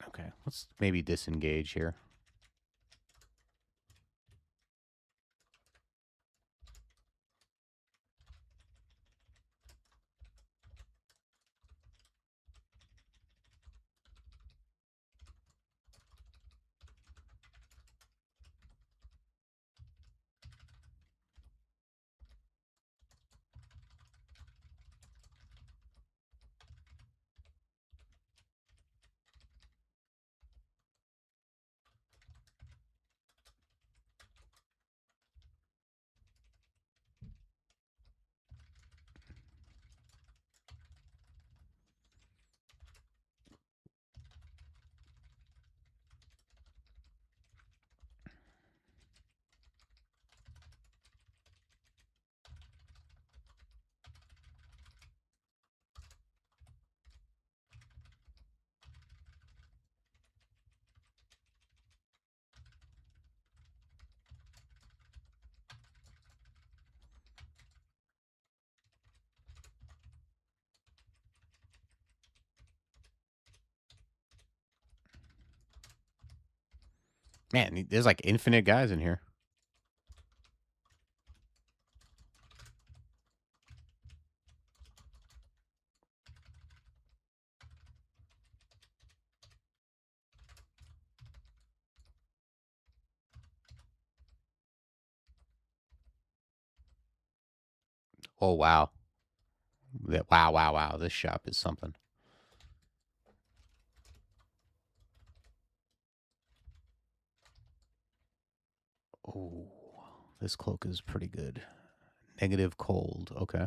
Okay, let's maybe disengage here. Man, there's like infinite guys in here. Oh, wow. Wow, wow, wow. This shop is something. Oh, this cloak is pretty good. Negative cold. Okay.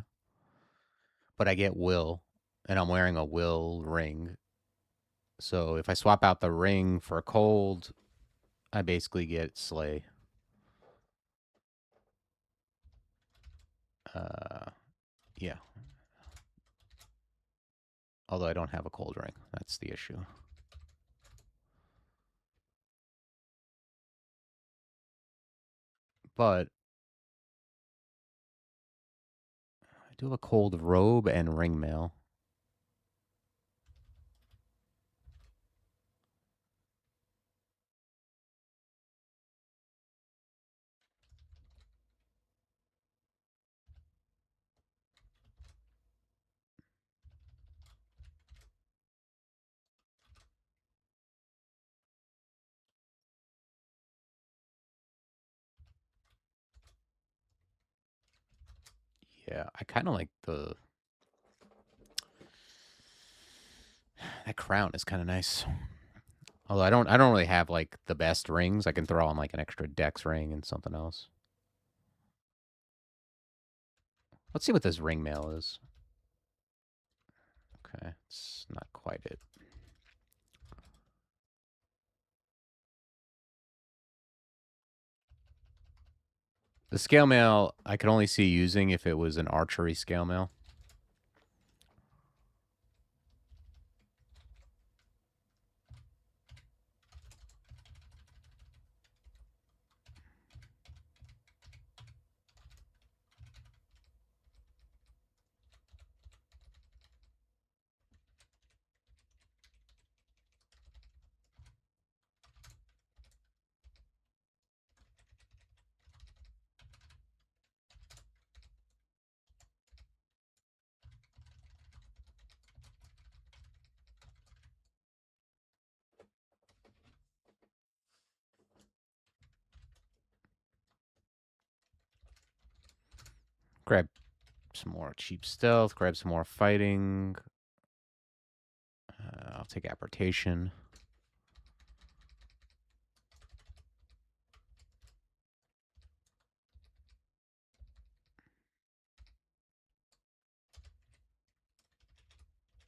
But I get will, and I'm wearing a will ring. So if I swap out the ring for a cold, I basically get slay. Yeah. Although I don't have a cold ring. That's the issue. But I do have a cold robe and ring mail. Yeah, I kind of like the... That crown is kind of nice. Although I don't really have like the best rings. I can throw on like an extra dex ring and something else. Let's see what this ring mail is. Okay. It's not quite it. The scale mail I could only see using if it was an archery scale mail. Grab some more cheap stealth. Grab some more fighting. I'll take apportation.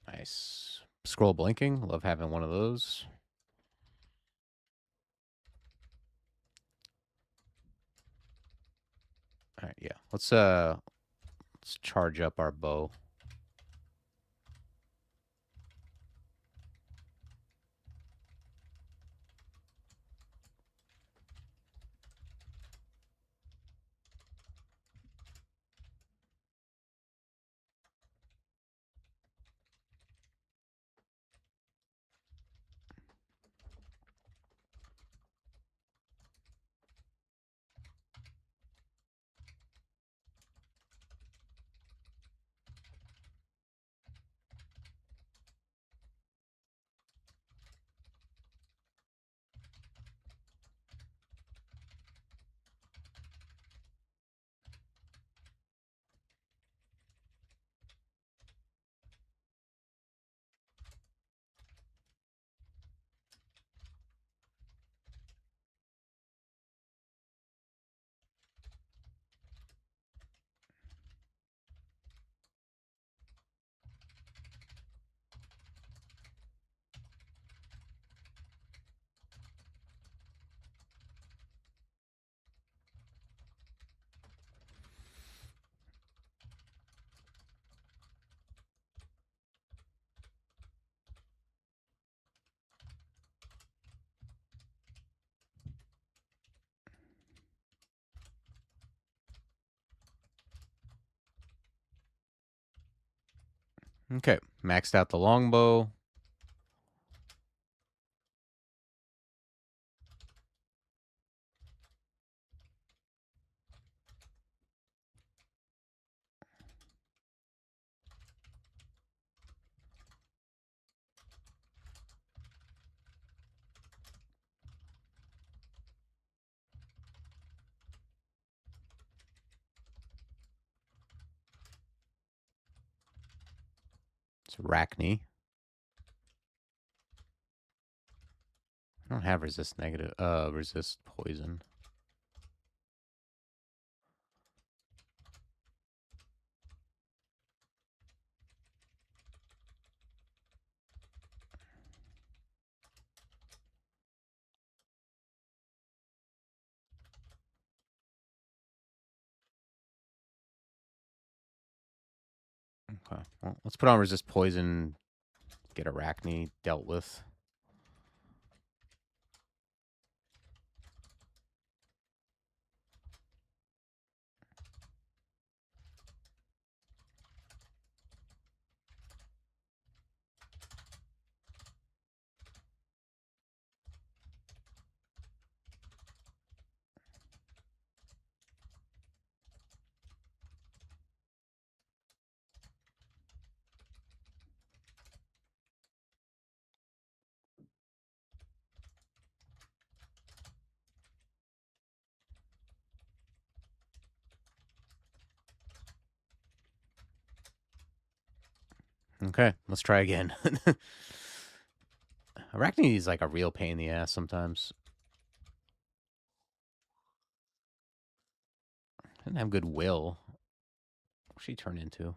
Nice. Scroll blinking. Love having one of those. All right, yeah. Let's charge up our bow. Okay, maxed out the longbow. It's Arachne. I don't have resist poison. Okay, well, let's put on resist poison. Get Arachne dealt with. Okay, let's try again. Arachne is like a real pain in the ass sometimes. Didn't have good will. What'd she turn into?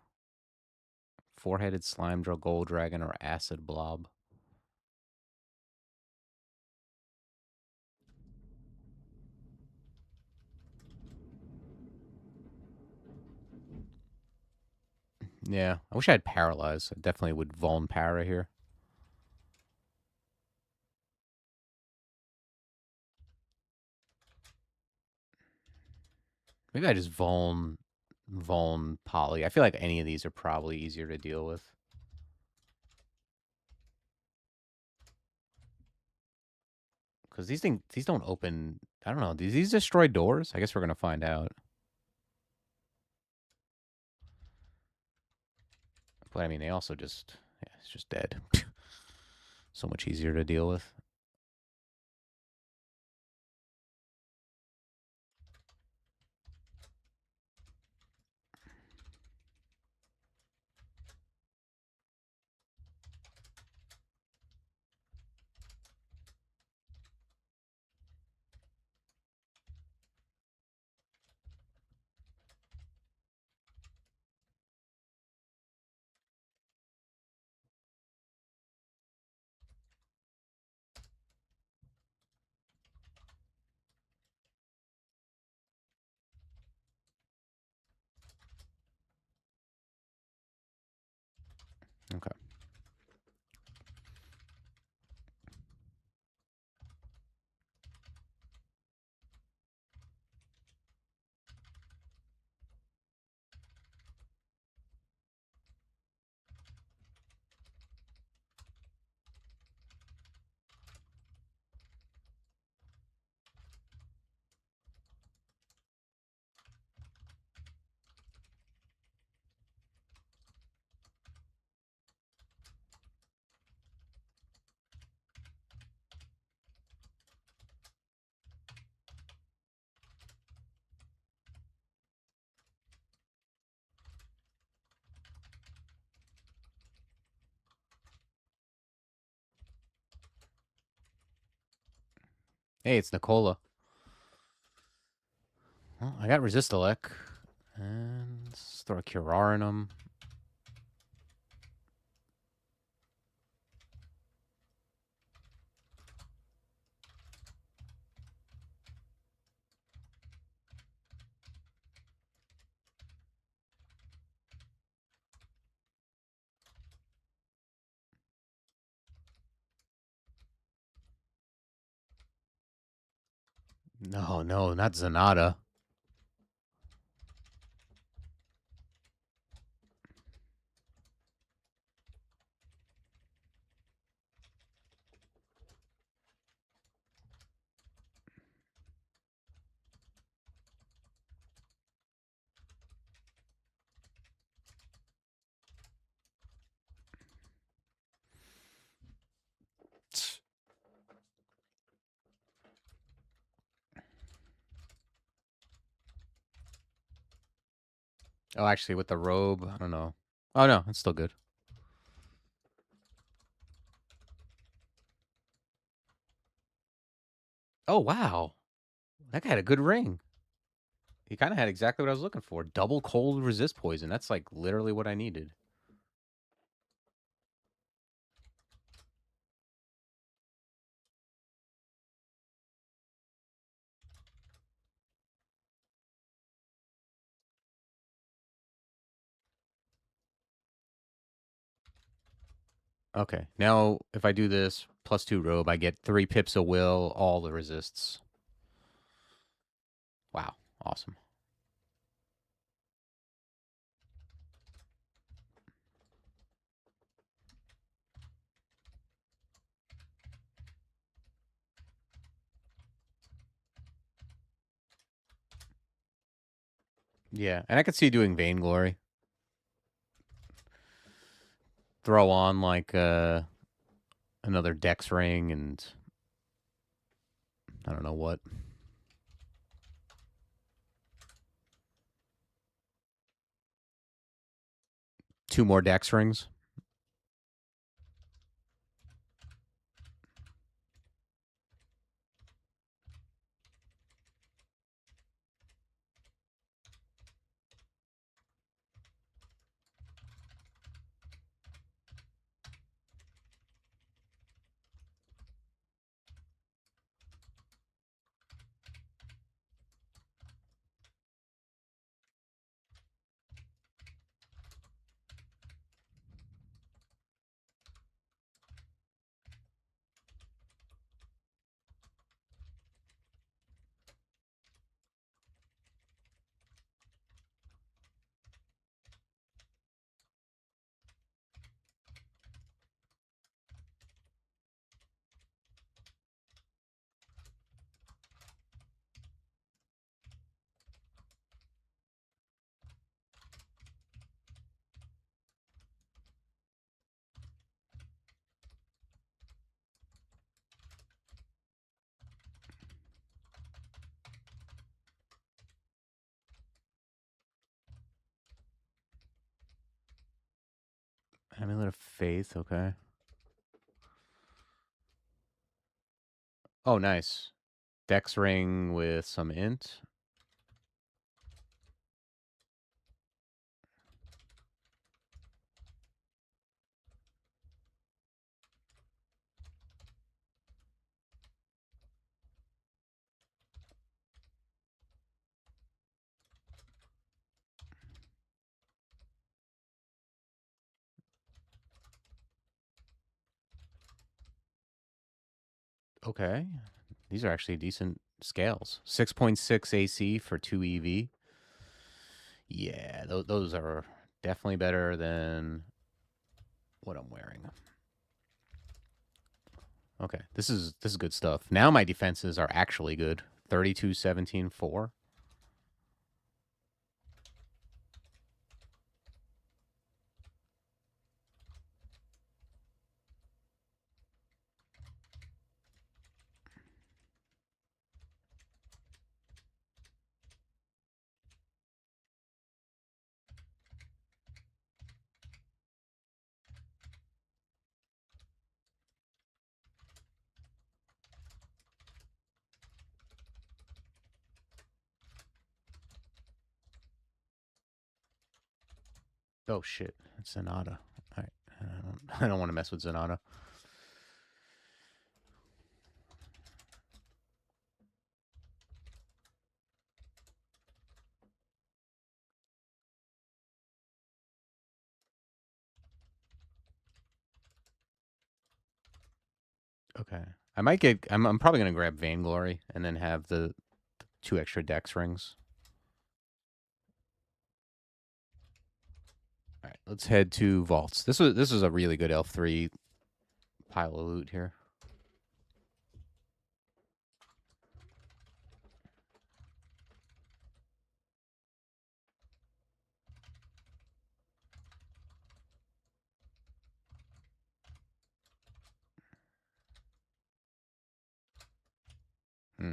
Four-headed slime drill, gold dragon, or acid blob. Yeah, I wish I had paralyze. I definitely would vuln para here. Maybe I just vuln poly. I feel like any of these are probably easier to deal with. Because these don't open. I don't know. Do these destroy doors? I guess we're gonna find out. But I mean, they also just it's just dead. So much easier to deal with. Okay. Hey, it's Nicola. Well, I got Resistolek. And let's throw a Curar in him. No, not Zanata. Oh, actually, with the robe, I don't know. Oh, no, it's still good. Oh, wow. That guy had a good ring. He kind of had exactly what I was looking for. Double cold resist poison. That's like literally what I needed. Okay, now if I do this +2 robe, I get 3 pips of will, all the resists. Wow, awesome. Yeah, and I could see doing Vainglory. Throw on like another Dex ring and I don't know what. 2 more Dex rings. Amulet of Faith, okay. Oh, nice. Dex ring with some int. Okay. These are actually decent scales. 6.6 AC for 2 EV. Yeah, those are definitely better than what I'm wearing. Okay, this is good stuff. Now my defenses are actually good. 32, 17, 4. Oh shit, it's Zenata. All right, I don't want to mess with Zenata. Okay, I might get. I'm probably gonna grab Vainglory and then have the 2 extra dex rings. All right, let's head to vaults. This is a really good elf 3 pile of loot here. Hmm.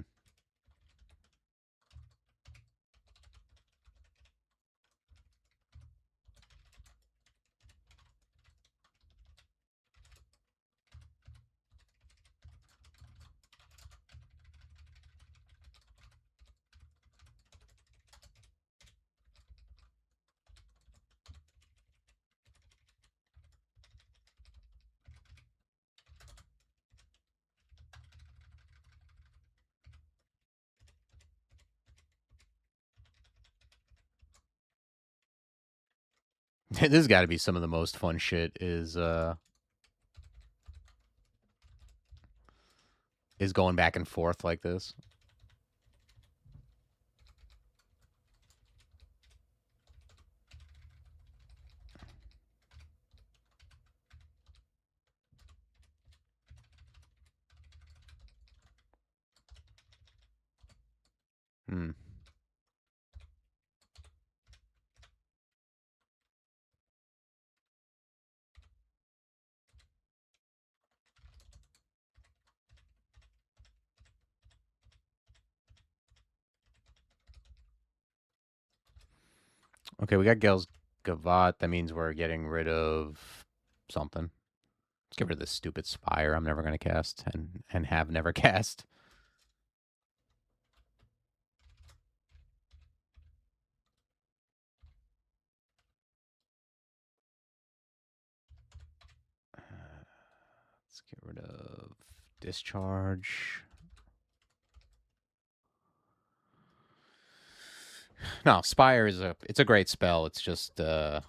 This has got to be some of the most fun shit. Is going back and forth like this. Hmm. Okay, we got Gale's Gavat. That means we're getting rid of something. Let's get rid of this stupid Spire I'm never going to cast and have never cast. Let's get rid of Discharge. No, Spire is it's a great spell. It's just not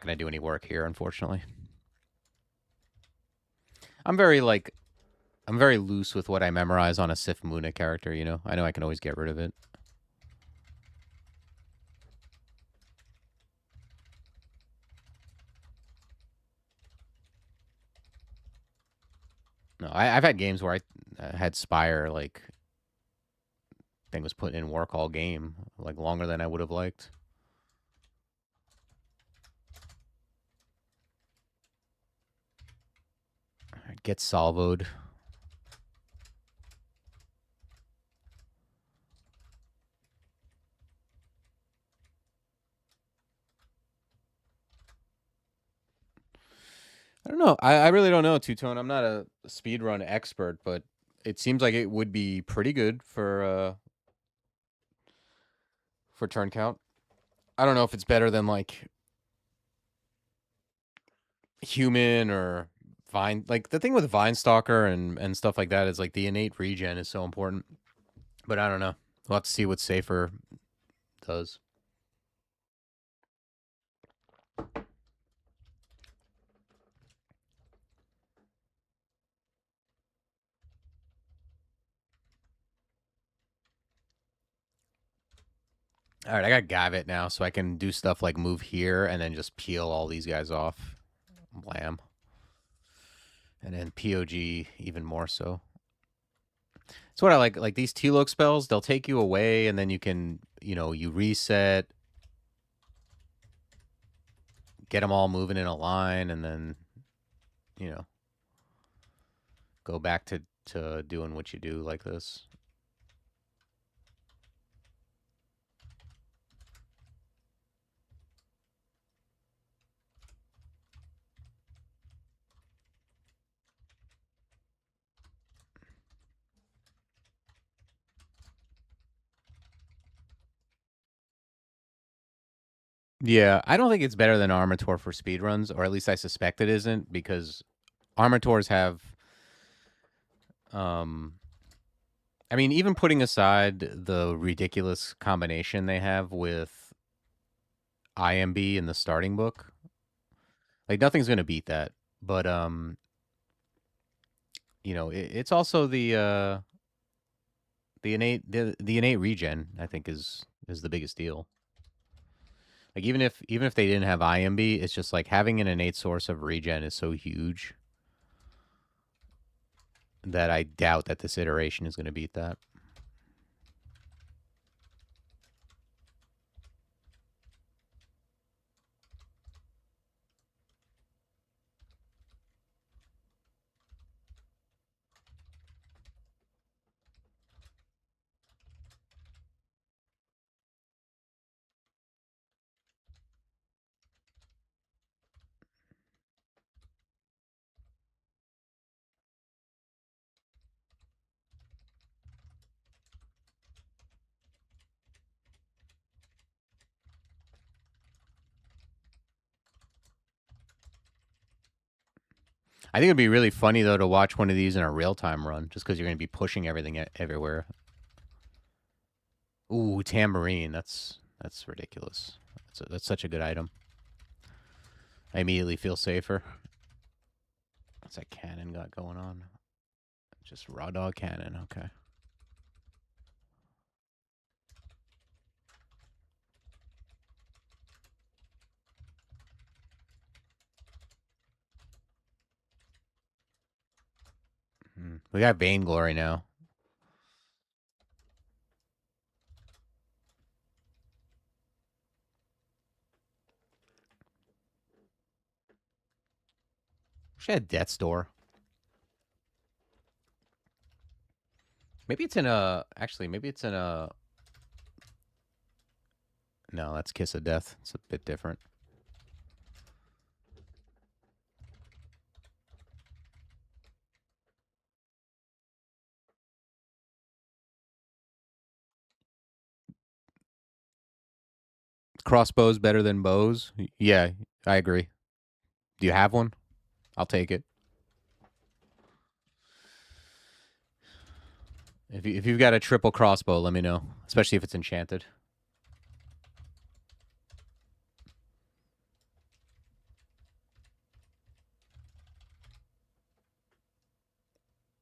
going to do any work here, unfortunately. I'm very loose with what I memorize on a Sif Muna character, you know? I know I can always get rid of it. No, I've had games where I had Spire, like, thing was putting in work all game, like, longer than I would have liked. All right, get salvoed. don't know. I really don't know, Two-Tone. I'm not a speedrun expert, but it seems like it would be pretty good for turn count. I don't know if it's better than like human or Vine. Like the thing with Vinestalker and stuff like that is like the innate regen is so important. But I don't know. We'll have to see what Safer does. All right, I got Gavit now, so I can do stuff like move here and then just peel all these guys off. Blam. And then POG even more so. That's what I like. Like these Tloc spells, they'll take you away and then you can, you reset, get them all moving in a line, and then, go back to doing what you do like this. Yeah, I don't think it's better than Armour for speedruns, or at least I suspect it isn't, because Armours have, I mean, even putting aside the ridiculous combination they have with IMB in the starting book, like nothing's gonna beat that. But it's also the innate regen. I think is the biggest deal. Like even if they didn't have IMB, it's just like having an innate source of regen is so huge that I doubt that this iteration is going to beat that. I think it'd be really funny though to watch one of these in a real-time run, just because you're going to be pushing everything everywhere. Ooh, tambourine. That's ridiculous. That's such a good item. I immediately feel safer. What's that cannon got going on? Just raw dog cannon. Okay. We got Vainglory now. She had Death's Door. Maybe it's in a... Actually, maybe it's in a... No, that's Kiss of Death. It's a bit different. Crossbows better than bows? Yeah, I agree. Do you have one? I'll take it. If you've got a triple crossbow, let me know. Especially if it's enchanted.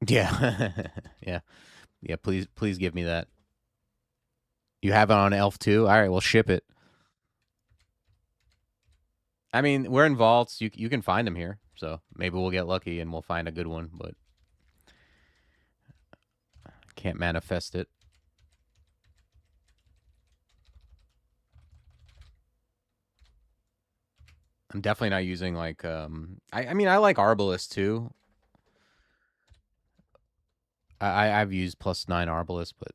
Yeah. Yeah. Yeah, please give me that. You have it on Elf too? All right, we'll ship it. I mean, we're in vaults. You can find them here. So maybe we'll get lucky and we'll find a good one, but can't manifest it. I'm definitely not using like I mean I like Arbalest too. I've used +9 Arbalest, but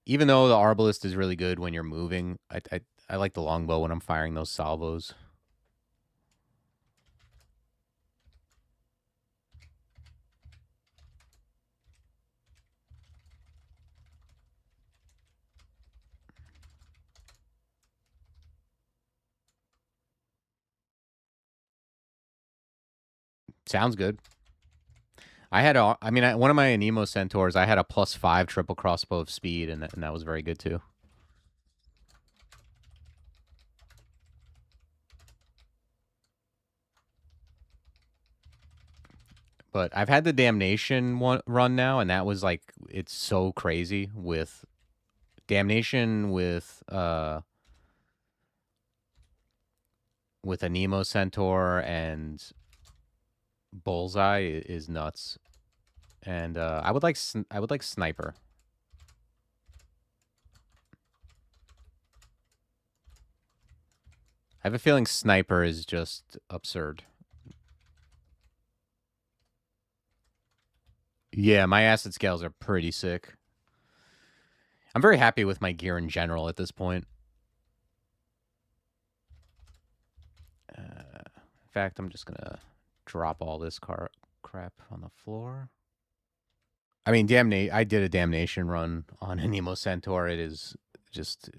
even though the Arbalest is really good when you're moving, I like the longbow when I'm firing those salvos. Sounds good. I had one of my Anemo Centaurs, I had a +5 triple crossbow of speed, and that was very good too. But I've had the Damnation run now, and that was like, it's so crazy with Damnation with Anemo Centaur and Bullseye is nuts. And I would like Sniper. I have a feeling Sniper is just absurd. Yeah, my acid scales are pretty sick. I'm very happy with my gear in general at this point. In fact, I'm just gonna drop all this crap on the floor. I mean, I did a Damnation run on Anemo Centaur. It is just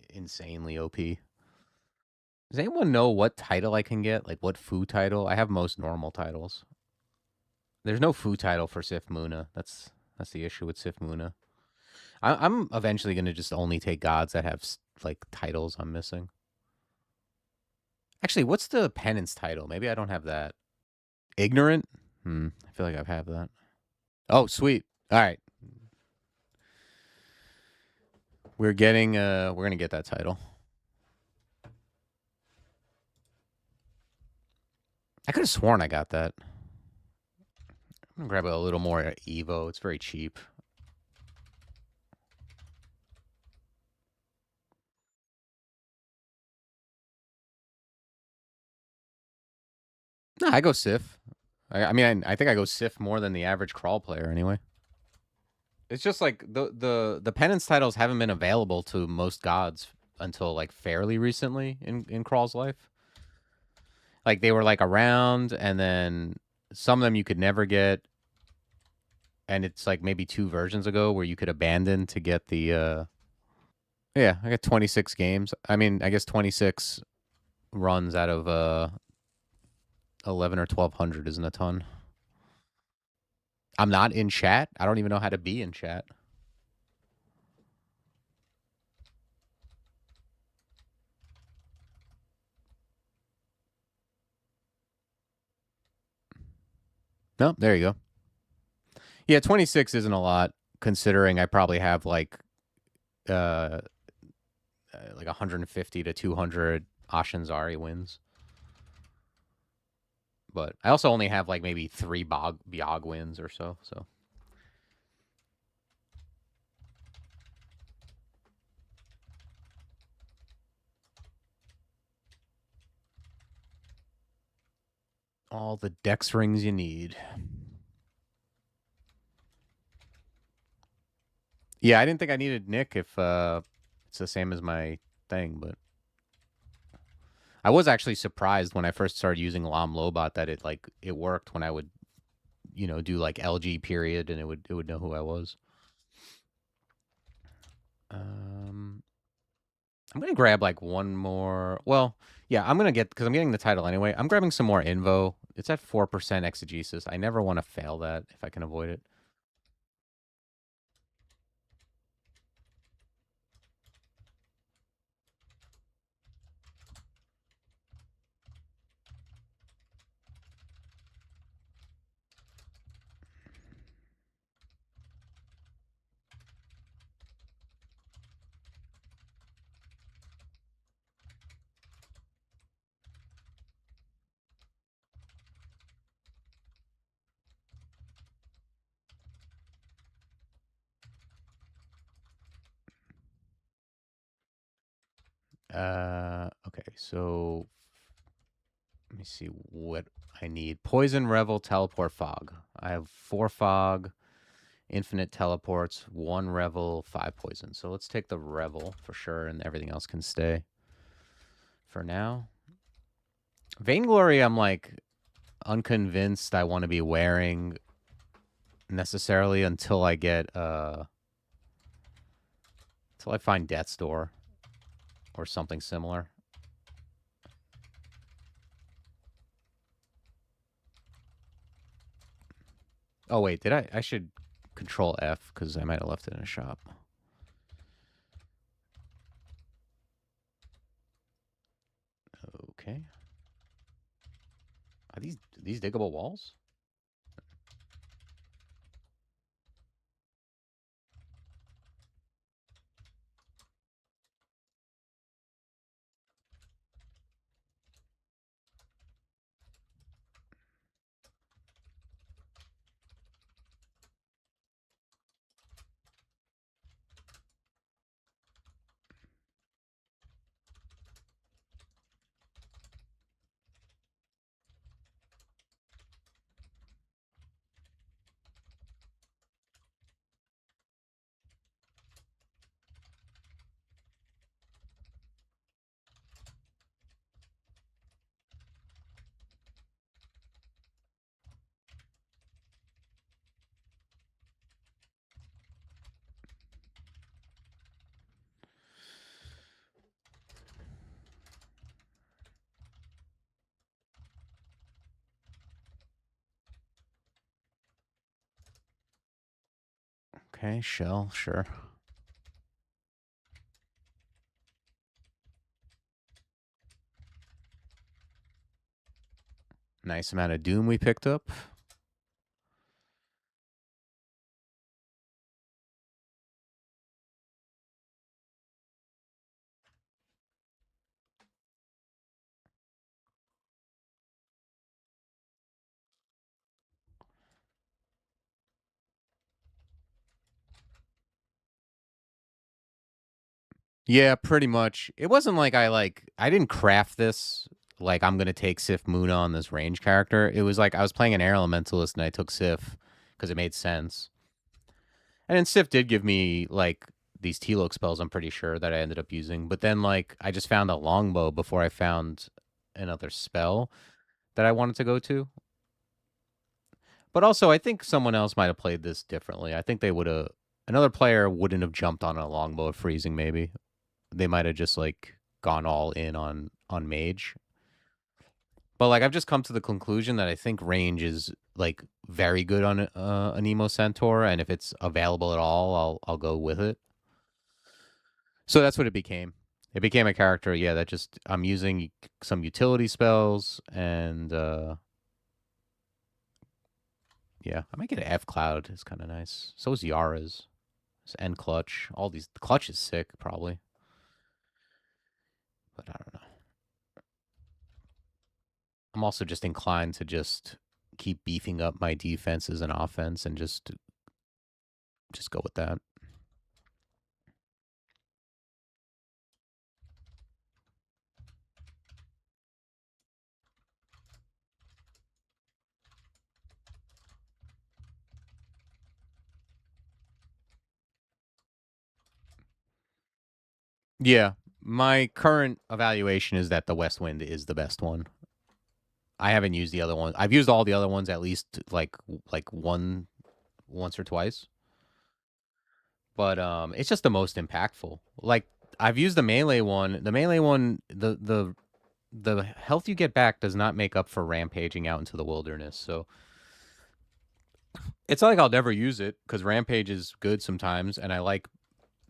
insanely OP. Does anyone know what title I can get? Like, what foo title? I have most normal titles. There's no foo title for Sif Muna. That's the issue with Sif Muna. I'm eventually going to just only take gods that have, like, titles I'm missing. Actually, what's the penance title? Maybe I don't have that. Ignorant? I feel like I have that. Oh, sweet. All right. We're going to get that title. I could have sworn I got that. I'm going to grab a little more Evo. It's very cheap. No, I go Sif. I mean, I think I go Sif more than the average crawl player anyway. It's just like the penance titles haven't been available to most gods until like fairly recently in Crawl's life. Like they were like around, and then some of them you could never get, and it's like maybe 2 versions ago where you could abandon to get the. Yeah, I got 26 games. I mean, I guess 26 runs out of 11 or 1200 isn't a ton. I'm not in chat. I don't even know how to be in chat. No, there you go. Yeah, 26 isn't a lot considering I probably have like 150 to 200 Ashanzari wins. But I also only have like maybe 3 Biog wins or so. All the dex rings you need. Yeah, I didn't think I needed Nick if it's the same as my thing, but I was actually surprised when I first started using Lam Lobot that it worked when I would, do like LG period and it would know who I was. I'm gonna grab like one more. Well, yeah, because I'm getting the title anyway. I'm grabbing some more Invo. It's at 4% exegesis. I never want to fail that if I can avoid it. Okay, so let me see what I need. Poison, Revel, Teleport, Fog. I have 4 Fog, infinite teleports, 1 Revel, 5 Poison. So let's take the Revel for sure, and everything else can stay for now. Vainglory, I'm like unconvinced I want to be wearing necessarily until I get until I find Death's Door or something similar. Oh, wait, did I? I should Control F because I might have left it in a shop. Okay. Are these diggable walls? Okay, shell, sure. Nice amount of doom we picked up. Yeah, pretty much. It wasn't like I didn't craft this like I'm gonna take Sif Muna on this range character. It was like I was playing an air elementalist and I took Sif because it made sense. And then Sif did give me like these Tloc spells, I'm pretty sure, that I ended up using. But then like I just found a longbow before I found another spell that I wanted to go to. But also I think someone else might have played this differently. I think they would have another player wouldn't have jumped on a longbow of freezing maybe. They might have just like gone all in on mage. But like I've just come to the conclusion that I think range is like very good on an emo centaur, and if it's available at all, I'll go with it. So that's what it became. It became a character, yeah, that just I'm using some utility spells and yeah, I might get an F Cloud. It's kind of nice. So is Yara's. And Clutch. All these Clutch is sick probably. But I don't know. I'm also just inclined to just keep beefing up my defenses and offense and just go with that. Yeah, my current evaluation is that the West Wind is the best one. I haven't used the other one. I've used all the other ones at least once or twice. But it's just the most impactful. Like I've used the melee one. The melee one, the health you get back does not make up for rampaging out into the wilderness. So it's not like I'll never use it because rampage is good sometimes, and I like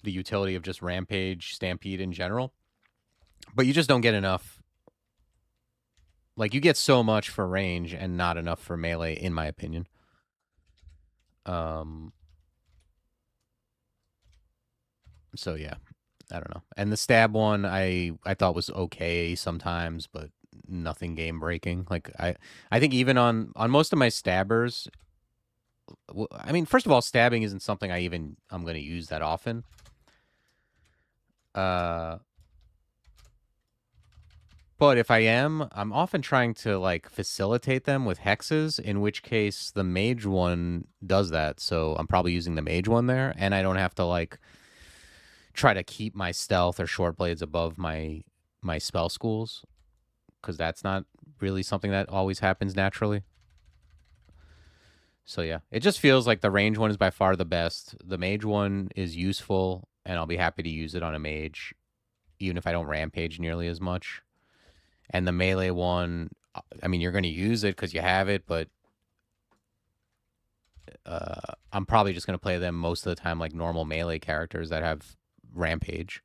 the utility of just rampage, stampede in general. But you just don't get enough. Like you get so much for range and not enough for melee, in my opinion. Um. So yeah, I don't know. And the stab one, I thought was okay sometimes, but nothing game breaking. Like I think even on most of my stabbers, I mean, first of all, stabbing isn't something I'm going to use that often. Uh, but if I am, I'm often trying to like facilitate them with hexes, in which case the mage one does that. So I'm probably using the mage one there, and I don't have to like try to keep my stealth or short blades above my spell schools, because that's not really something that always happens naturally. So yeah, it just feels like the range one is by far the best. The mage one is useful, and I'll be happy to use it on a mage, even if I don't rampage nearly as much. And the melee one, I mean, you're going to use it because you have it, but I'm probably just gonna play them most of the time like normal melee characters that have rampage,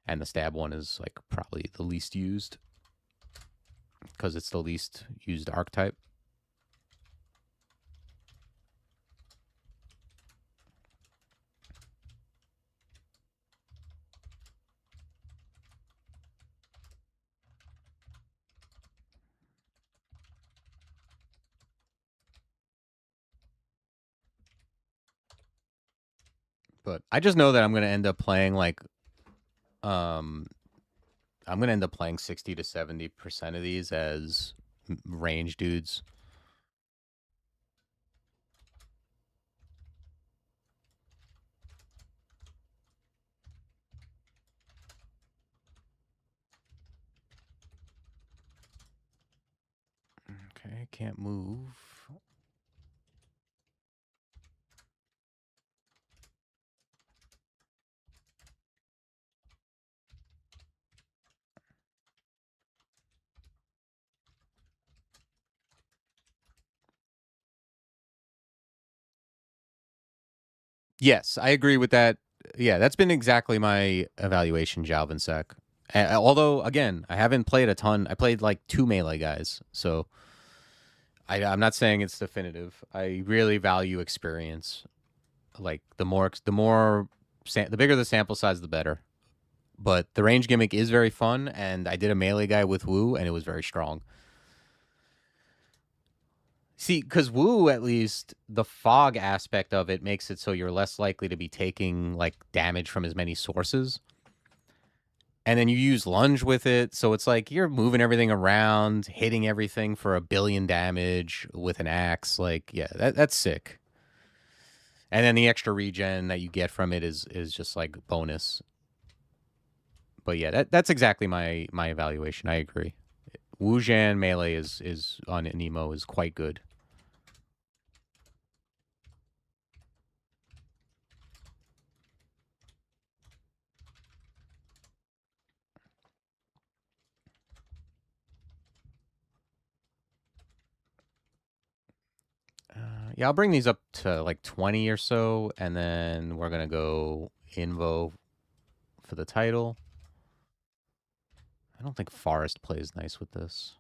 and the stab one is like probably the least used because it's the least used archetype. But I just know that I'm gonna end up playing like um I'm gonna end up playing 60 to 70% of these as range dudes. Okay, can't move. Yes, I agree with that. Yeah, that's been exactly my evaluation, Jalvin Sec. Although, again, I haven't played a ton. I played like 2 melee guys, so I'm not saying it's definitive. I really value experience. Like the bigger the sample size, the better. But the range gimmick is very fun, and I did a melee guy with Wu, and it was very strong. See, because Wu, at least the fog aspect of it makes it so you're less likely to be taking like damage from as many sources. And then you use lunge with it, so it's like you're moving everything around, hitting everything for 1 billion damage with an axe. Like, yeah, that's sick. And then the extra regen that you get from it is just like bonus. But yeah, that's exactly my evaluation. I agree. Wu-jian melee is on Nemo is quite good. Yeah, I'll bring these up to like 20 or so, and then we're gonna go Invo for the title. I don't think Forest plays nice with this.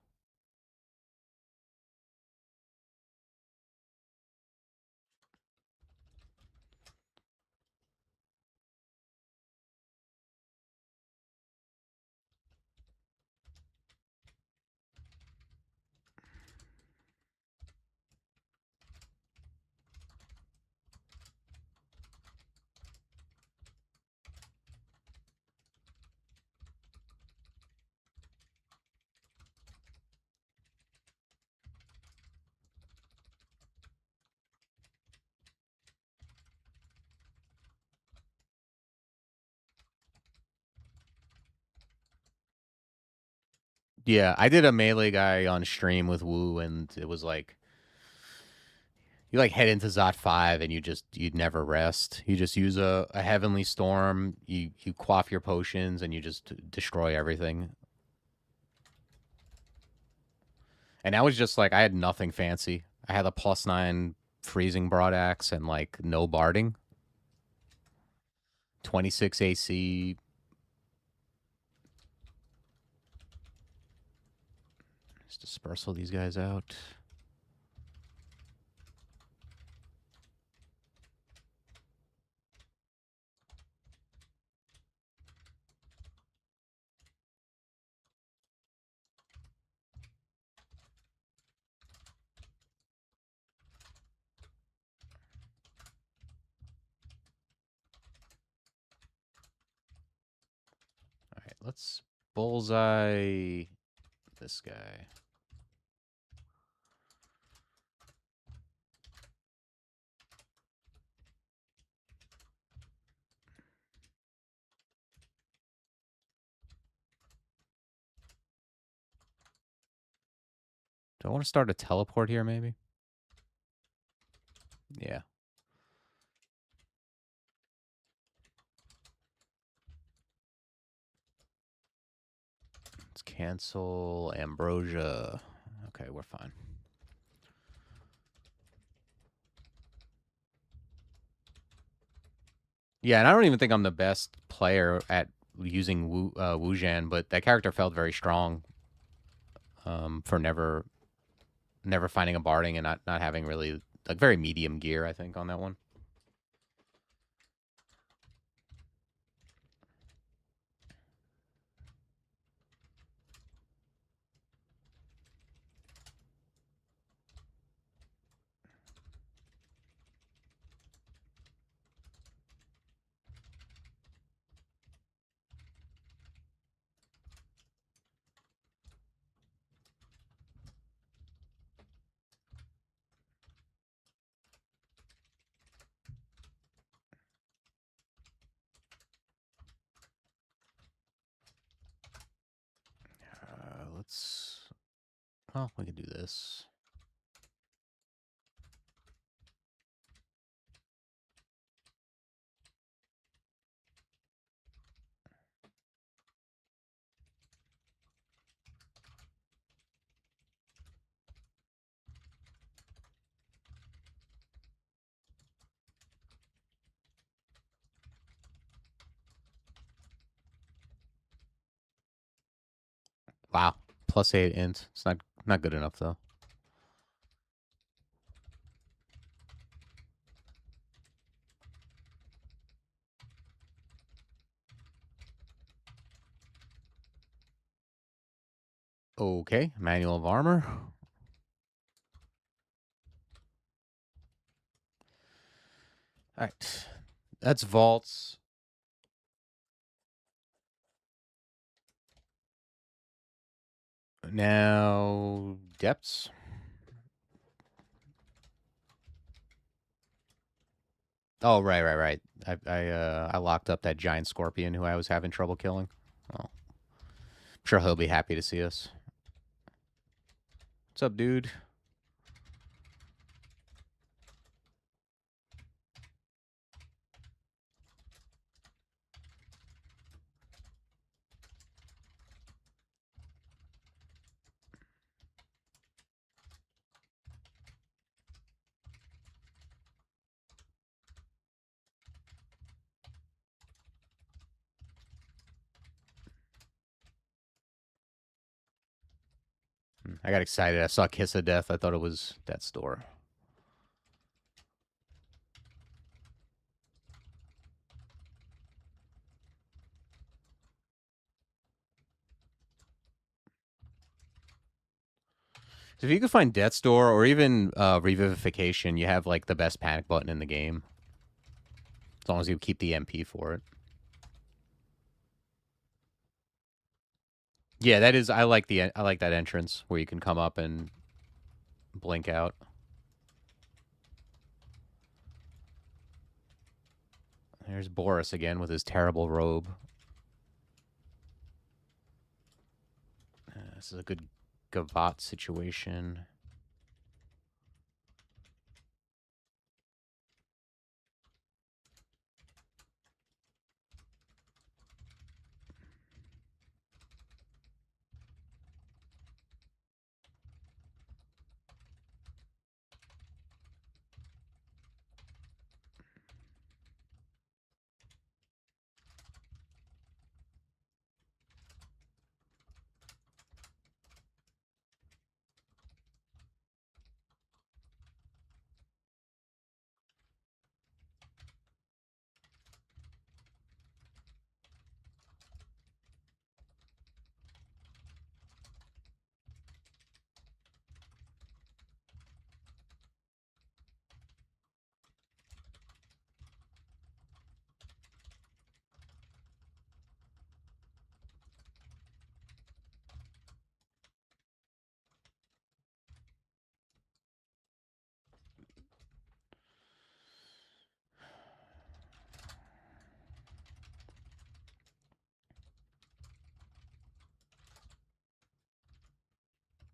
Yeah, I did a melee guy on stream with Wu, and it was like you like head into Zot 5 and you'd never rest. You just use a Heavenly Storm, you quaff your potions, and you just destroy everything. And that was just like I had nothing fancy. I had a +9 freezing broadaxe and like no barding. 26 AC. Just dispersal these guys out. All right, let's bullseye this guy. Do I want to start a teleport here, maybe? Yeah. Let's cancel Ambrosia. Okay, we're fine. Yeah, and I don't even think I'm the best player at using wu-jian, but that character felt very strong for never finding a barding and not having really like very medium gear, I think, on that one. Let's. Well, we can do this. Wow, +8 int. It's not good enough though. Okay, manual of armor. All right, that's vaults. Now depths. Oh right. I locked up that giant scorpion who I was having trouble killing. Oh, I'm sure he'll be happy to see us. What's up, dude? I got excited. I saw Kiss of Death. I thought it was Death's Door. So if you could find Death's Door or even Revivification, you have like the best panic button in the game. As long as you keep the MP for it. Yeah, that is. I like that entrance where you can come up and blink out. There's Boris again with his terrible robe. This is a good Gavat situation.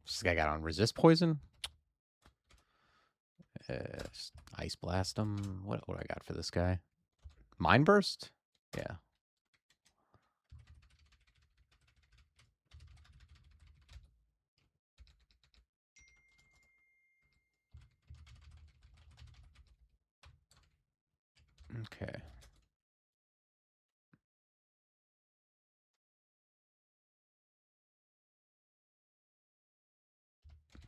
This guy got on resist poison. Ice blast him. What do I got for this guy? Mind burst. Yeah. Okay.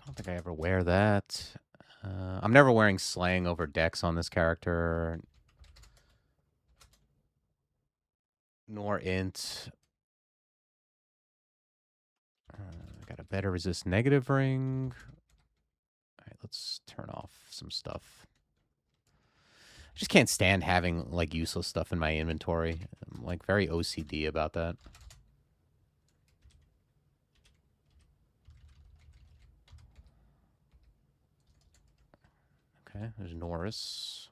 I don't think I ever wear that. I'm never wearing slang over dex on this character. Nor int. I got a better resist negative ring. All right, let's turn off some stuff. I just can't stand having, like, useless stuff in my inventory. I'm, like, very OCD about that. Okay, there's Norris.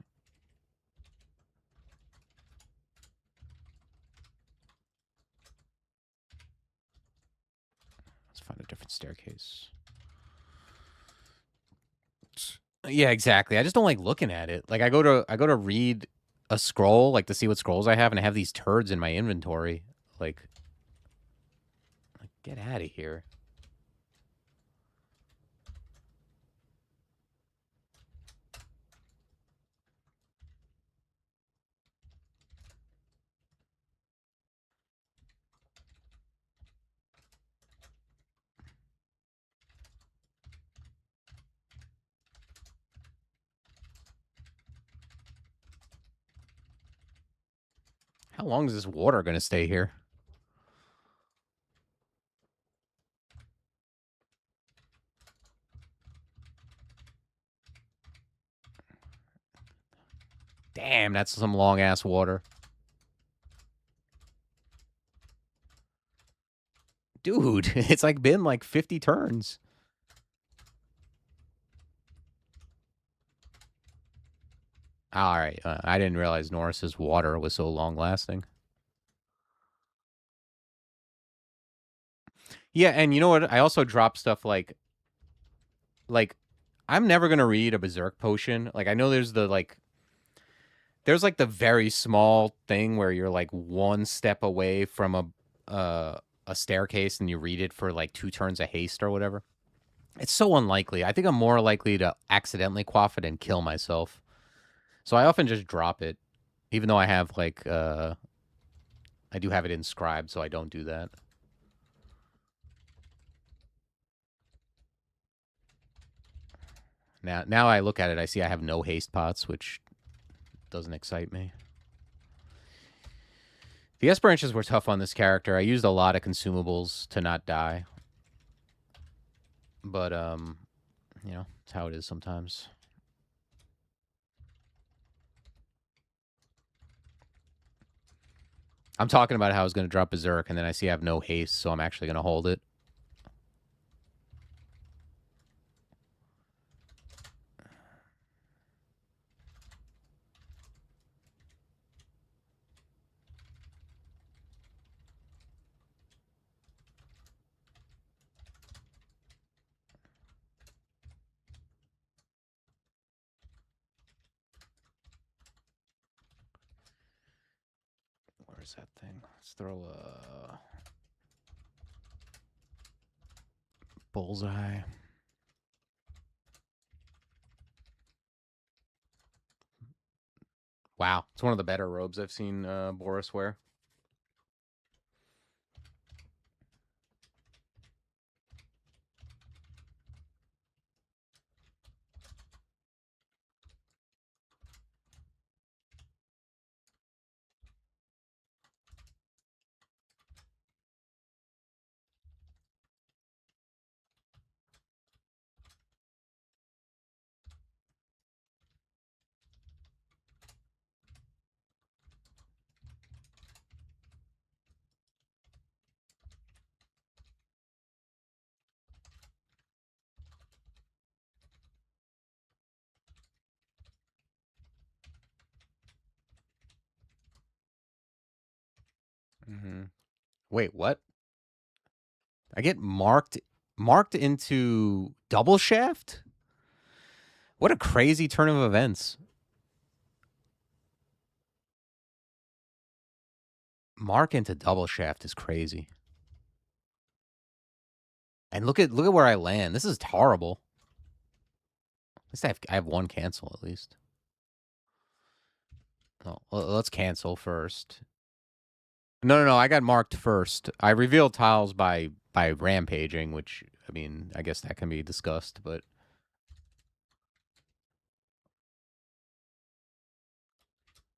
Let's find a different staircase. Yeah, exactly. I just don't like looking at it. Like, I go to read a scroll, like, to see what scrolls I have, and I have these turds in my inventory. Like get out of here. How long is this water going to stay here? Damn, that's some long-ass water. Dude, it's like been like 50 turns. All right, I didn't realize Norris's water was so long-lasting. Yeah, and you know what? I also drop stuff like I'm never gonna read a Berserk potion. Like, I know there's the there's like the very small thing where you're like one step away from a staircase and you read it for like 2 turns of haste or whatever. It's so unlikely. I think I'm more likely to accidentally quaff it and kill myself. So I often just drop it, even though I have like I do have it inscribed, so I don't do that. Now I look at it, I see I have no haste pots, which doesn't excite me. The S branches were tough on this character. I used a lot of consumables to not die. But, you know, it's how it is sometimes. I'm talking about how I was going to drop Berserk, and then I see I have no haste, so I'm actually going to hold it. Where's that thing? Let's throw a bullseye. Wow, it's one of the better robes I've seen Boris wear. Wait, what? I get marked into double shaft? What a crazy turn of events. Mark into double shaft is crazy. And look at where I land. This is horrible. At least I have one cancel at least. Oh, well, let's cancel first. No, I got marked first. I revealed tiles by rampaging, which I mean, I guess that can be discussed, but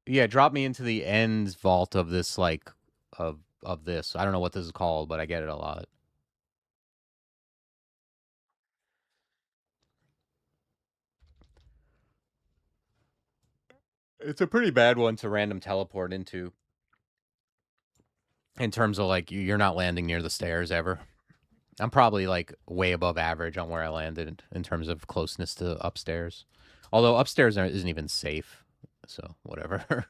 yeah, drop me into the ends vault of this like of this. I don't know what this is called, but I get it a lot. It's a pretty bad one to random teleport into. In terms of like you're not landing near the stairs ever. I'm probably like way above average on where I landed in terms of closeness to upstairs. Although upstairs isn't even safe, so whatever.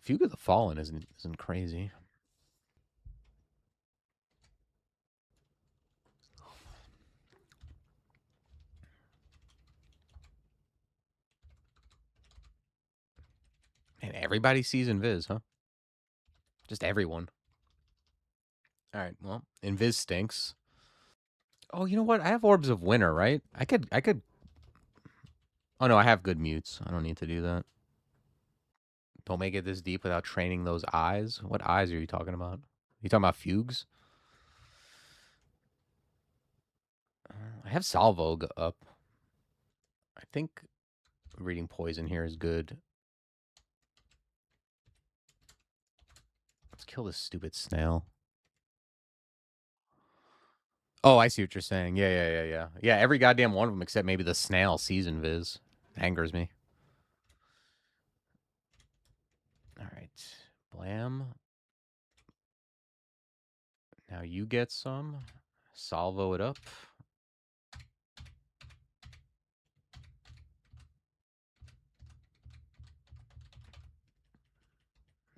Fugue of the Fallen isn't crazy. And everybody sees Invis, huh? Just everyone. All right, well, Invis stinks. Oh, you know what? I have Orbs of Winter, right? I could. Oh no, I have good mutes. I don't need to do that. Don't make it this deep without training those eyes. What eyes are you talking about? You talking about fugues? I have Salvo up. I think reading poison here is good. Let's kill this stupid snail. Oh, I see what you're saying. Yeah, every goddamn one of them except maybe the snail sees Invis. Angers me. All right. Blam. Now you get some. Salvo it up.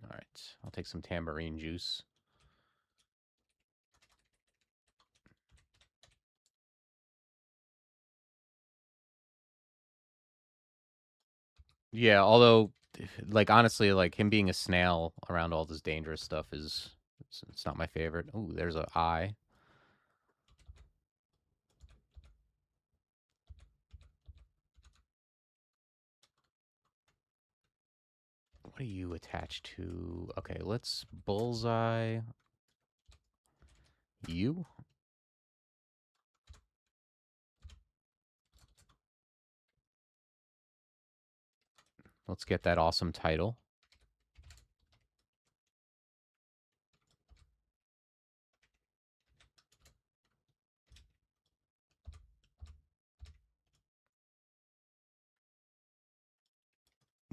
All right. I'll take some tambourine juice. Yeah, although, like, honestly, like, him being a snail around all this dangerous stuff is... It's not my favorite. Ooh, there's an eye. What are you attached to? Okay, let's bullseye you. Let's get that awesome title.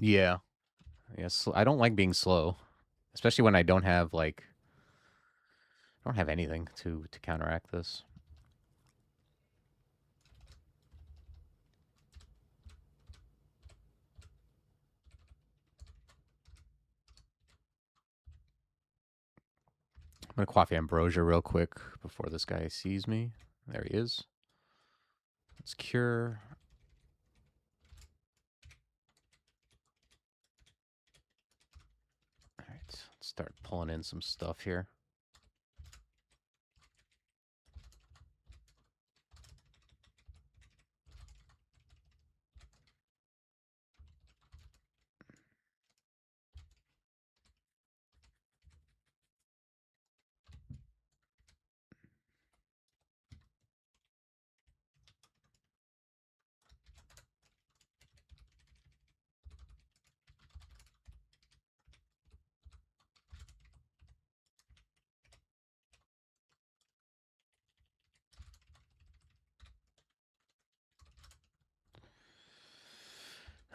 Yeah. Yes, I don't like being slow, especially when I don't have like I don't have anything to counteract this. I'm gonna quaff ambrosia real quick before this guy sees me. There he is. Let's cure. All right, let's start pulling in some stuff here.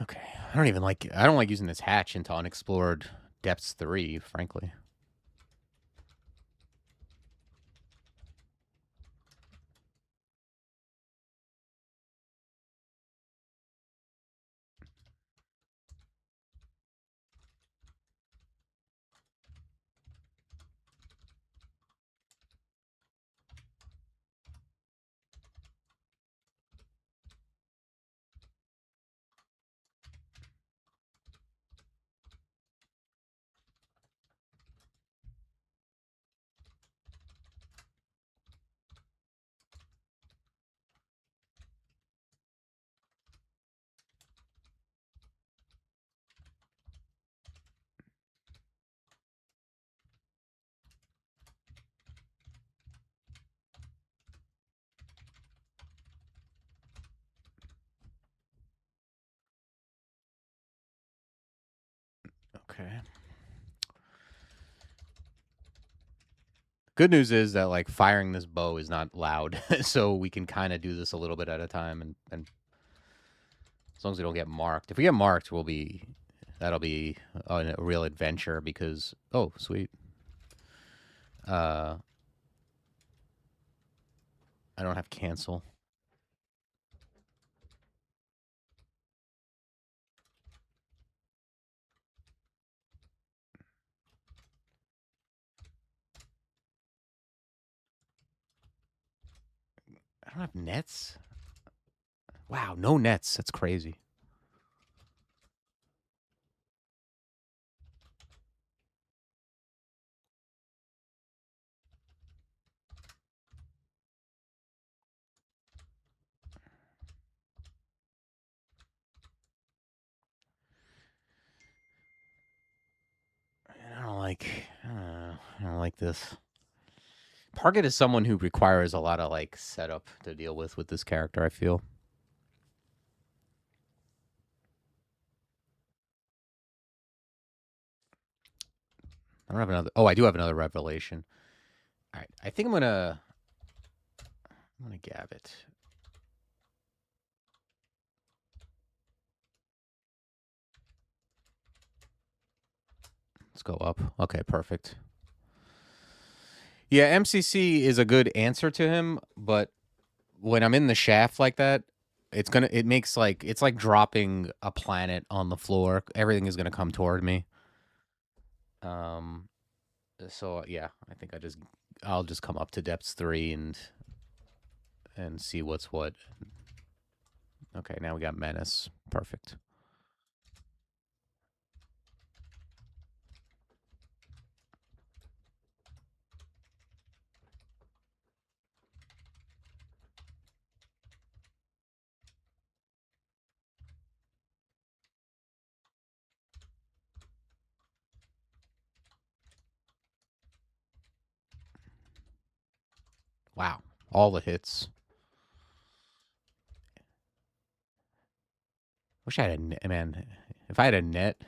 Okay, I don't like using this hatch into unexplored depths 3, frankly. Good news is that like firing this bow is not loud, so we can kind of do this a little bit at a time, and as long as we don't get marked. If we get marked, that'll be a real adventure because sweet. I don't have cancel. I don't have nets. Wow, no nets. That's crazy. I don't like this. Parget is someone who requires a lot of like setup to deal with this character, I feel. I don't have another. Oh, I do have another revelation. All right, I think I'm gonna gab it. Let's go up. Okay, perfect. Yeah, MCC is a good answer to him, but when I'm in the shaft like that, it makes like it's like dropping a planet on the floor. Everything is gonna come toward me. So yeah, I think I'll just come up to depths 3 and see what's what. Okay, now we got menace. Perfect. Wow, all the hits. Wish I had a net, man. If I had a net.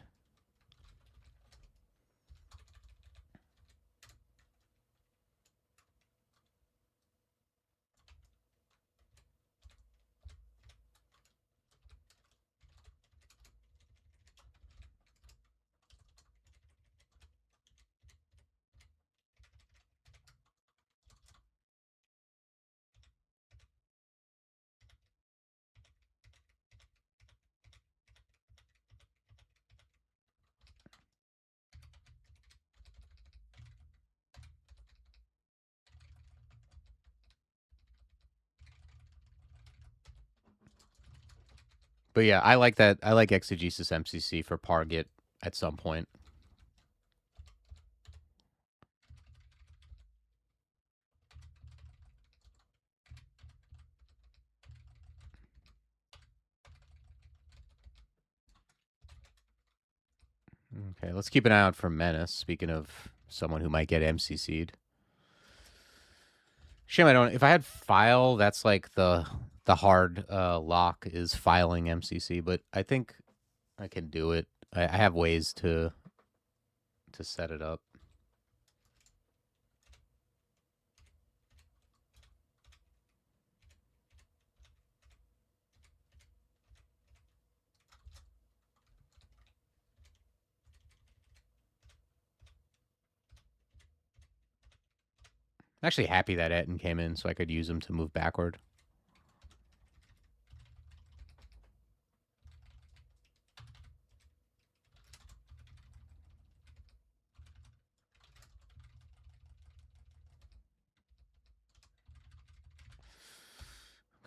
But yeah, I like that. I like Exegesis MCC for Parget at some point. Okay, let's keep an eye out for Menace. Speaking of someone who might get MCC'd. Shame I don't. If I had file, that's like the hard lock is filing MCC, but I think I can do it. I have ways to set it up. I'm actually happy that Etten came in so I could use him to move backward.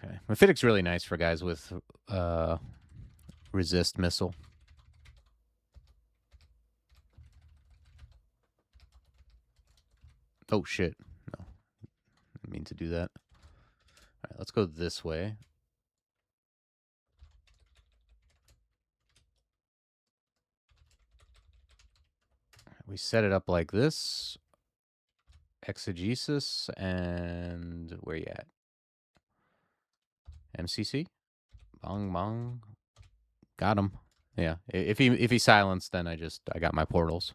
Okay. Mephitic's really nice for guys with resist missile. Oh, shit. No. I didn't mean to do that. All right, let's go this way. We set it up like this. Exegesis, and where you at? MCC? Bong bong. Got him. Yeah. If he silenced, then I got my portals.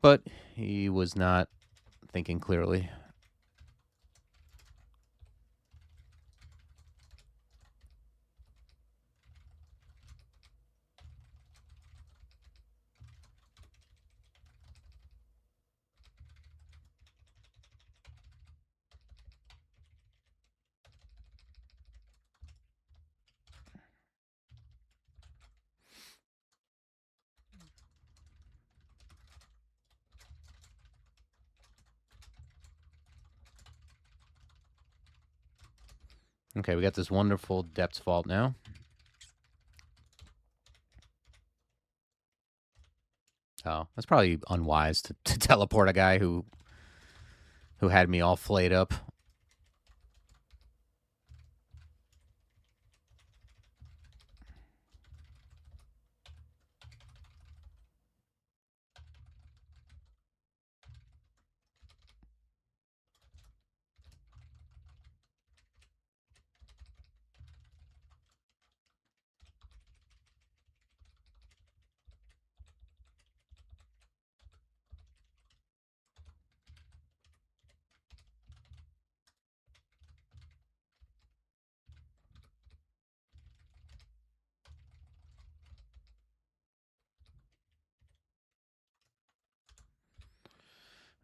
But he was not thinking clearly. Okay, we got this wonderful depths vault now. Oh, that's probably unwise to teleport a guy who had me all flayed up.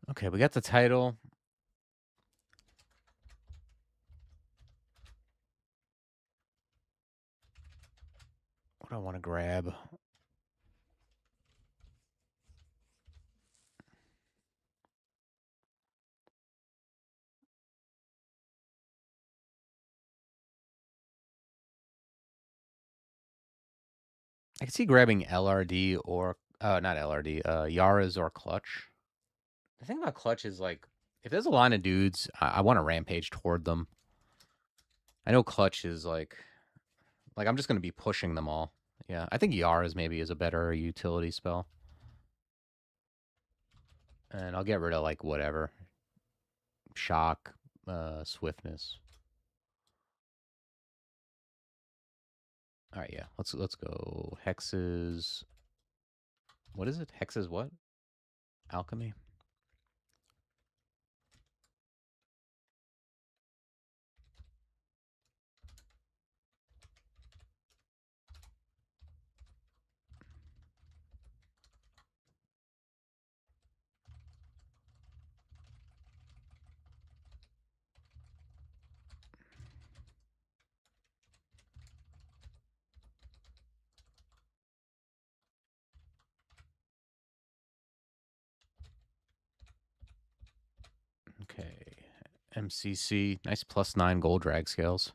Okay, we got the title. What do I want to grab? I can see grabbing LRD or not LRD, Yara's or Clutch. The thing about Clutch is like, if there's a line of dudes, I want to rampage toward them. I know Clutch is like I'm just gonna be pushing them all. Yeah, I think Yara's maybe is a better utility spell, and I'll get rid of like whatever shock, swiftness. All right, yeah, let's go hexes. What is it? Hexes what? Alchemy. Okay, MCC. Nice +9 gold drag scales.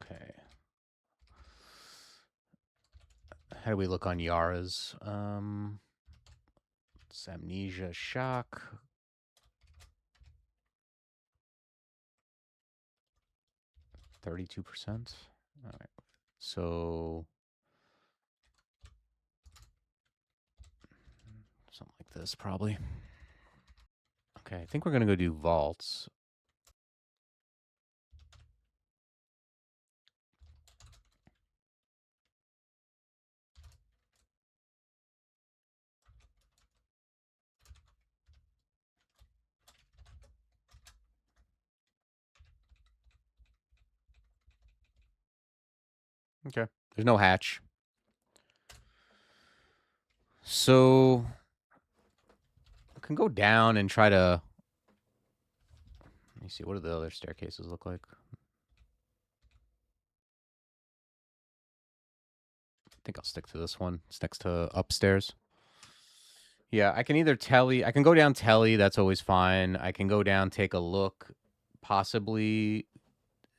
Okay. How do we look on Yara's? It's amnesia, shock. 32%. All right. So something like this, probably. Okay, I think we're gonna go do vaults. Okay. There's no hatch. So I can go down and try to. Let me see. What do the other staircases look like? I think I'll stick to this one. It's next to upstairs. Yeah, I can either telly. I can go down telly. That's always fine. I can go down, take a look, possibly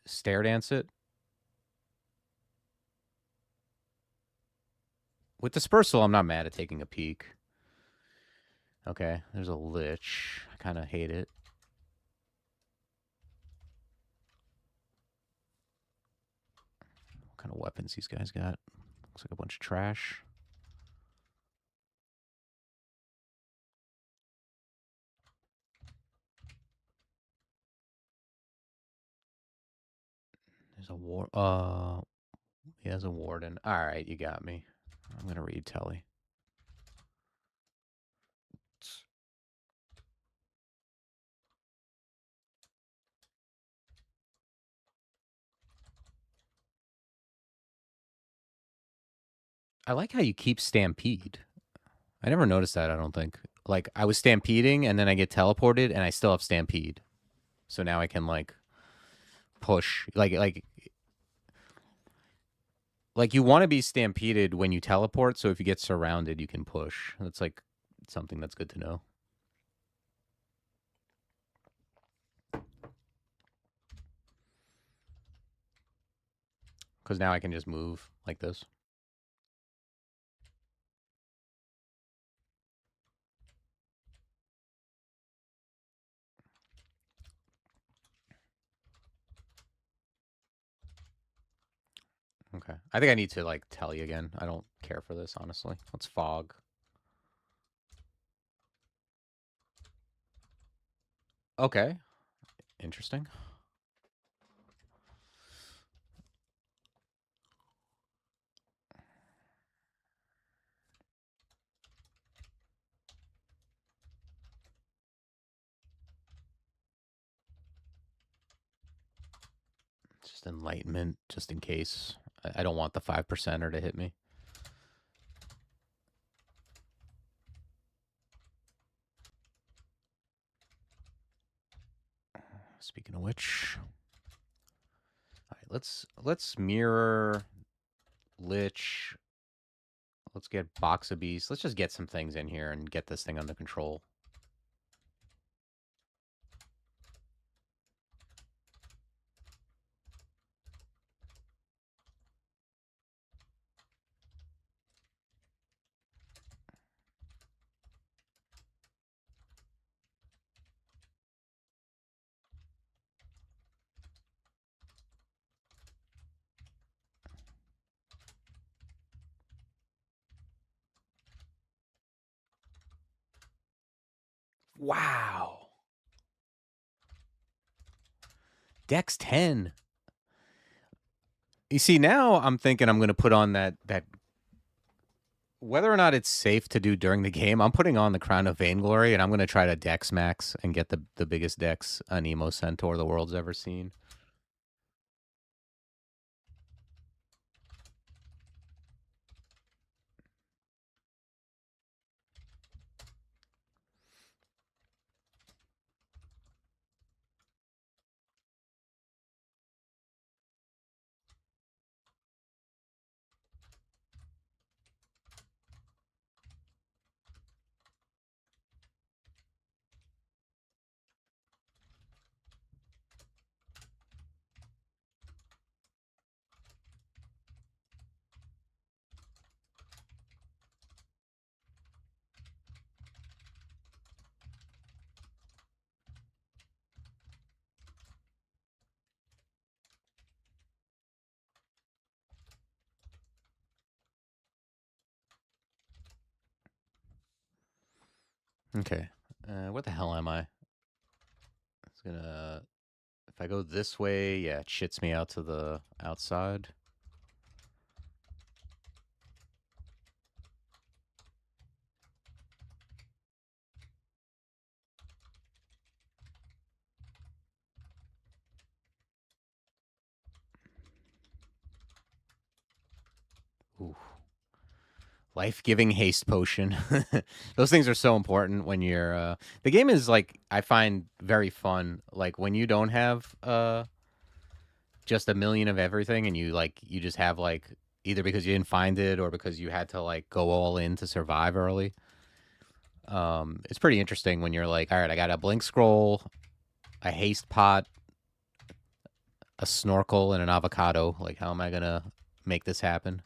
stair dance it. With dispersal, I'm not mad at taking a peek. Okay, there's a lich. I kind of hate it. What kind of weapons these guys got? Looks like a bunch of trash. There's a war. He has a warden. All right, you got me. I'm gonna read telly. I like how you keep stampede. I never noticed that, I don't think. Like, I was stampeding, and then I get teleported, and I still have stampede. So now I can, like, push. Like you want to be stampeded when you teleport, so if you get surrounded, you can push. That's, like, something that's good to know. Because now I can just move like this. Okay. I think I need to, like, tell you again. I don't care for this, honestly. Let's fog. Okay. Interesting. Just enlightenment, just in case. I don't want the 5%er to hit me. Speaking of which, all right, let's mirror lich. Let's get box of beasts. Let's just get some things in here and get this thing under control. Wow. Dex 10. You see, now I'm thinking I'm going to put on that whether or not it's safe to do during the game, I'm putting on the Crown of Vainglory, and I'm going to try to dex max and get the biggest dex an emo centaur the world's ever seen. Okay. What the hell am I? It's gonna... If I go this way, yeah, it shits me out to the outside. Life-giving haste potion. Those things are so important when you're. The game is like I find very fun. Like when you don't have just a million of everything, and you just have like either because you didn't find it or because you had to like go all in to survive early. It's pretty interesting when you're like, all right, I got a blink scroll, a haste pot, a snorkel, and an avocado. Like, how am I gonna make this happen?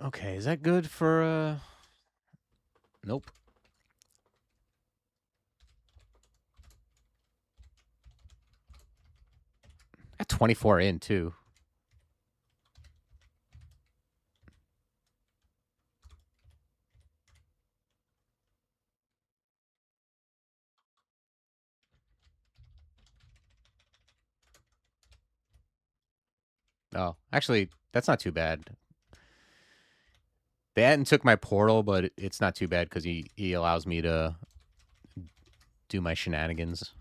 Okay, is that good for Nope. At 24 in too. Oh, actually, that's not too bad. They hadn't took my portal, but it's not too bad because he allows me to do my shenanigans.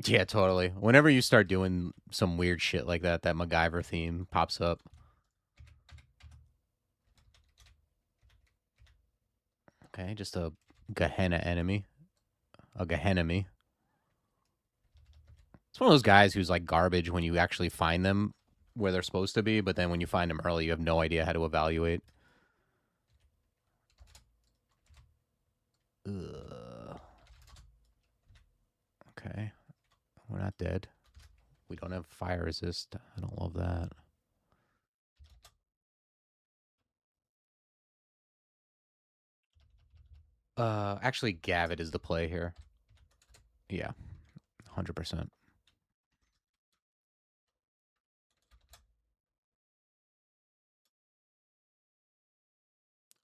Yeah, totally. Whenever you start doing some weird shit like that, that MacGyver theme pops up. Okay, just a Gehenna enemy. A Gehenna-me. It's one of those guys who's like garbage when you actually find them where they're supposed to be, but then when you find them early, you have no idea how to evaluate. Ugh. Okay. We're not dead. We don't have fire resist. I don't love that. Actually, Gavitt is the play here. Yeah, 100%.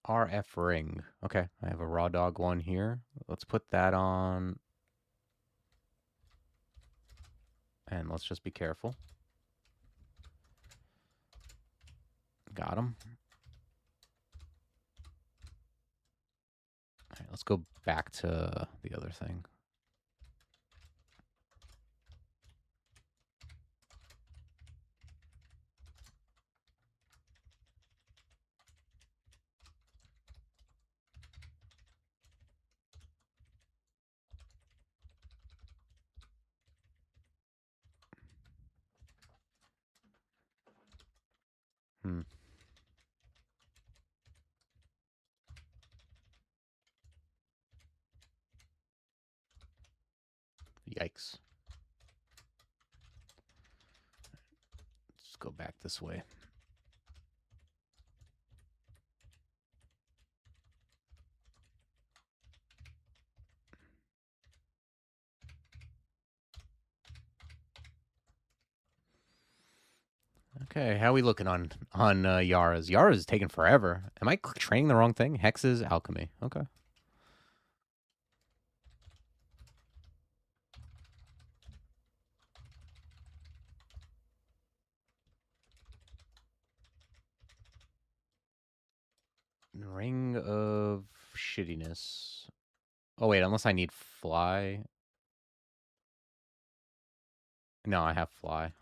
RF ring. Okay, I have a raw dog one here. Let's put that on. And let's just be careful. Got him. All right, let's go back to the other thing. Hmm. Yikes. Let's go back this way. Okay, how are we looking on Yara's? Yara's taking forever. Am I training the wrong thing? Hexes, alchemy. Okay. Ring of shittiness. Oh wait, unless I need fly. No, I have fly.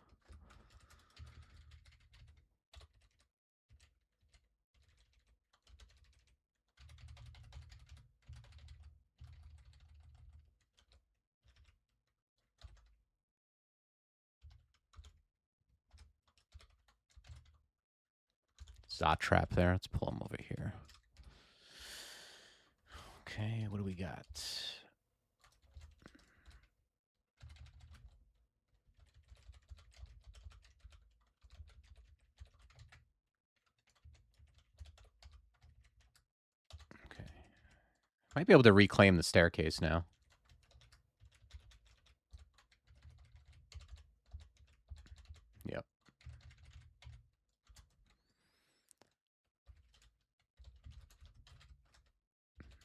Zot trap there. Let's pull him over here. Okay, what do we got? Okay. Might be able to reclaim the staircase now.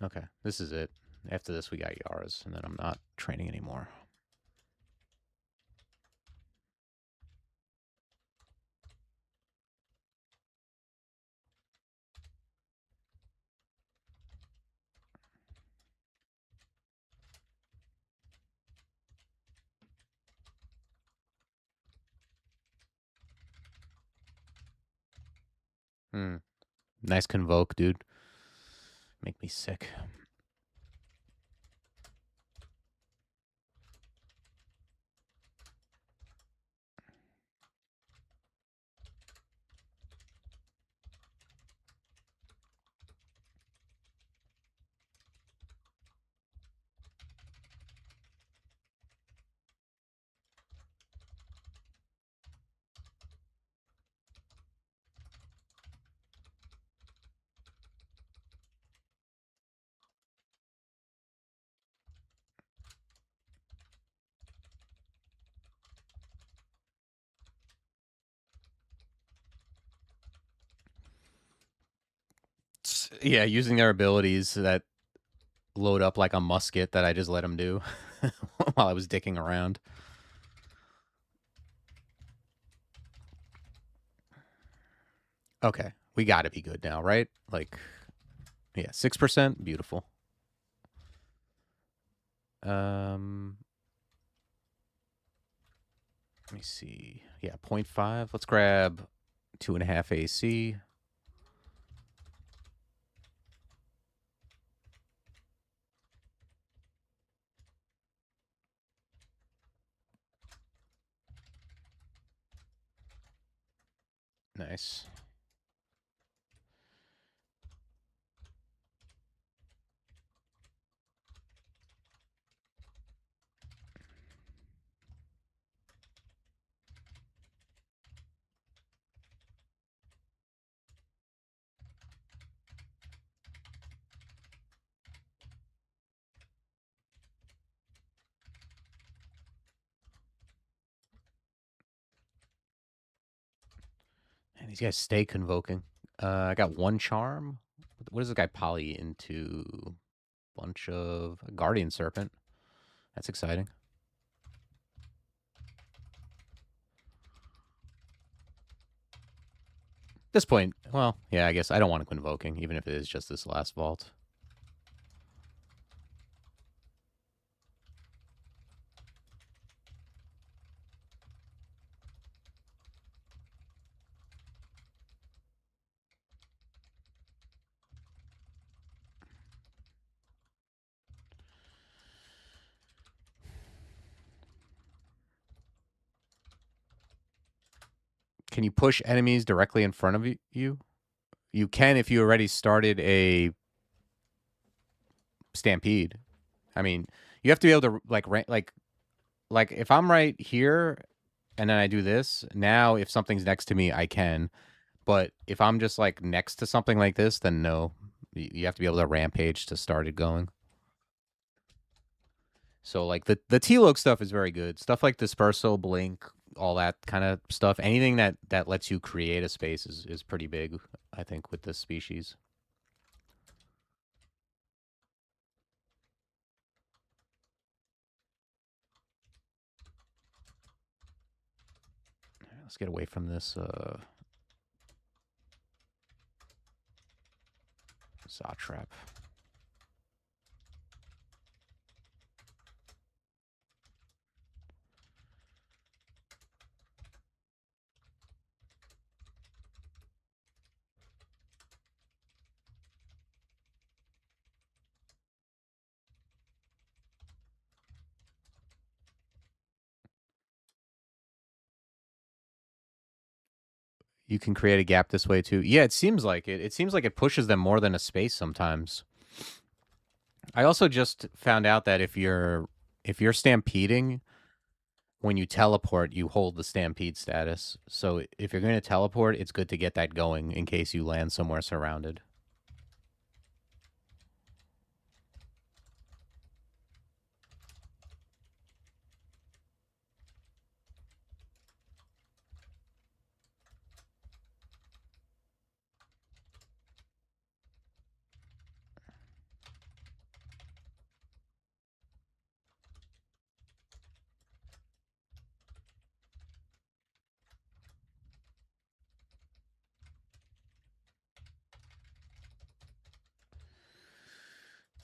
Okay, this is it. After this, we got Yara's, and then I'm not training anymore. Nice convoke, dude. Make me sick. Yeah, using their abilities that load up like a musket that I just let him do while I was dicking around. Okay, we got to be good now, right? Like, yeah, 6%, beautiful. Let me see. Yeah, 0.5. Let's grab 2.5 AC. Nice. And these guys stay convoking. I got one charm. What does this guy poly into? Bunch of Guardian Serpent. That's exciting. At this point, well, yeah, I guess I don't want to go invoking, even if it is just this last vault. Can you push enemies directly in front of you? You can if you already started a stampede. I mean, you have to be able to like if I'm right here and then I do this, now if something's next to me, I can. But if I'm just like next to something like this, then no. You have to be able to rampage to start it going. So like the Tloc stuff is very good. Stuff like dispersal, blink, all that kind of stuff. Anything that lets you create a space is pretty big, I think, with this species. Let's get away from this saw trap. You can create a gap this way too. Yeah, it seems like it. It seems like it pushes them more than a space sometimes. I also just found out that if you're stampeding, when you teleport, you hold the stampede status. So if you're going to teleport, it's good to get that going in case you land somewhere surrounded.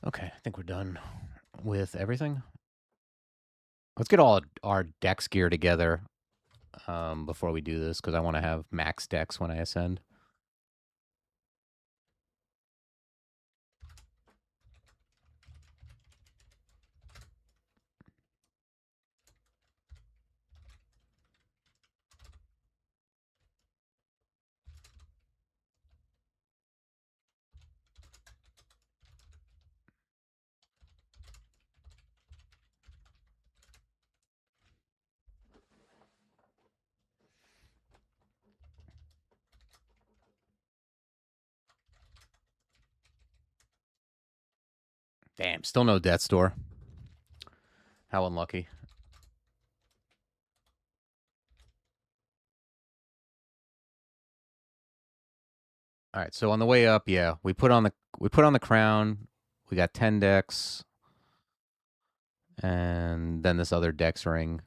Okay, I think we're done with everything. Let's get all our decks gear together before we do this, because I want to have max decks when I ascend. Damn, still no Death's Door. How unlucky. All right, so on the way up, yeah, we put on the crown. We got 10 decks, and then this other dex ring.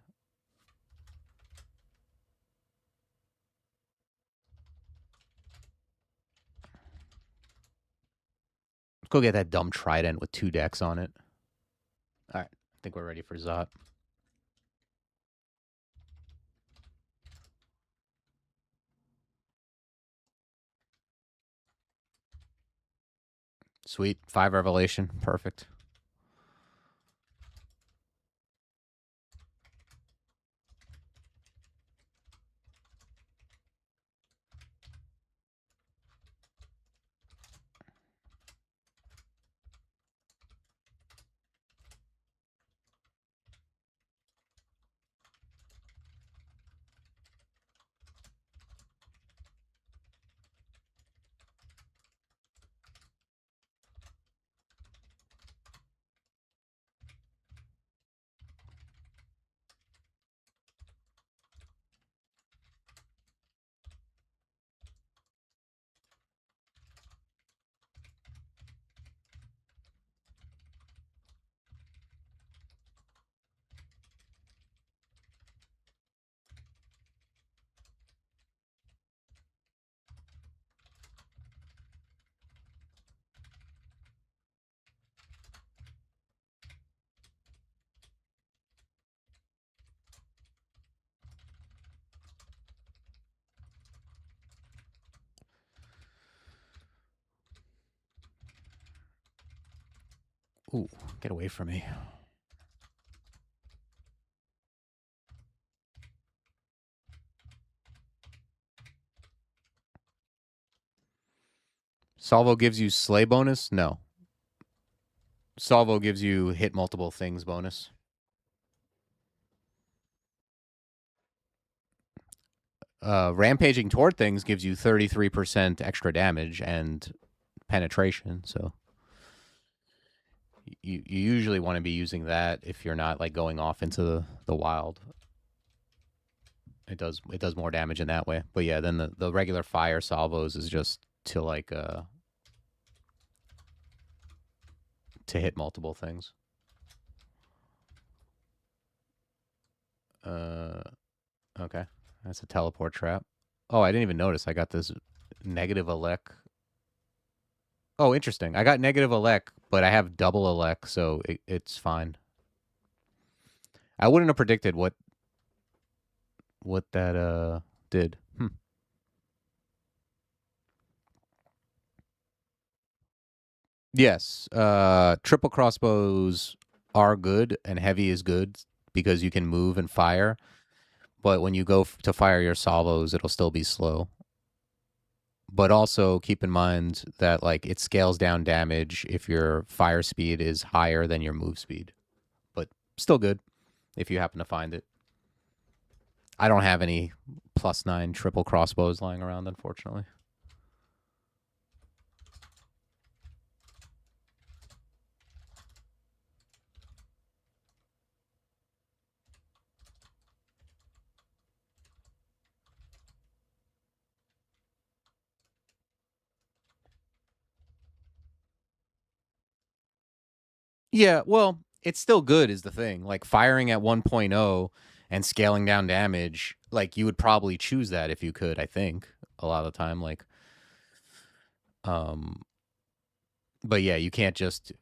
Let's go get that dumb trident with 2 decks on it. All right, I think we're ready for Zot. Sweet, 5 revelation, perfect. Ooh, get away from me. Salvo gives you slay bonus? No. Salvo gives you hit multiple things bonus. Rampaging toward things gives you 33% extra damage and penetration, so you usually want to be using that if you're not like going off into the wild. It does more damage in that way. But yeah, then the regular fire salvos is just to like to hit multiple things. Okay. That's a teleport trap. Oh, I didn't even notice. I got this negative elec. Oh, interesting. I got negative elec, but I have double elec, so it's fine. I wouldn't have predicted what that did. Yes. Triple crossbows are good, and heavy is good because you can move and fire. But when you go to fire your salvos, it'll still be slow. But also keep in mind that like it scales down damage if your fire speed is higher than your move speed. But still good if you happen to find it. I don't have any +9 triple crossbows lying around, unfortunately. Yeah, well, it's still good is the thing. Like firing at 1.0 and scaling down damage, like you would probably choose that if you could, I think, a lot of the time. Like But yeah, you can't just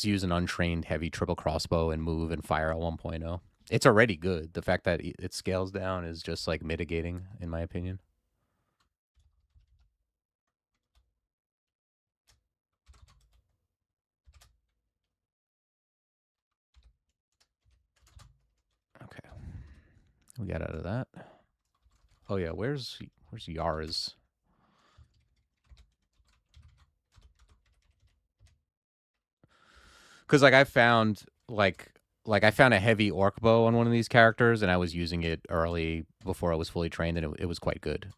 use an untrained heavy triple crossbow and move and fire at 1.0. It's already good. The fact that it scales down is just like mitigating, in my opinion. Okay, we got out of that. Oh yeah, where's Yara's? Because like I found I found a heavy orc bow on one of these characters, and I was using it early before I was fully trained, and it was quite good.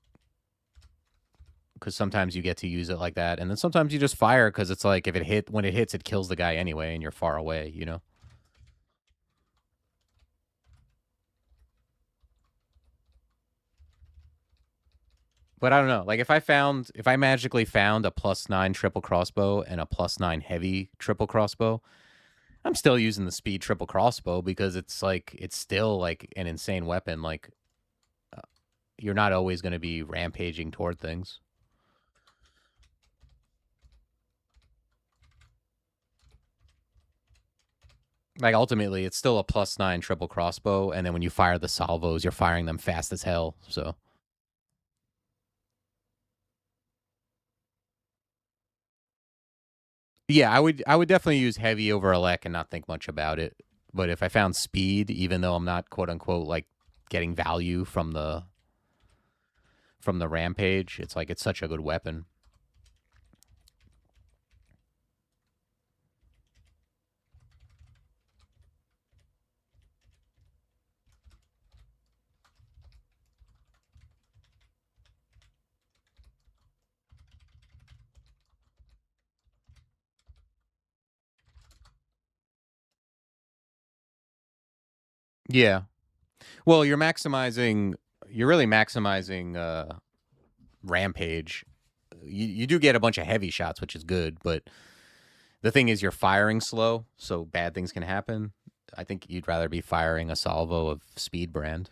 Because sometimes you get to use it like that, and then sometimes you just fire because it's like if when it hits, it kills the guy anyway, and you're far away, you know. But I don't know. Like if I magically found a +9 triple crossbow and a +9 heavy triple crossbow, I'm still using the speed triple crossbow because it's still like an insane weapon. Like you're not always going to be rampaging toward things. Like ultimately, it's still a +9 triple crossbow, and then when you fire the salvos, you're firing them fast as hell. So yeah, I would definitely use heavy over elect and not think much about it. But if I found speed, even though I'm not quote unquote like getting value from the rampage, it's like it's such a good weapon. Yeah. Well, you're really maximizing rampage. You do get a bunch of heavy shots, which is good, but the thing is you're firing slow, so bad things can happen. I think you'd rather be firing a salvo of speed brand.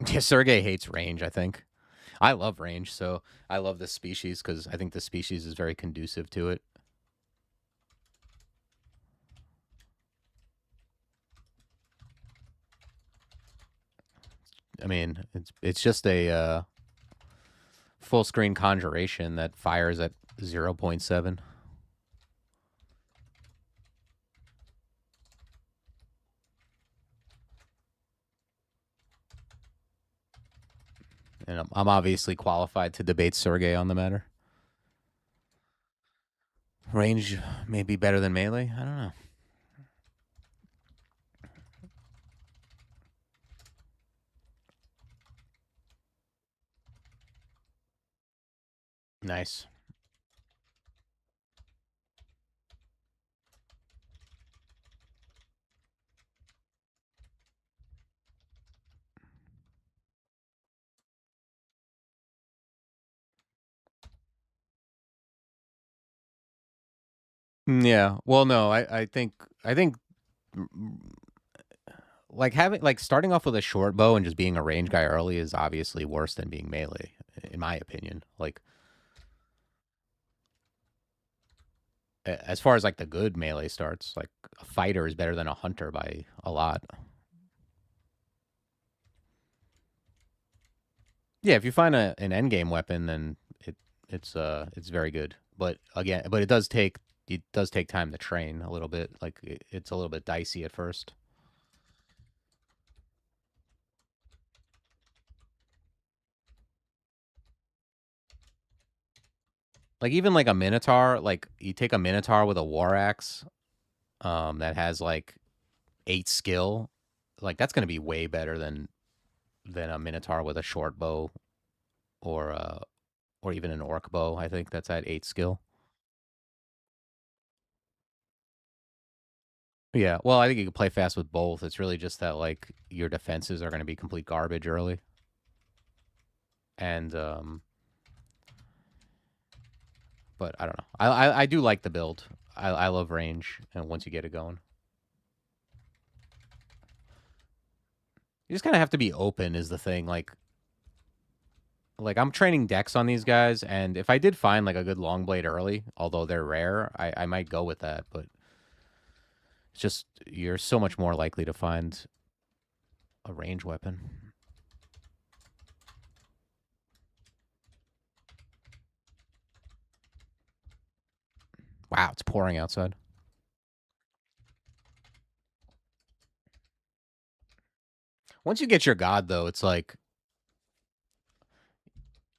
Yeah, Sergey hates range, I think. I love range, so I love this species because I think the species is very conducive to it. I mean, it's just a full screen conjuration that fires at 0.7. And I'm obviously qualified to debate Sergey on the matter. Range may be better than melee. I don't know. Nice. Yeah. Well, no, I think like having like starting off with a short bow and just being a range guy early is obviously worse than being melee, in my opinion. Like as far as like the good melee starts, like a fighter is better than a hunter by a lot. Yeah, if you find an end game weapon, then it's very good. But again, but it does take time to train a little bit. Like it's a little bit dicey at first. Like even like a minotaur, like you take a minotaur with a war axe, that has like 8 skill, like that's gonna be way better than a minotaur with a short bow or or even an orc bow. I think that's at 8 skill. Yeah, well, I think you can play fast with both. It's really just that like your defenses are going to be complete garbage early, and But I don't know. I do like the build. I love range, and once you get it going, you just kind of have to be open. Is the thing like I'm training decks on these guys, and if I did find like a good long blade early, although they're rare, I might go with that. But it's just you're so much more likely to find a range weapon. Wow, it's pouring outside. Once you get your god, though, it's like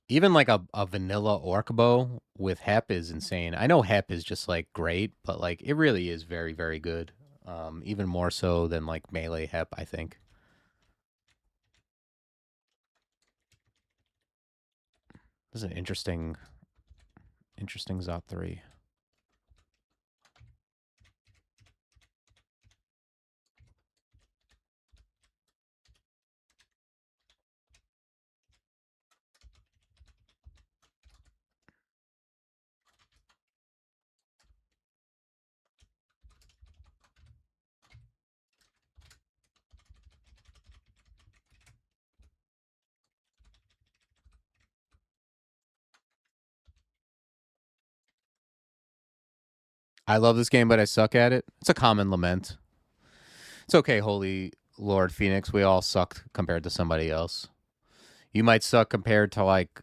even like a vanilla orc bow with hep is insane. I know hep is just like great, but like it really is very, very good. Even more so than like melee hep, I think. This is an interesting Zot 3. I love this game, but I suck at it. It's a common lament. It's okay, Holy Lord Phoenix. We all sucked compared to somebody else. You might suck compared to like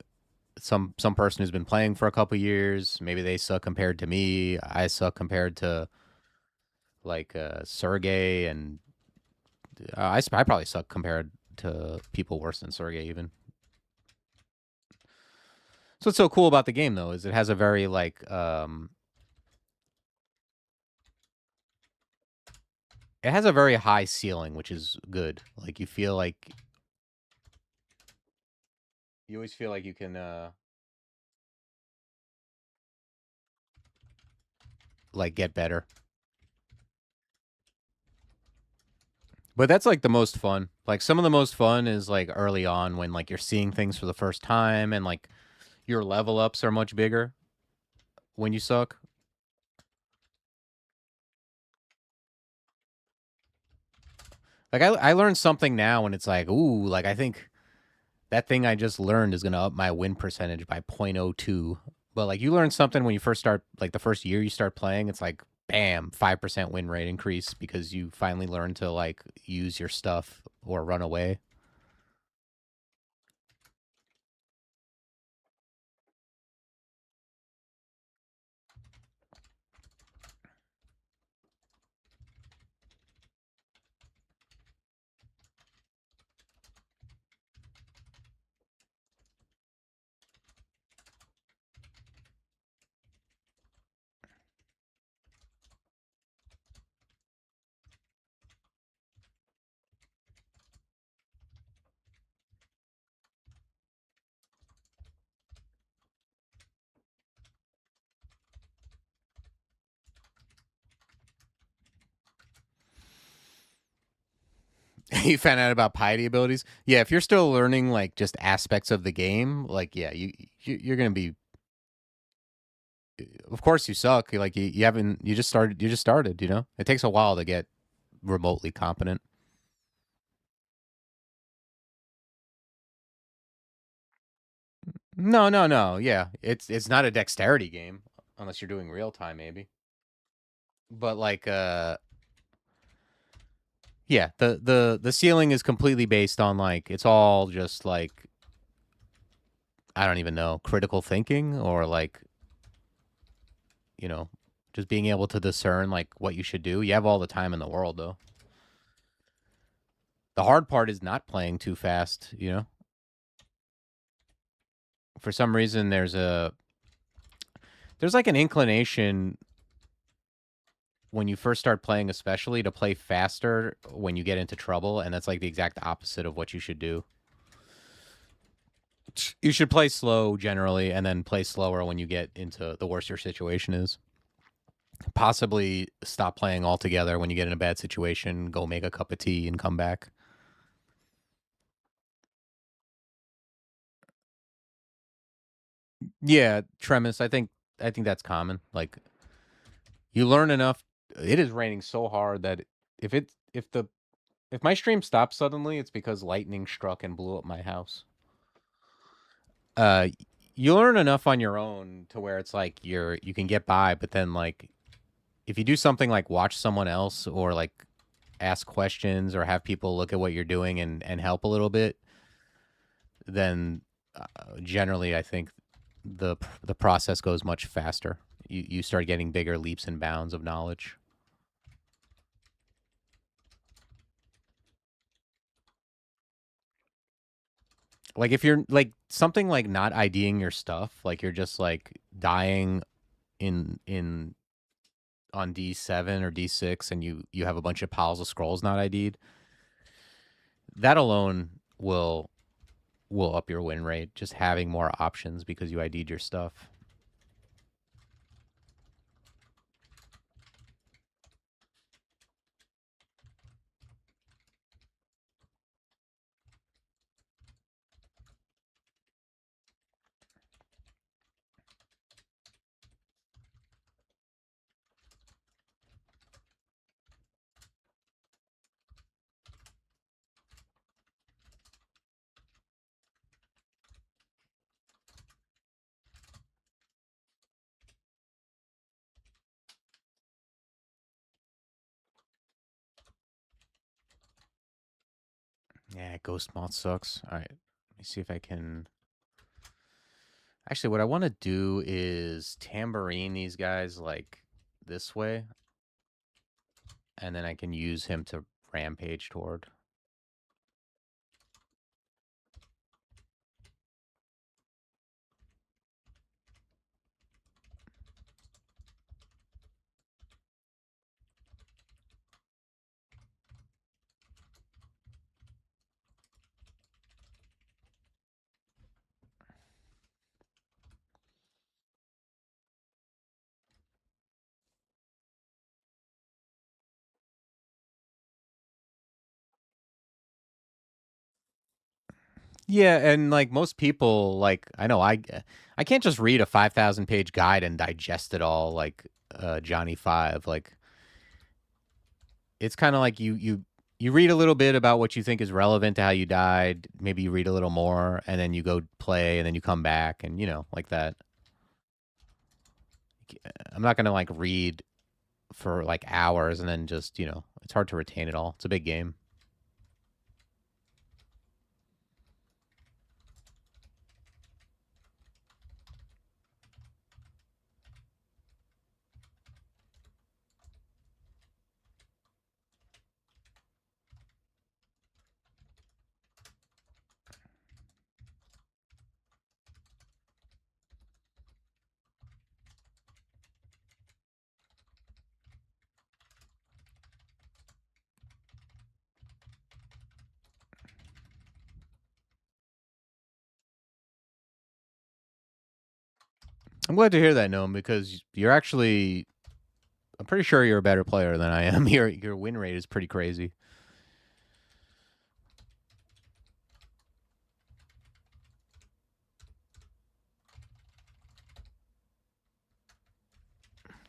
some person who's been playing for a couple years. Maybe they suck compared to me. I suck compared to like Sergey, and I probably suck compared to people worse than Sergey even. So what's so cool about the game though is it has a very like it has a very high ceiling, which is good. Like you feel like you always feel like you can like get better. But that's like the most fun. Like some of the most fun is like early on when like you're seeing things for the first time and like your level ups are much bigger when you suck. Like I learned something now and it's like, ooh, like I think that thing I just learned is going to up my win percentage by 0.02. But like you learn something when you first start, like the first year you start playing, it's like, bam, 5% win rate increase because you finally learn to like use your stuff or run away. You found out about piety abilities. Yeah, if you're still learning like just aspects of the game, like yeah, you're gonna be. Of course, you suck. Like you haven't. You just started. You just started. You know, it takes a while to get remotely competent. No, no, no. Yeah, it's not a dexterity game unless you're doing real time, maybe. But like, yeah, the ceiling is completely based on like it's all just like I don't even know critical thinking or like you know just being able to discern like what you should do. You have all the time in the world though. The hard part is not playing too fast. You know, for some reason there's like an inclination when you first start playing, especially to play faster when you get into trouble, and that's like the exact opposite of what you should do. You should play slow generally, and then play slower when you get into the worse your situation is. Possibly stop playing altogether when you get in a bad situation. Go make a cup of tea and come back. Yeah, Tremis. I think I think that's common. Like you learn enough. It is raining so hard that if my stream stops suddenly, it's because lightning struck and blew up my house. Uh, you learn enough on your own to where it's like you can get by, but then like if you do something like watch someone else or like ask questions or have people look at what you're doing and help a little bit, then generally I think the process goes much faster. You start getting bigger leaps and bounds of knowledge. Like if you're like something like not IDing your stuff, like you're just like dying in on D7 or D6 and you have a bunch of piles of scrolls not ID'd, that alone will up your win rate, just having more options because you ID'd your stuff. Yeah, Ghost Moth sucks. All right, let me see if I can. Actually, what I want to do is tambourine these guys like this way, and then I can use him to rampage toward. Yeah, and like most people, like I know I can't just read a 5,000 page guide and digest it all like Johnny Five. Like it's kind of like you read a little bit about what you think is relevant to how you died. Maybe you read a little more, and then you go play, and then you come back, and like that. I'm not gonna like read for like hours and then just it's hard to retain it all. It's a big game. I'm glad to hear that, Gnome, because you're actually. I'm pretty sure you're a better player than I am. Your win rate is pretty crazy.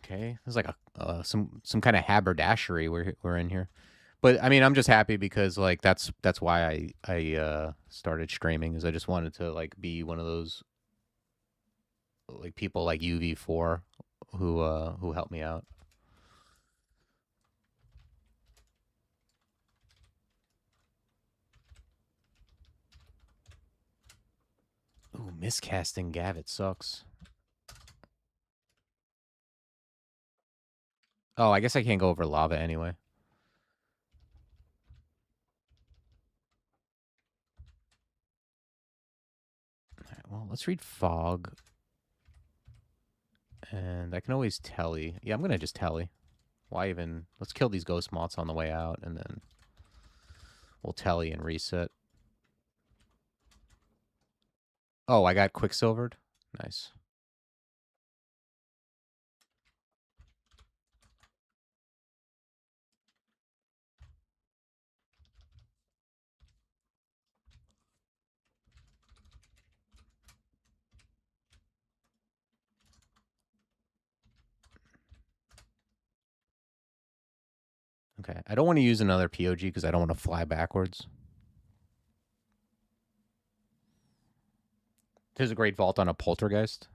Okay, there's like a some kind of haberdashery we're in here, but I mean I'm just happy because like that's why I started streaming is I just wanted to like be one of those like people like UV4 who help me out. Ooh, miscasting Gavit sucks. Oh, I guess I can't go over lava anyway. All right, well, let's read fog. And I can always telly. Yeah, I'm going to just telly. Why even? Let's kill these ghost moths on the way out, and then we'll telly and reset. Oh, I got quicksilvered? Nice. Okay. I don't want to use another POG because I don't want to fly backwards. There's a great vault on a poltergeist.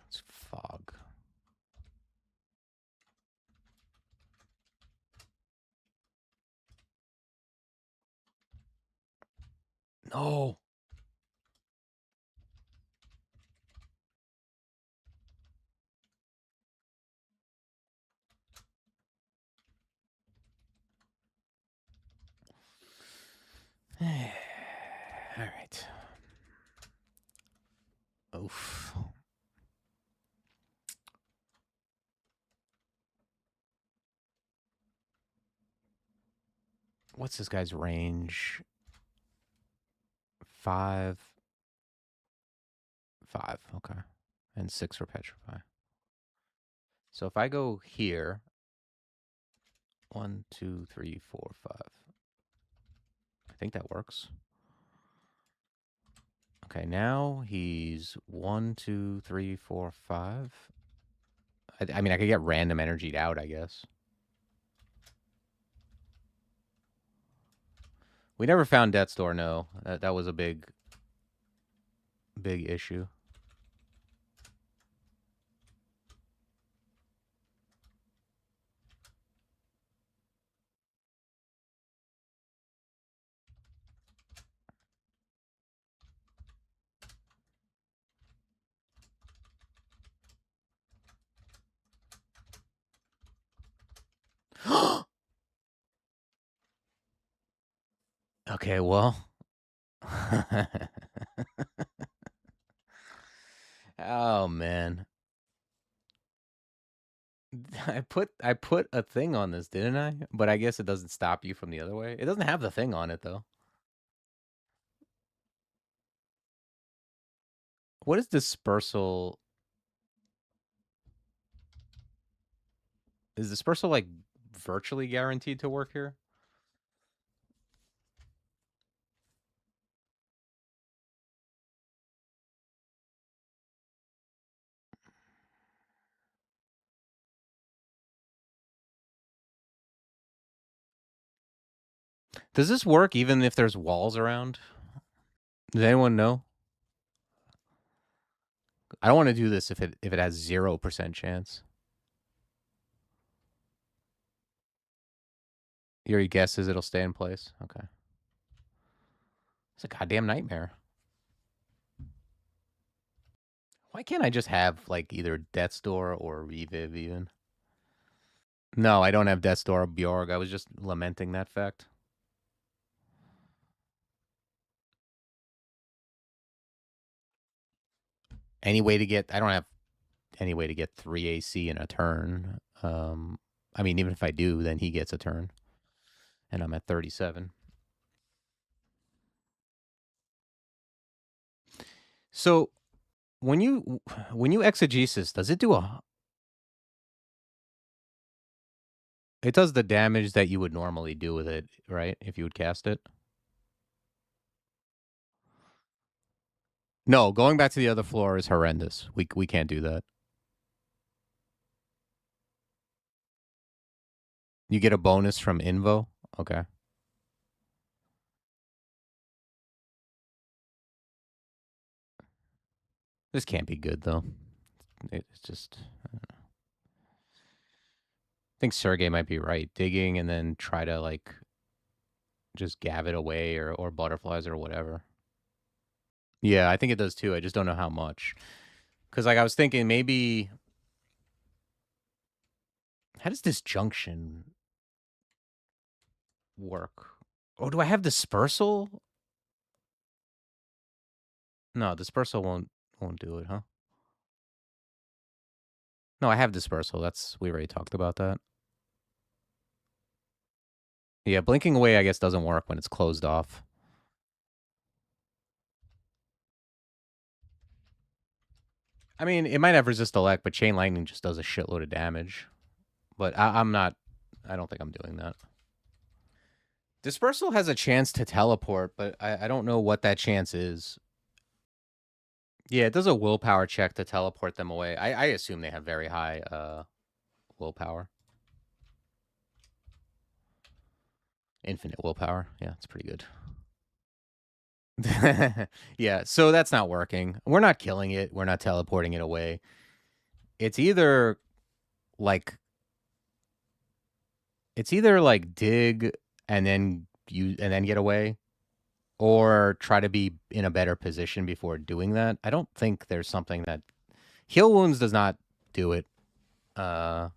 It's fog. No. All right. Oof. What's this guy's range? 5. 5. Okay. And 6 for petrify. So if I go here, 1, 2, 3, 4, 5. I think that works. Okay, now he's 1, 2, 3, 4, 5. I mean, I could get random energied out, I guess. We never found Death's Door, no. That was a big issue. Okay, well. Oh, man. I put a thing on this, didn't I? But I guess it doesn't stop you from the other way. It doesn't have the thing on it, though. What is dispersal? Is dispersal, like, virtually guaranteed to work here? Does this work even if there's walls around? Does anyone know? I don't want to do this if it has 0% chance. Your guess is it'll stay in place? Okay. It's a goddamn nightmare. Why can't I just have, like, either Death's Door or Reviv even? No, I don't have Death's Door or Bjorg. I was just lamenting that fact. Any way to get... I don't have any way to get 3 AC in a turn. I mean, even if I do, then he gets a turn. And I'm at 37. So, when you exegesis, does it do a... It does the damage that you would normally do with it, right? If you would cast it. No, going back to the other floor is horrendous. We can't do that. You get a bonus from Invo? Okay. This can't be good, though. It's just... I think Sergey might be right. Digging and then try to, like, just gav it away or butterflies or whatever. Yeah, I think it does too. I just don't know how much. Because, like, I was thinking maybe... How does this junction work? Oh, do I have dispersal? No, dispersal won't do it, huh? No, I have dispersal. We already talked about that. Yeah, blinking away, I guess, doesn't work when it's closed off. I mean, it might have resist elect, but chain lightning just does a shitload of damage. But I'm not. I don't think I'm doing that. Dispersal has a chance to teleport, but I don't know what that chance is. Yeah, it does a willpower check to teleport them away. I assume they have very high willpower. Infinite willpower. Yeah, it's pretty good. Yeah, so that's not working. We're not killing it. We're not teleporting it away. It's either like dig and then get away, or try to be in a better position before doing that. I don't think there's something that heal wounds does not do it. I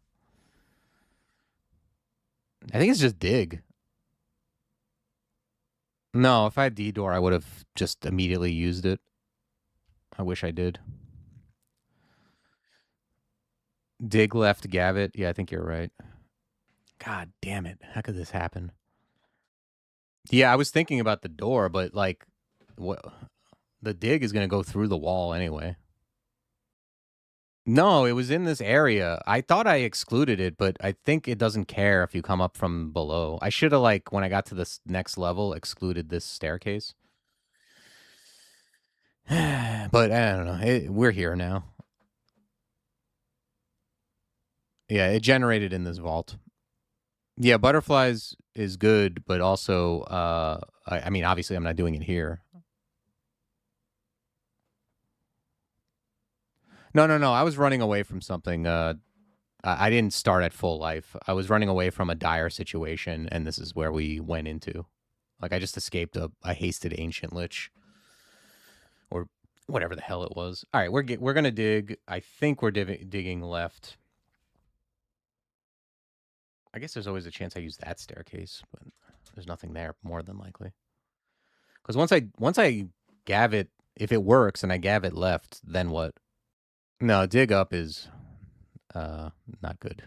think it's just dig. No, if I had D-Door, I would have just immediately used it. I wish I did. Dig left, Gavit. Yeah, I think you're right. God damn it. How could this happen? Yeah, I was thinking about the door, but like, what? The dig is going to go through the wall anyway. No, it was in this area. I thought I excluded it, but I think it doesn't care if you come up from below. I should have, like, when I got to this next level, excluded this staircase. But I don't know. We're here now. Yeah, it generated in this vault. Yeah, butterflies is good, but also, I mean, obviously I'm not doing it here. No. I was running away from something. I didn't start at full life. I was running away from a dire situation, and this is where we went into. Like, I just escaped a hasted ancient lich, or whatever the hell it was. All right, we're gonna dig. I think we're digging left. I guess there's always a chance I use that staircase, but there's nothing there more than likely. Because once I gav it, if it works and I gav it left, then what? No, dig up is not good.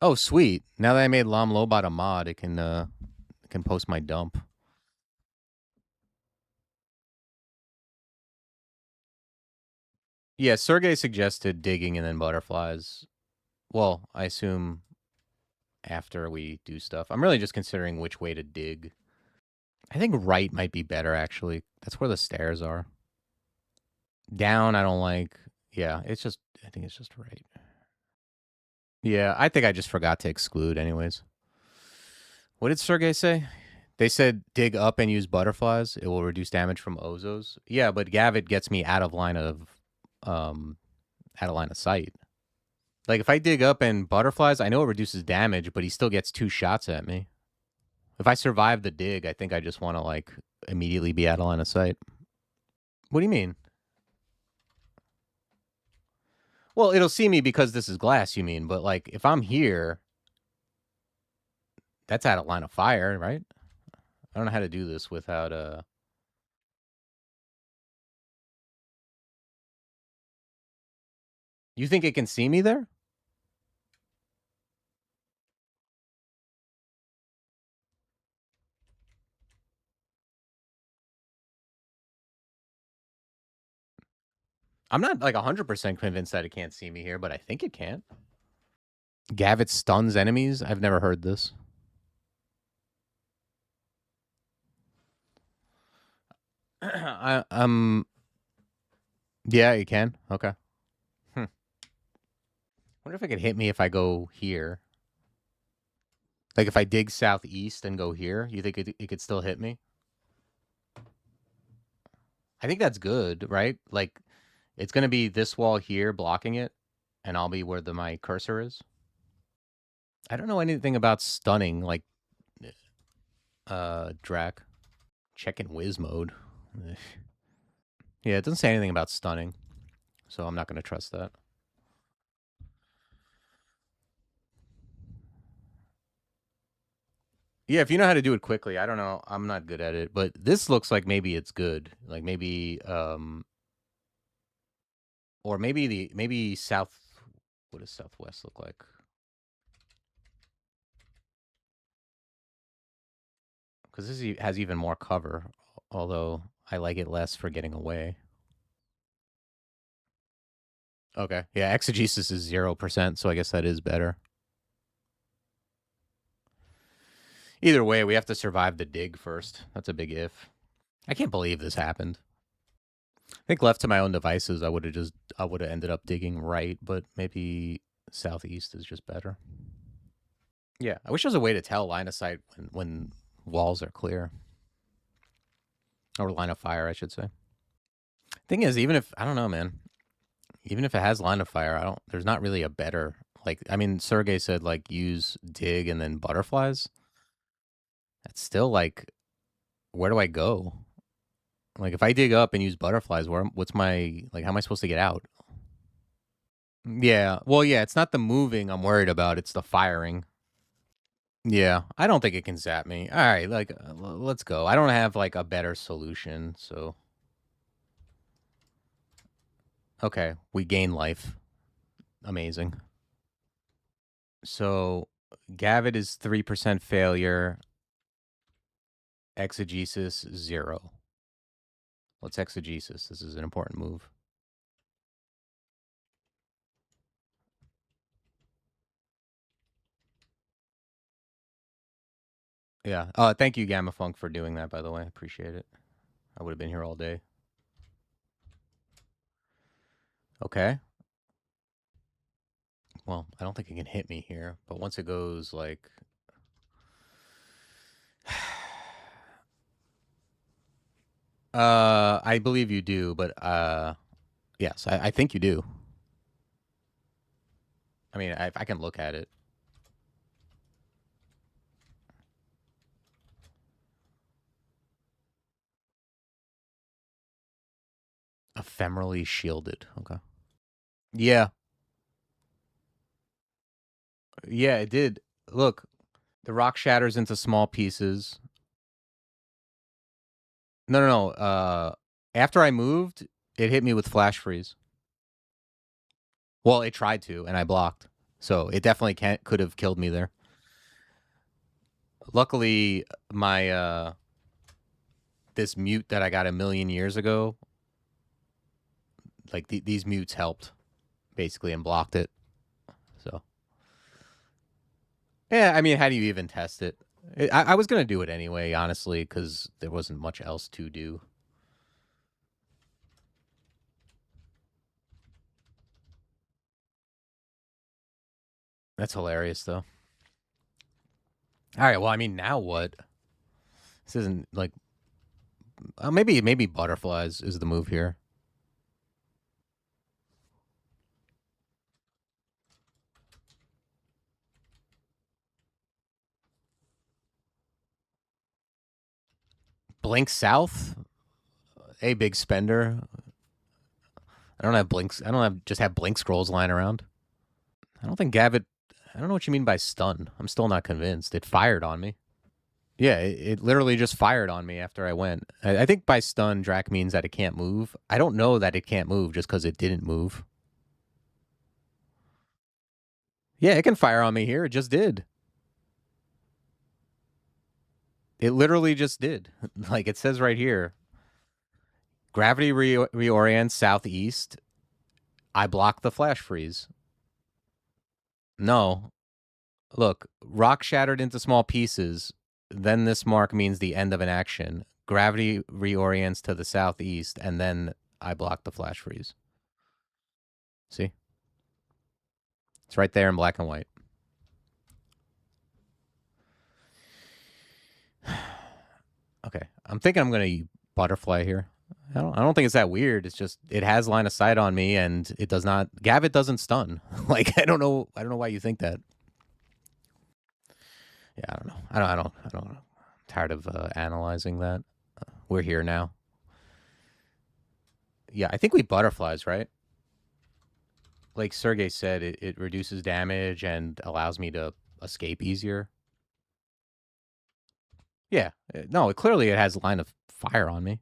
Oh, sweet. Now that I made Lam Lobot a mod, it can post my dump. Yeah, Sergey suggested digging and then butterflies. Well, I assume after we do stuff. I'm really just considering which way to dig. I think right might be better, actually. That's where the stairs are. Down, I don't like. Yeah, I think it's just right. Yeah, I think I just forgot to exclude anyways. What did Sergey say? They said dig up and use butterflies. It will reduce damage from Ozos. Yeah, but Gavit gets me out of line of sight. Like, if I dig up and butterflies, I know it reduces damage, but he still gets 2 shots at me. If I survive the dig, I think I just want to, like, immediately be out of line of sight. What do you mean? Well, it'll see me because this is glass, you mean. But, like, if I'm here, that's out of line of fire, right? I don't know how to do this without, You think it can see me there? I'm not, like, 100% convinced that it can't see me here, but I think it can. Gavit stuns enemies? I've never heard this. Yeah, you can. Okay. Wonder if it could hit me if I go here. Like, if I dig southeast and go here, you think it could still hit me? I think that's good, right? Like, it's going to be this wall here blocking it, and I'll be where my cursor is. I don't know anything about stunning, like, Drac. Check in whiz mode. Yeah, it doesn't say anything about stunning, so I'm not going to trust that. Yeah, if you know how to do it quickly, I don't know. I'm not good at it, but this looks like maybe it's good. Like, maybe, or maybe south. What does southwest look like? Because this has even more cover. Although I like it less for getting away. Okay. Yeah, exegesis is 0%, so I guess that is better. Either way, we have to survive the dig first. That's a big if. I can't believe this happened. I think left to my own devices, I would have ended up digging right, but maybe southeast is just better. Yeah, I wish there was a way to tell line of sight when walls are clear. Or line of fire, I should say. Thing is, even if, I don't know, man. Even if it has line of fire, there's not really a better, like, I mean, Sergey said, like, use dig and then butterflies. That's still, like, where do I go? Like, if I dig up and use butterflies, what's my, like, how am I supposed to get out? Yeah, well, yeah, it's not the moving I'm worried about, it's the firing. Yeah, I don't think it can zap me. All right, like, let's go. I don't have, like, a better solution, so. Okay, we gain life. Amazing. So, Gavid is 3% failure. Exegesis, 0. What's exegesis? This is an important move. Yeah. Thank you, Gamma Funk, for doing that, by the way. I appreciate it. I would have been here all day. Okay. Well, I don't think it can hit me here, but once it goes, like... I believe you do, but, yes, I think you do. I mean, I can look at it. Ephemerally shielded. Okay. Yeah. Yeah, it did. Look, the rock shatters into small pieces. No. After I moved, it hit me with flash freeze. Well, it tried to, and I blocked. So it definitely could have killed me there. Luckily, my this mute that I got a million years ago, like these mutes helped basically and blocked it. So yeah, I mean, how do you even test it? I was gonna do it anyway, honestly, because there wasn't much else to do. That's hilarious, though. All right, well, I mean, now what? This isn't like maybe butterflies is the move here. Blink south, a big spender. I don't have blinks. I don't have just have blink scrolls lying around. I don't think Gavitt. I don't know what you mean by stun. I'm still not convinced. It fired on me. Yeah, it literally just fired on me after I went. I think by stun, Drac means that it can't move. I don't know that it can't move just because it didn't move. Yeah, it can fire on me here. It just did. It literally just did. Like it says right here. Gravity reorients southeast. I block the flash freeze. No. Look, rock shattered into small pieces. Then this mark means the end of an action. Gravity reorients to the southeast, and then I block the flash freeze. See? It's right there in black and white. Okay. I'm thinking I'm going to butterfly here. I don't think it's that weird. It's just it has line of sight on me, and it does not. Gavitt doesn't stun. Like I don't know why you think that. Yeah, I don't know. I don't know. I'm tired of analyzing that. We're here now. Yeah, I think we butterflies, right? Like Sergey said, it reduces damage and allows me to escape easier. Yeah. No, clearly it has a line of fire on me.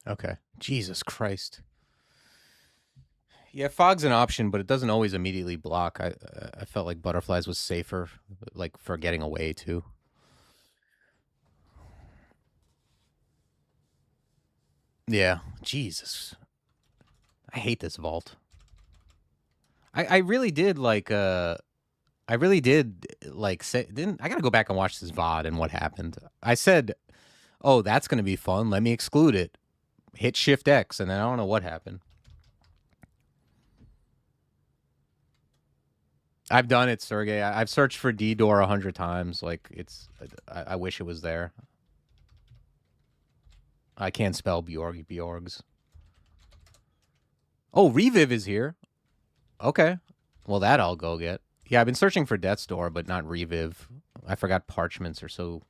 Okay. Jesus Christ. Yeah, fog's an option, but it doesn't always immediately block. I felt like butterflies was safer, like for getting away too. Yeah. Jesus. I hate this vault. I really did like I really did like say didn't I gotta go back and watch this VOD and what happened. I said, oh, that's gonna be fun. Let me exclude it. Hit Shift X, and then I don't know what happened. I've done it, Sergey. I've searched for D door 100 times. Like it's, I wish it was there. I can't spell Bjorgs. Oh, Reviv is here. Okay. Well, that I'll go get. Yeah, I've been searching for Death's Door, but not Reviv. I forgot parchments are so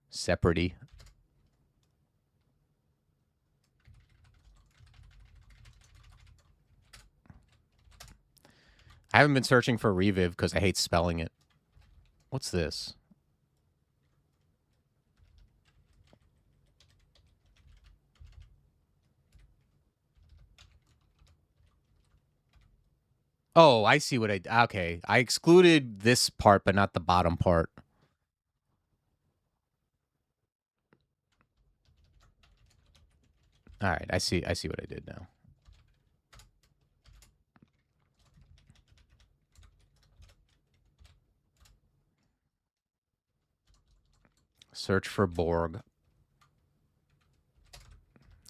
separate-y. I haven't been searching for Reviv because I hate spelling it. What's this? Oh, I see what I... Okay. I excluded this part, but not the bottom part. All right. I see what I did now. Search for Borg.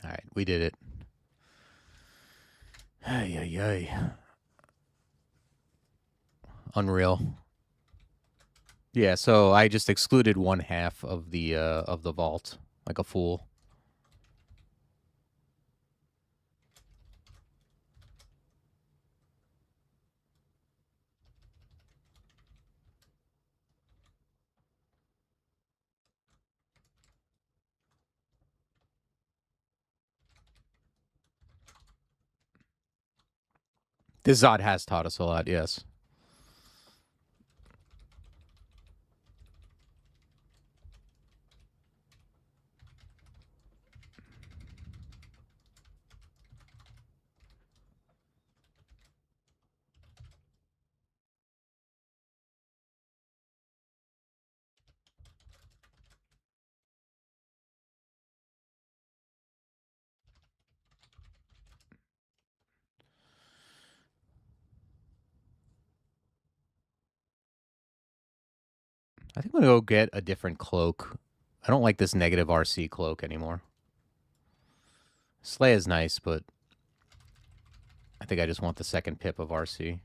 All right. We did it. Ay, ay, ay. Unreal. Yeah, so I just excluded one half of the vault, like a fool. This Zod has taught us a lot, yes. I think I'm gonna go get a different cloak. I don't like this negative RC cloak anymore. Slay is nice, but I think I just want the second pip of RC.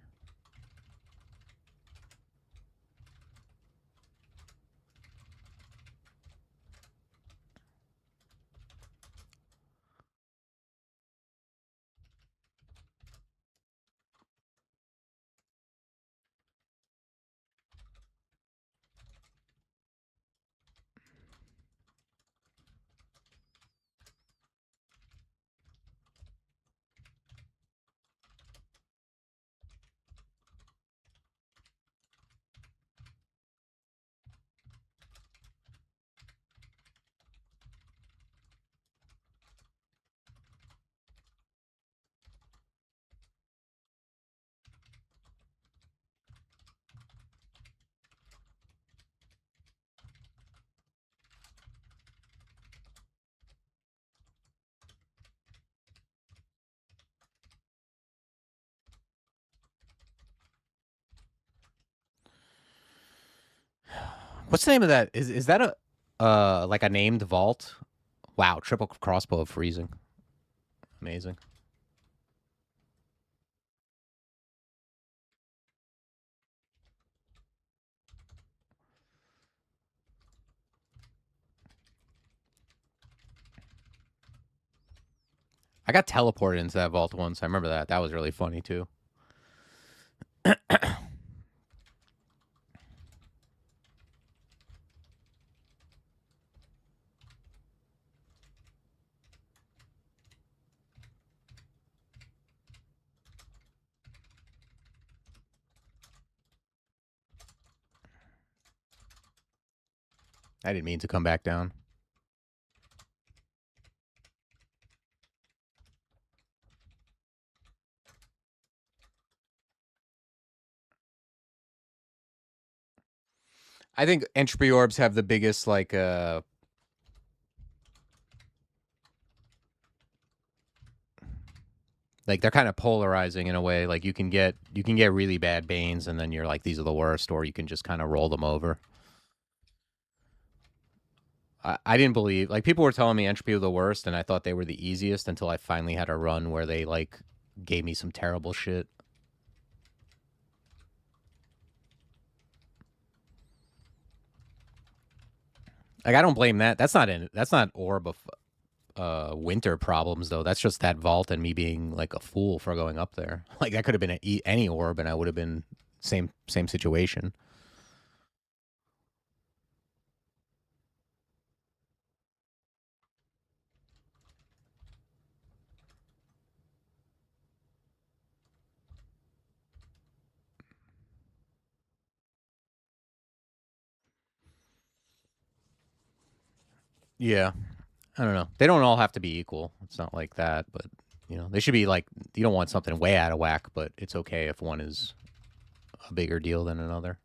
What's the name of that? Is that a like a named vault? Wow, triple crossbow of freezing. Amazing. I got teleported into that vault once. I remember that. That was really funny too. I didn't mean to come back down. I think entropy orbs have the biggest like they're kind of polarizing in a way. Like you can get really bad banes, and then you're like, these are the worst, or you can just kind of roll them over. I didn't believe, like, people were telling me entropy were the worst, and I thought they were the easiest until I finally had a run where they like gave me some terrible shit. Like I don't blame that. That's not orb of winter problems though. That's just that vault and me being like a fool for going up there. Like that could have been any orb, and I would have been same situation. Yeah, I don't know. They don't all have to be equal. It's not like that, but you know, they should be like, you don't want something way out of whack, but it's okay if one is a bigger deal than another.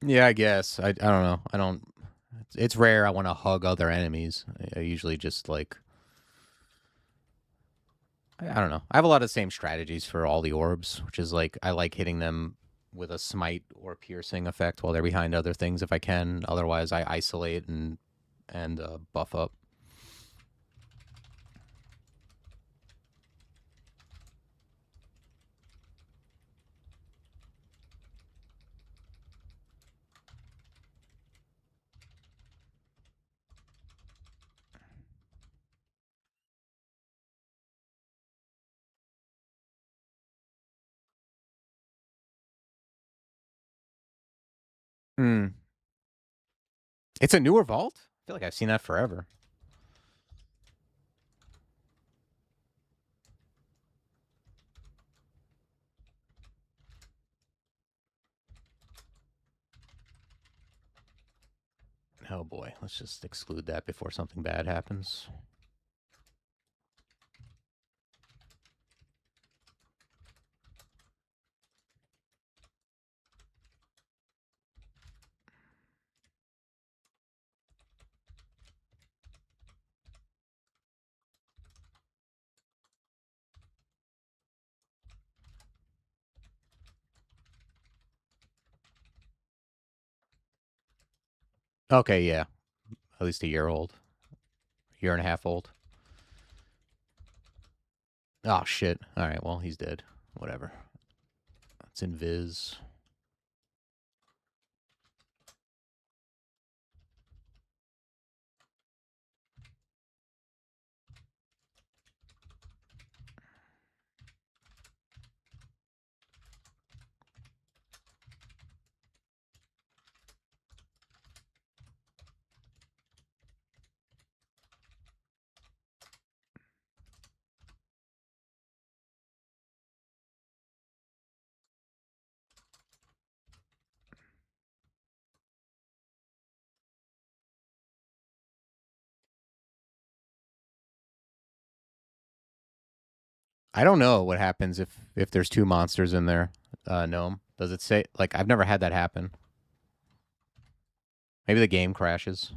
Yeah, I guess. I don't know. I don't. It's rare I want to hug other enemies. I usually just like, I don't know. I have a lot of the same strategies for all the orbs, which is like I like hitting them with a smite or piercing effect while they're behind other things if I can. Otherwise, I isolate and buff up. Hmm. It's a newer vault. I feel like I've seen that forever. Oh boy, let's just exclude that before something bad happens. Okay, yeah. At least a year old. Year and a half old. Oh shit. Alright, well, he's dead. Whatever. It's invis. I don't know what happens if there's two monsters in there. Gnome. Does it say, like, I've never had that happen. Maybe the game crashes.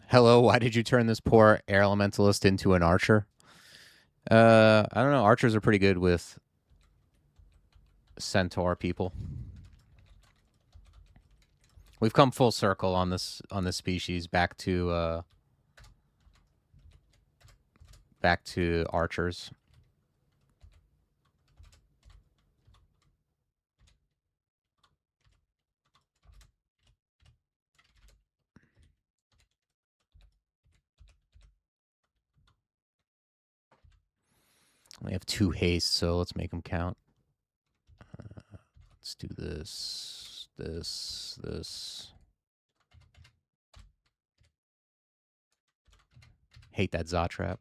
Hello, why did you turn this poor air elementalist into an archer? I don't know. Archers are pretty good with Centaur people. We've come full circle on this species back to archers. only have 2 haste, so let's make them count. Let's do this, this. Hate that Za trap.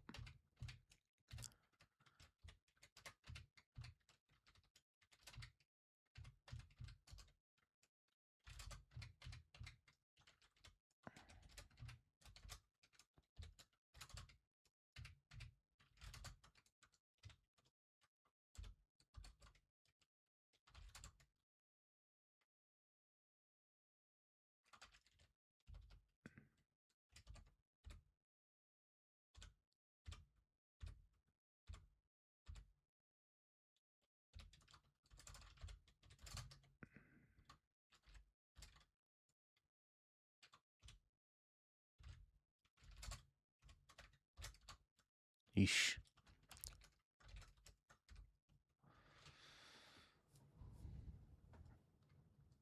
Yeesh.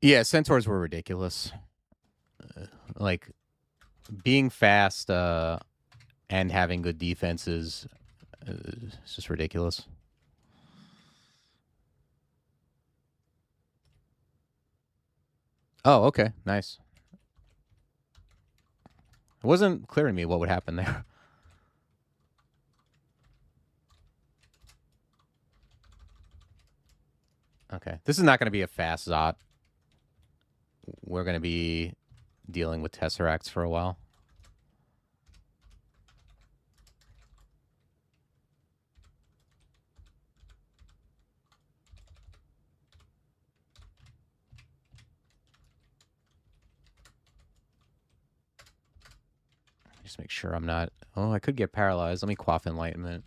Yeah, Centaurs were ridiculous. Like, being fast and having good defenses is just ridiculous. Oh, okay. Nice. It wasn't clear to me what would happen there. Okay. This is not going to be a fast Zot. We're going to be dealing with Tesseracts for a while. Just make sure I'm not... Oh, I could get paralyzed. Let me quaff Enlightenment.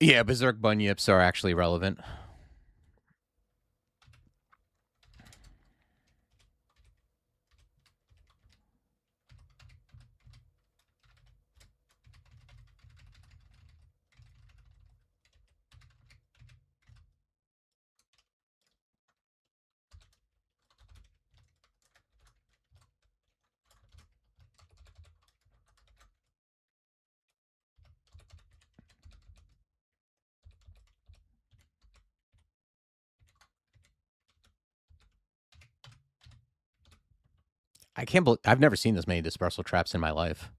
Yeah, Berserk Bunyips are actually relevant. I can't believe... I've never seen this many dispersal traps in my life.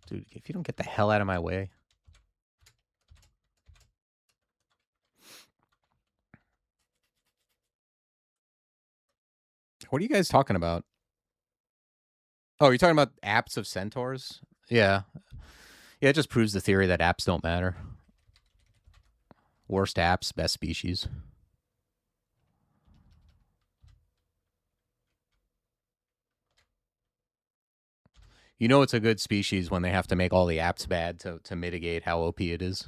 Dude, if you don't get the hell out of my way. What are you guys talking about? Oh, you're talking about apps of Centaurs? Yeah. Yeah, it just proves the theory that apps don't matter. Worst apps, best species. You know it's a good species when they have to make all the apps bad to mitigate how OP it is.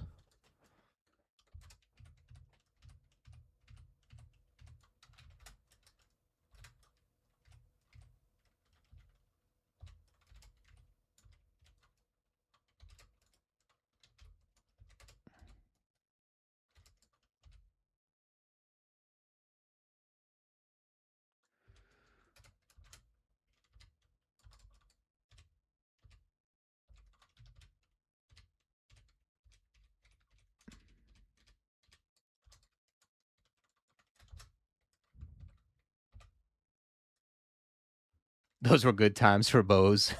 Those were good times for bows.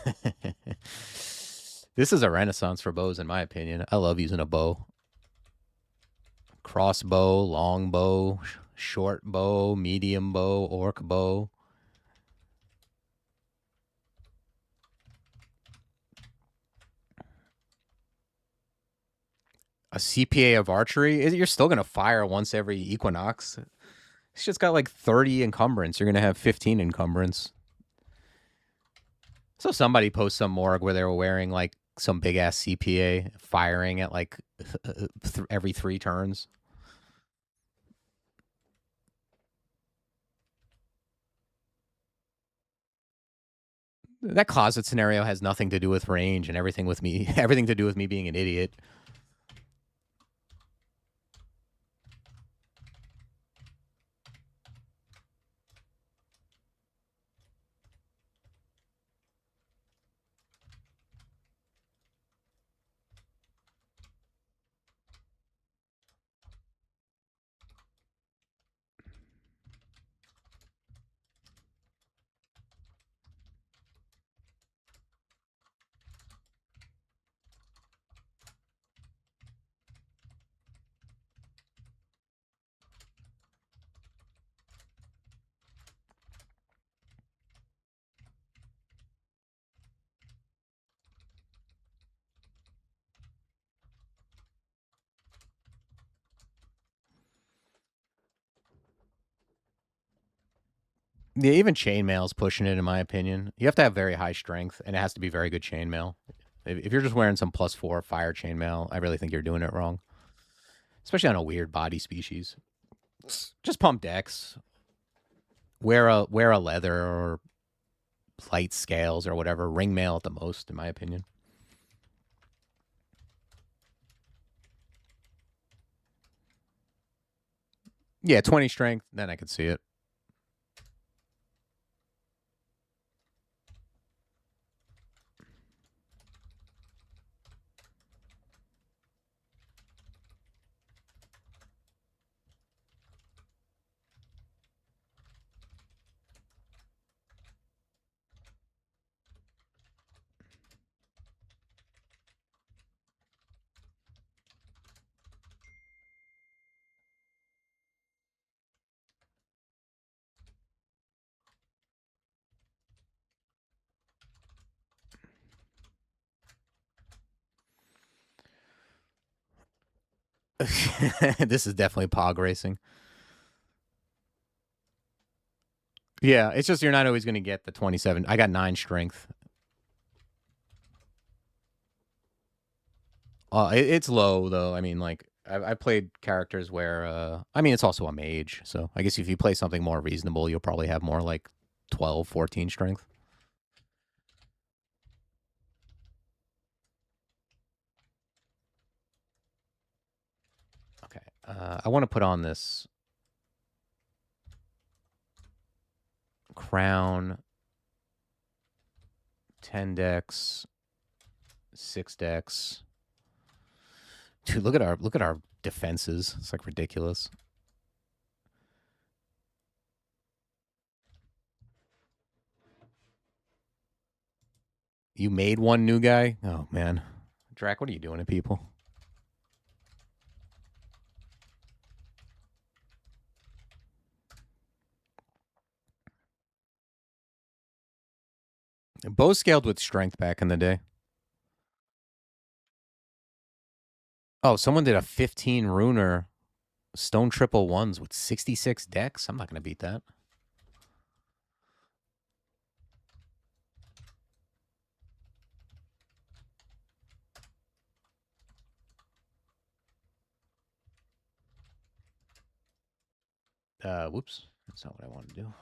This is a renaissance for bows, in my opinion. I love using a bow. Crossbow, longbow, short bow, medium bow, orc bow. A CPA of archery? You're still going to fire once every equinox. It's just got like 30 encumbrance. You're going to have 15 encumbrance. So somebody posts some morgue where they were wearing like some big ass CPA firing at like every 3 turns. That closet scenario has nothing to do with range and everything to do with me being an idiot. Yeah, even chainmail's pushing it, in my opinion. You have to have very high strength, and it has to be very good chainmail. If you're just wearing some +4 fire chainmail, I really think you're doing it wrong. Especially on a weird body species. Just pump decks. Wear a leather or light scales or whatever. Ring mail at the most, in my opinion. Yeah, 20 strength, then I could see it. This is definitely pog racing. Yeah, it's just you're not always going to get the 27. I got 9 strength. It's low, though. I mean, like, I played characters where, I mean, it's also a mage. So I guess if you play something more reasonable, you'll probably have more like 12, 14 strength. Okay. I want to put on this crown, 10 decks, 6 decks. Dude, look at our defenses. It's like ridiculous. You made one new guy? Oh man. Drac, what are you doing to people? Bow scaled with strength back in the day. Oh, someone did a 15 runer stone triple ones with 66 decks. I'm not going to beat that. Whoops. That's not what I want to do.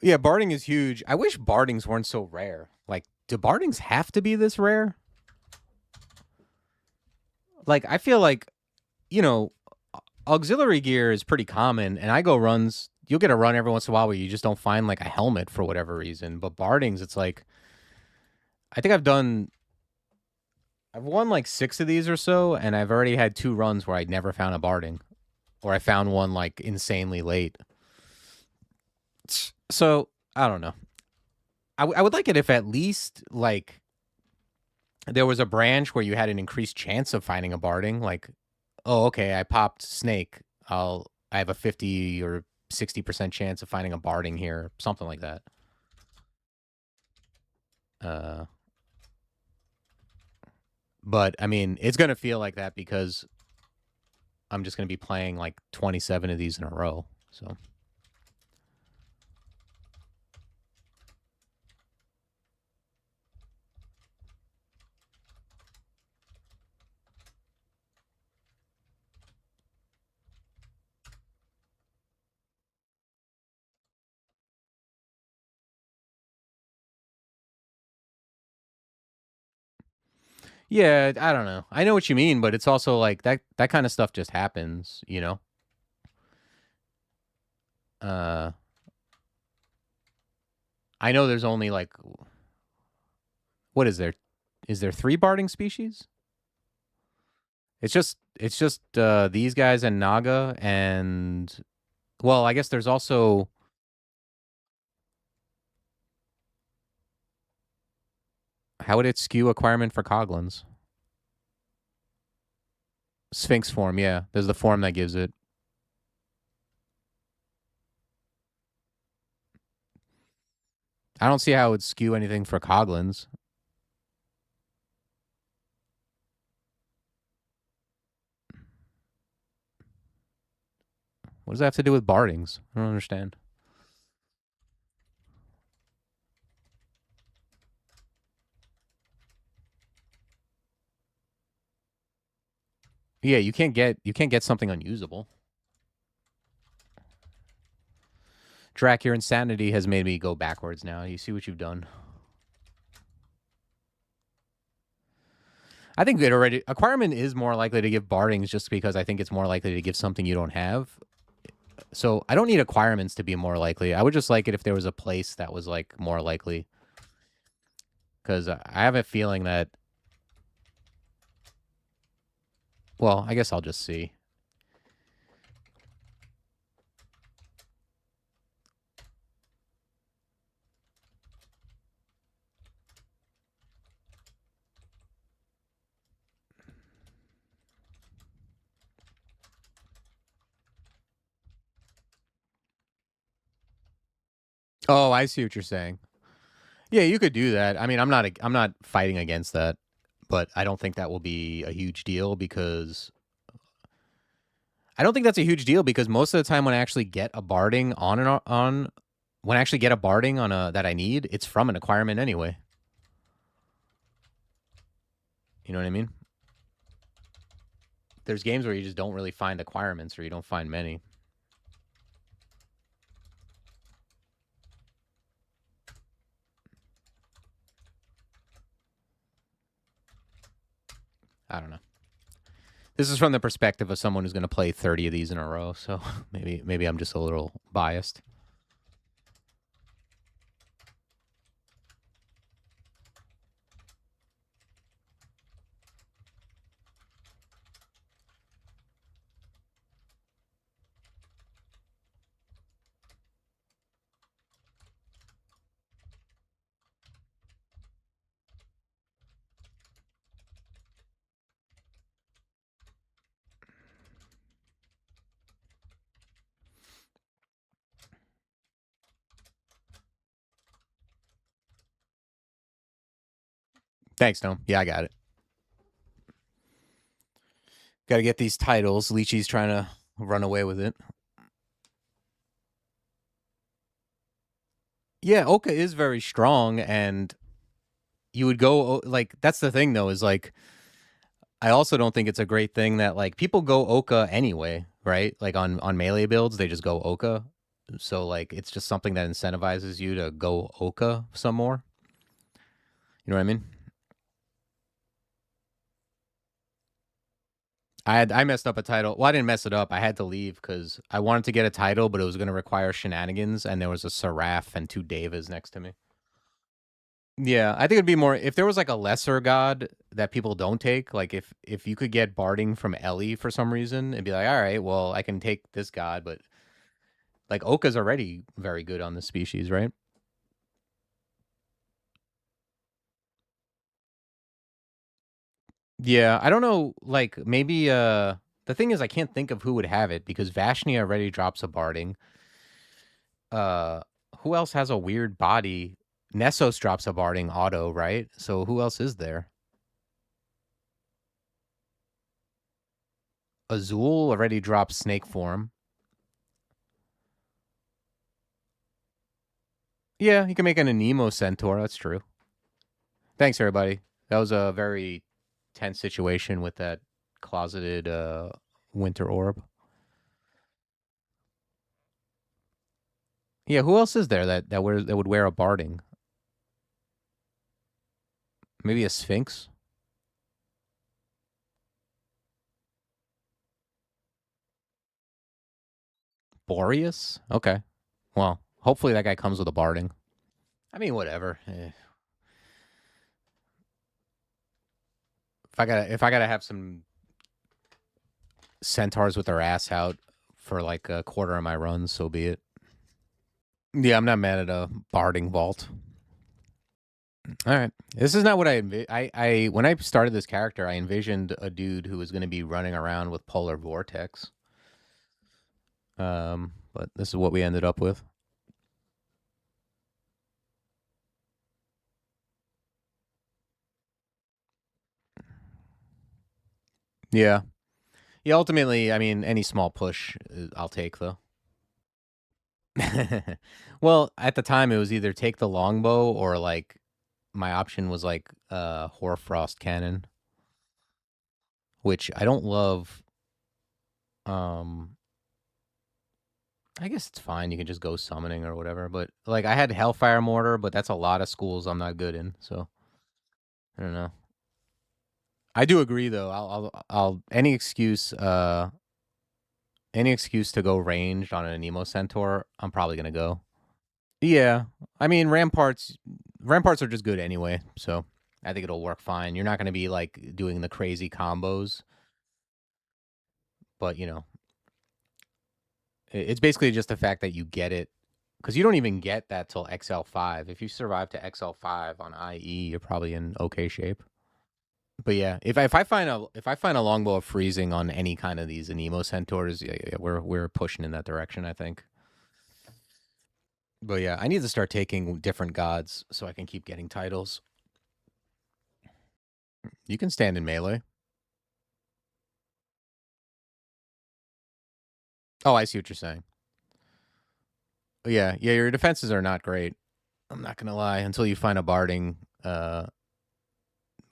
Yeah, barding is huge. I wish bardings weren't so rare. Like, do bardings have to be this rare? Like, I feel like, you know, auxiliary gear is pretty common, and I go runs. You'll get a run every once in a while where you just don't find like a helmet for whatever reason. But bardings, it's like, I think I've won like 6 of these or so, and I've already had 2 runs where I'd never found a barding, or I found one like insanely late. So I don't know. I would like it if at least like there was a branch where you had an increased chance of finding a barding. Like, oh, okay, I popped snake. I have a 50 or 60% chance of finding a barding here, something like that. But I mean, it's gonna feel like that because I'm just gonna be playing like 27 of these in a row. So. Yeah, I don't know. I know what you mean, but it's also like that kind of stuff just happens, you know? I know there's only like what is there? Is there 3 barding species? It's just these guys and Naga and well, I guess there's also how would it skew acquirement for Coglins? Sphinx form, yeah. There's the form that gives it. I don't see how it would skew anything for Coglins. What does that have to do with bardings? I don't understand. Yeah, you can't get something unusable. Drac, your insanity has made me go backwards now. You see what you've done. I think it already acquirement is more likely to give bardings just because I think it's more likely to give something you don't have. So I don't need acquirements to be more likely. I would just like it if there was a place that was like more likely. Because I have a feeling that. Well, I guess I'll just see. Oh, I see what you're saying. Yeah, you could do that. I mean, I'm not fighting against that, but I don't think that will be a huge deal because I don't think that's a huge deal because most of the time when I actually get a barding when I actually get a barding on a that I need, it's from an acquirement anyway. You know what I mean? There's games where you just don't really find acquirements or you don't find many. I don't know. This is from the perspective of someone who's going to play 30 of these in a row, so maybe I'm just a little biased. Thanks, Tom. Yeah, I got it. Got to get these titles. Leechy's trying to run away with it. Yeah, Oka is very strong, and you would go like that's the thing though is like I also don't think it's a great thing that like people go Oka anyway, right? Like on melee builds, they just go Oka. So like it's just something that incentivizes you to go Oka some more. You know what I mean? I messed up a title. Well, I didn't mess it up. I had to leave because I wanted to get a title, but it was going to require shenanigans, and there was a Seraph and 2 Devas next to me. Yeah, I think it'd be more if there was like a lesser god that people don't take. Like if you could get barding from Ellie for some reason, and be like, all right, well, I can take this god, but like Oka's already very good on the species, right? Yeah, I don't know. Like maybe the thing is, I can't think of who would have it because Vashnia already drops a barding. Uh, who else has a weird body? Nessos drops a barding auto, right? So who else is there? Azul already drops snake form. Yeah, you can make an Anemo Centaur. That's true. Thanks, everybody. That was a very tense situation with that closeted winter orb. Yeah, who else is there that would wear a barding? Maybe a Sphinx? Boreas? Okay. Well, hopefully that guy comes with a barding. I mean, whatever. If I gotta have some centaurs with their ass out for like a quarter of my runs, so be it. Yeah, I'm not mad at a barding vault. All right, this is not what I when I started this character, I envisioned a dude who was going to be running around with polar vortex. But this is what we ended up with. Yeah. Yeah, ultimately, I mean, any small push I'll take, though. Well, at the time, it was either take the longbow or, like, my option was, like, Hoarfrost Cannon, which I don't love. Um, I guess it's fine. You can just go summoning or whatever. But, like, I had Hellfire Mortar, but that's a lot of schools I'm not good in, so I don't know. I do agree, though. I'll any excuse to go ranged on an Nemo Centaur, I'm probably gonna go. Yeah, I mean ramparts are just good anyway, so I think it'll work fine. You're not gonna be like doing the crazy combos, but you know, it's basically just the fact that you get it because you don't even get that till XL5. If you survive to XL5 on IE, you're probably in okay shape. But yeah, if I find a longbow of freezing on any kind of these Anemo centaurs, yeah, we're pushing in that direction, I think. But yeah, I need to start taking different gods so I can keep getting titles. You can stand in melee. Oh, I see what you're saying. Yeah, yeah, your defenses are not great. I'm not gonna lie until you find a barding.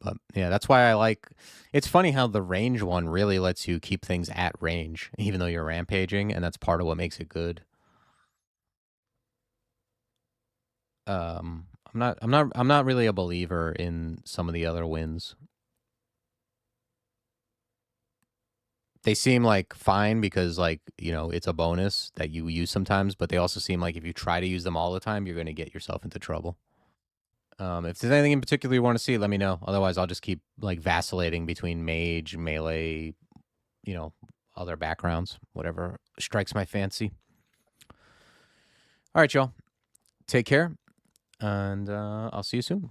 But yeah, that's why I like. It's funny how the range one really lets you keep things at range, even though you're rampaging, and that's part of what makes it good. I'm not really a believer in some of the other wins. They seem like fine because like, you know, it's a bonus that you use sometimes, but they also seem like if you try to use them all the time, you're going to get yourself into trouble. If there's anything in particular you want to see, let me know. Otherwise, I'll just keep like vacillating between mage, melee, you know, other backgrounds, whatever strikes my fancy. All right, y'all. Take care, and I'll see you soon.